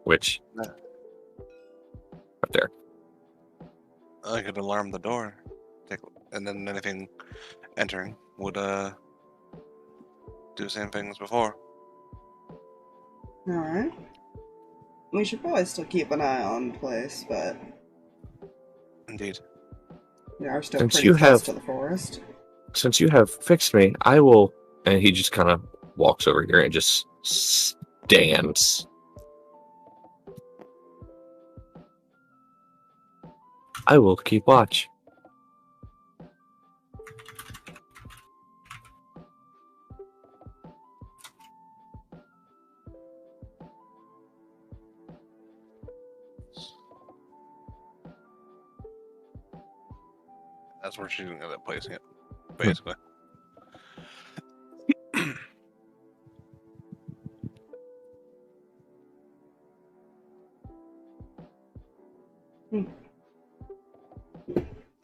Which? Yeah. Right there. I could alarm the door. And then anything entering would do the same thing as before. Alright. We should probably still keep an eye on the place, but Indeed. we are still Since pretty you close have- to the forest. Since you have fixed me, I will. And he just kind of walks over here and just stands. I will keep watch. That's where she's gonna end up placing it, basically.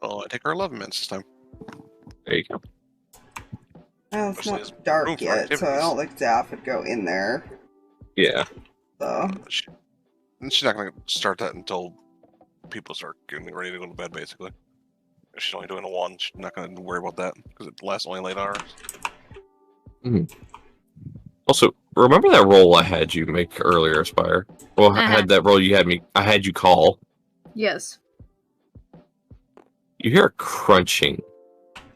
Oh, I take her 11 minutes this time. There you go. Well, it's Especially not as room dark for yet, so I activities. don't think Zaph would go in there. Yeah. So, She's not gonna start that until people start getting ready to go to bed, basically. If she's only doing a one, she's not gonna worry about that because it lasts only late hours. Also, remember that roll I had you make earlier, Aspire? Well, I had that roll I had you call. Yes. You hear a crunching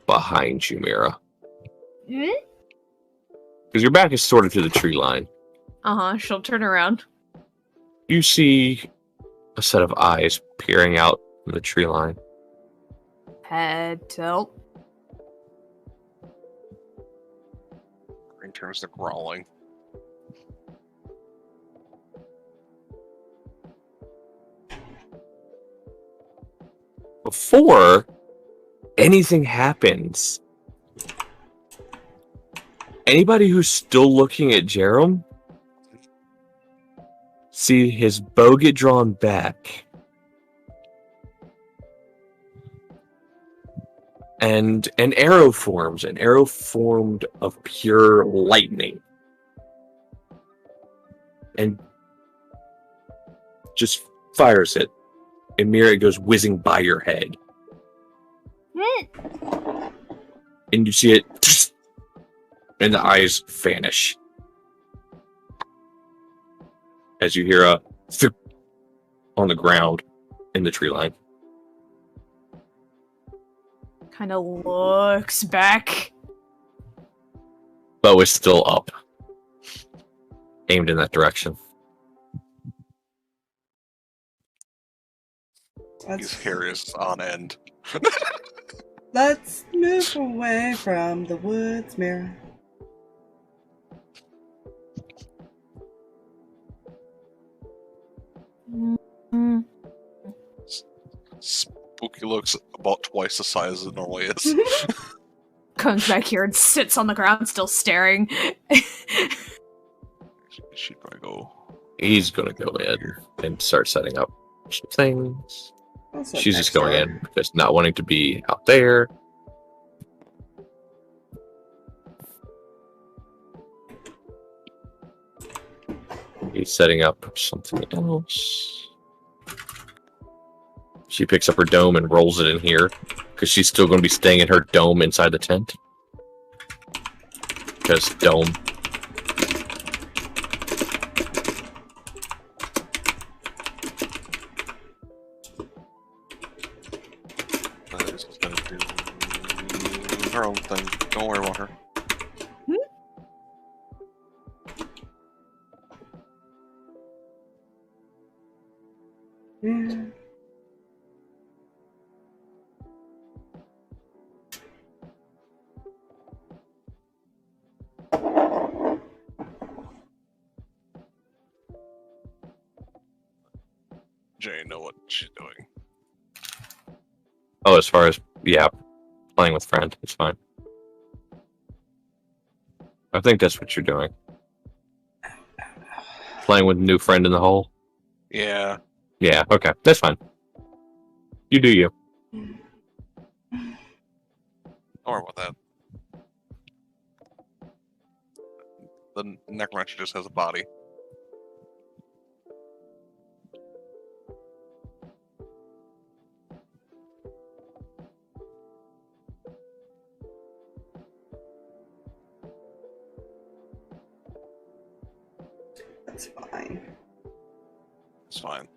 behind you, Meira. Because your back is sort of to the tree line. Uh-huh, she'll turn around. You see a set of eyes peering out from the tree line. Head tilt. Green turns to growling. Before anything happens, anybody who's still looking at Jerem see his bow get drawn back, and an arrow formed of pure lightning, and just fires it. And Meira goes whizzing by your head. And you see it, and the eyes vanish. As you hear a thump on the ground in the tree line. Kind of looks back. Bow is still up, aimed in that direction. His hair is on end. let's move away from the woods, Meira. Mm. Spooky looks about twice the size it normally is. Comes back here and sits on the ground, still staring. She'd probably go. He's gonna go in and start setting up some things. I'll sit She's next just going to her. in because not wanting to be out there. He's setting up something else. She picks up her dome and rolls it in here because she's still going to be staying in her dome inside the tent. Because dome. This is gonna do her own thing. Don't worry about her. Yeah. Jay know what she's doing. Oh, as far as, yeah, playing with friend, it's fine. I think that's what you're doing. Playing with new friend in the hole? Yeah. Yeah, okay, that's fine. You do you. Don't worry about that. The necromancer just has a body. That's fine. It's fine.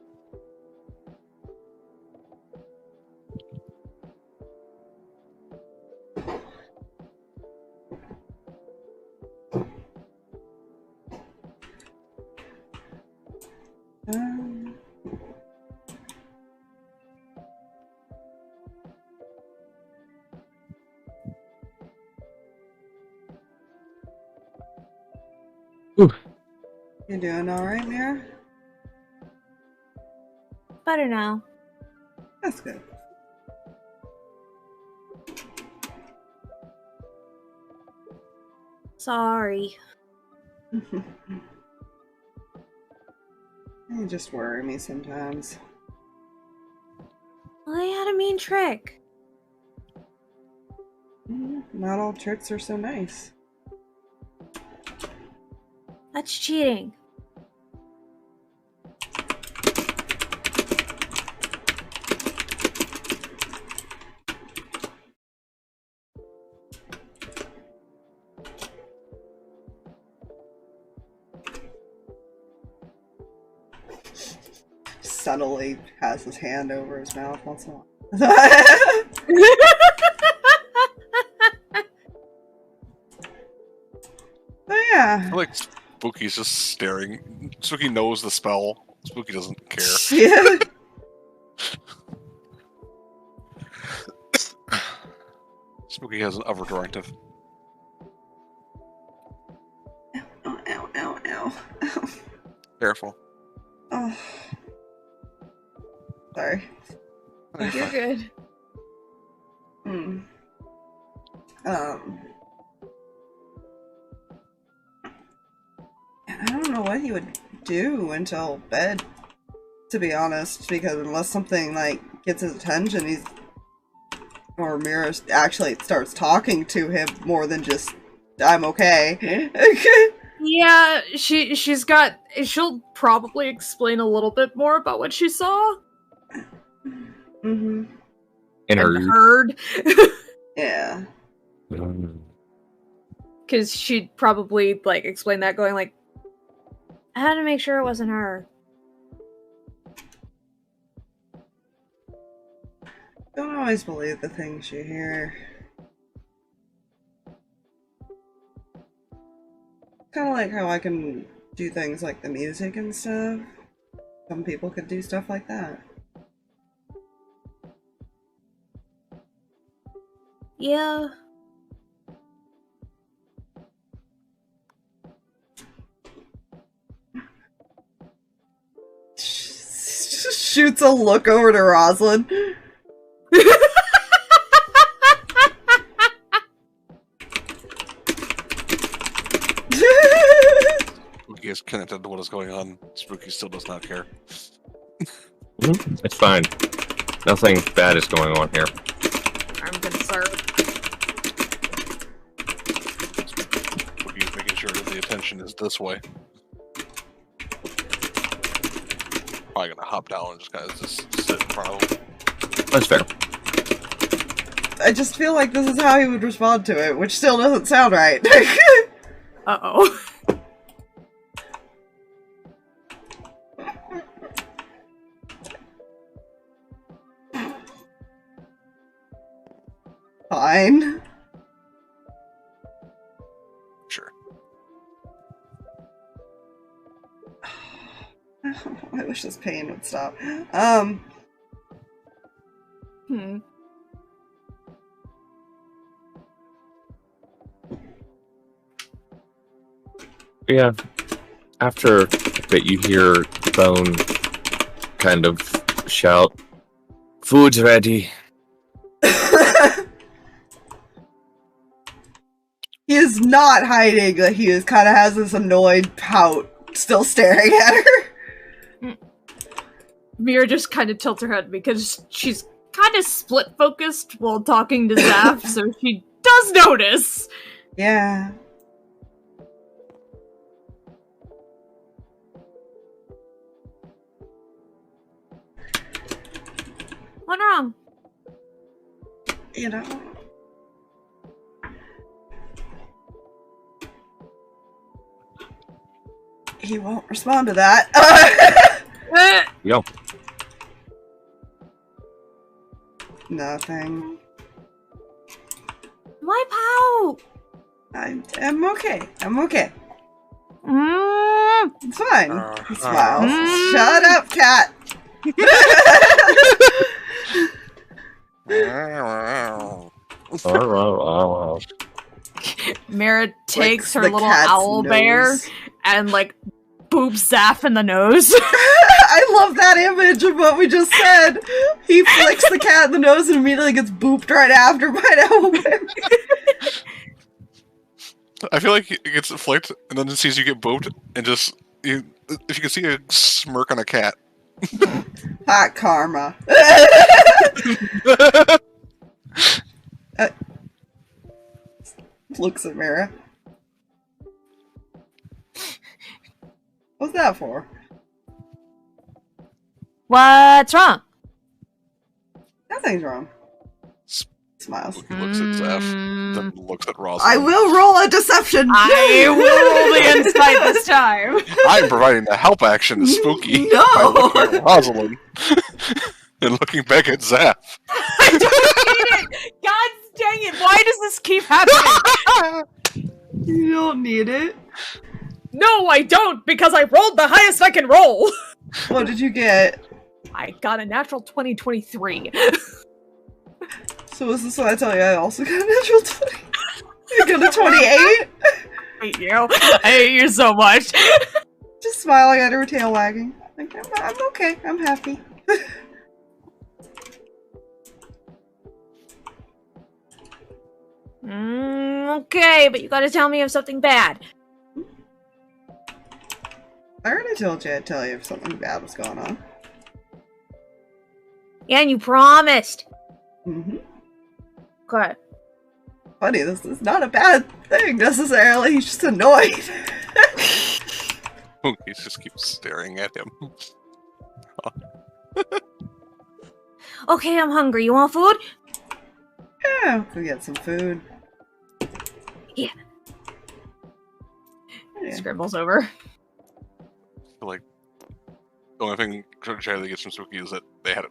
You doing alright, Meira? Better now. That's good. Sorry. You just worry me sometimes. Well, I had a mean trick. Not all tricks are so nice. That's cheating. Subtly has his hand over his mouth once in a while. Oh yeah. I feel like Spooky's just staring. Spooky knows the spell. Spooky doesn't care. Yeah. Spooky has an other directive. Ow, ow, ow, ow, ow. Careful. Oh. Sorry. You're good. I don't know what he would do until bed, to be honest, because unless something, like, gets his attention, or Meira actually starts talking to him more than just, I'm okay. Yeah, she'll probably explain a little bit more about what she saw Mm-hmm. And and heard. Yeah. Because she'd probably, like, explain that going like, I had to make sure it wasn't her. Don't always believe the things you hear. Kind of like how I can do things like the music and stuff. Some people could do stuff like that. Yeah. Shoots a look over to Rosalind. Spooky is connected to what is going on. Spooky still does not care. It's fine. Nothing bad is going on here. I'm concerned. Spooky is making sure that the attention is this way. Probably gonna hop down and just kind of just sit in front of him. That's fair. I just feel like this is how he would respond to it, which still doesn't sound right. Uh-oh. Fine. Sure. I wish this pain would stop. Yeah. After a bit, you hear Bone kind of shout, "Food's ready." He is not hiding that he is kind of has this annoyed pout, still staring at her. Meira just kind of tilts her head because she's kind of split-focused while talking to Zaph, so she does notice. Yeah. What's wrong? You know. He won't respond to that. Yo. Nothing. My pout. I'm okay. I'm okay. Mm. It's fine. He smiles. Shut up, cat. Meira takes her the little cat's owl bear nose. and like boops Zaph in the nose. I love that image of what we just said. He flicks the cat in the nose and immediately gets booped right after by an owl bear. I feel like it gets flicked and then it sees you get booped and just if you can see a smirk on a cat. Hot karma. Looks at Meira. What's that for? What's wrong? Nothing's wrong. Smiles. He looks at Zaph, then looks at Rosalind. I will roll a deception. I will roll the insight this time. I'm providing the help action to Spooky No. by looking at Rosalind and looking back at Zaph. I don't need it. God dang it! Why does this keep happening? You don't need it. No, I don't, because I rolled the highest I can roll. What did you get? I got a natural 2023. So is this what I tell you? I also got a natural 20. You got a 28? I hate you. I hate you so much. Just smiling at her, tail wagging. Like, I'm okay. I'm happy. Okay, but you gotta tell me of something bad. I already told you I'd tell you if something bad was going on. Yeah, and you promised. Mm-hmm. Okay. Funny, this is not a bad thing necessarily. He's just annoyed. He just keeps staring at him. Okay, I'm hungry. You want food? Yeah, we get some food. Yeah. Yeah. Scribbles over. Like, the only thing Jy'li gets from Spooky is that they had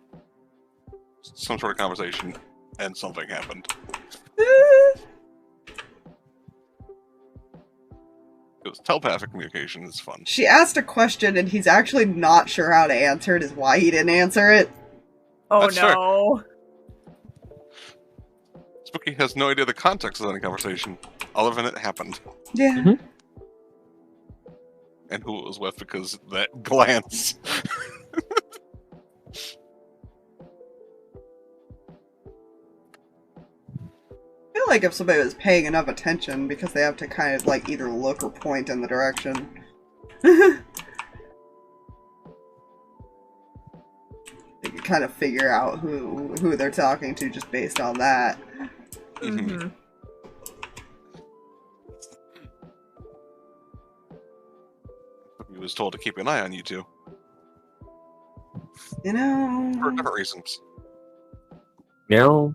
some sort of conversation and something happened. It was telepathic communication. It's fun. She asked a question and he's actually not sure how to answer it, is why he didn't answer it. Oh That's fair. no. Spooky has no idea the context of any conversation, other than it happened. Yeah. Mhm. And who it was with, because that glance. I feel like if somebody was paying enough attention, because they have to kind of like either look or point in the direction. They could kind of figure out who they're talking to just based on that. Mm-hmm. He was told to keep an eye on you two, You for know, different reasons. Now,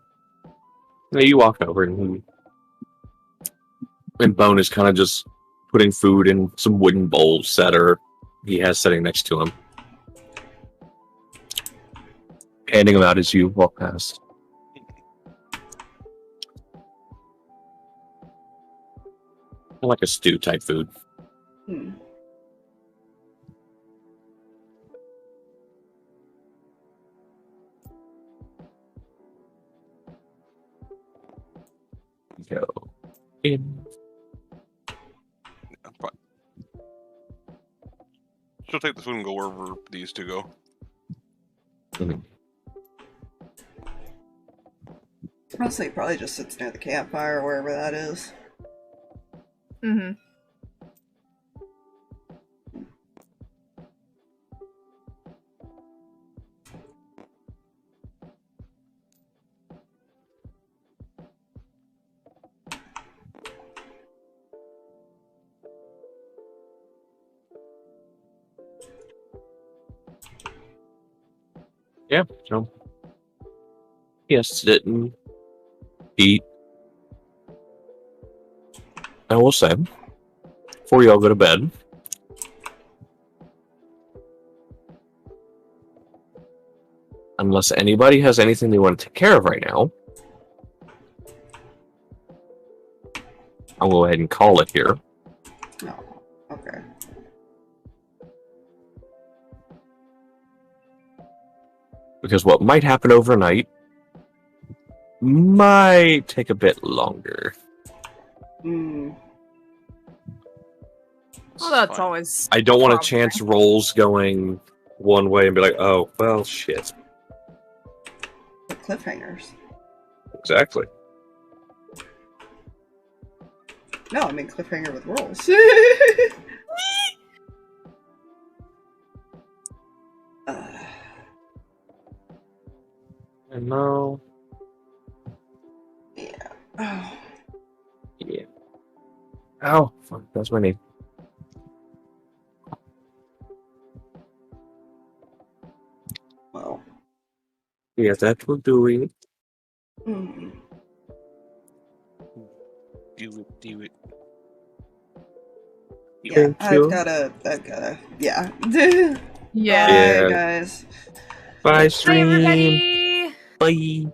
you walk over and Bone is kind of just putting food in some wooden bowls that he has sitting next to him. Handing them out as you walk past. Like a stew type food. hmm. Go in. Yeah, fine. She'll take the food and go wherever these two go. Mhm. Honestly, he probably just sits near the campfire, wherever that is. Mm-hmm. Yeah, so yes, sit and eat. I will say, before y'all go to bed, unless anybody has anything they want to take care of right now, I'll go ahead and call it here. Oh, okay. Because what might happen overnight might take a bit longer. Hmm. Well, that's always. I don't want to Probably. chance rolls going one way and be like, oh, well, shit. The cliffhangers. Exactly. No, I mean cliffhanger with rolls. No. Yeah. Oh. Yeah. Oh, fuck, that's my name. Well. Yeah, that will do it. Mm. Do it. Yeah, Thank I've you. gotta, yeah. Yeah. Bye, Yeah. guys. Bye, Bye, stream. everybody. Bye.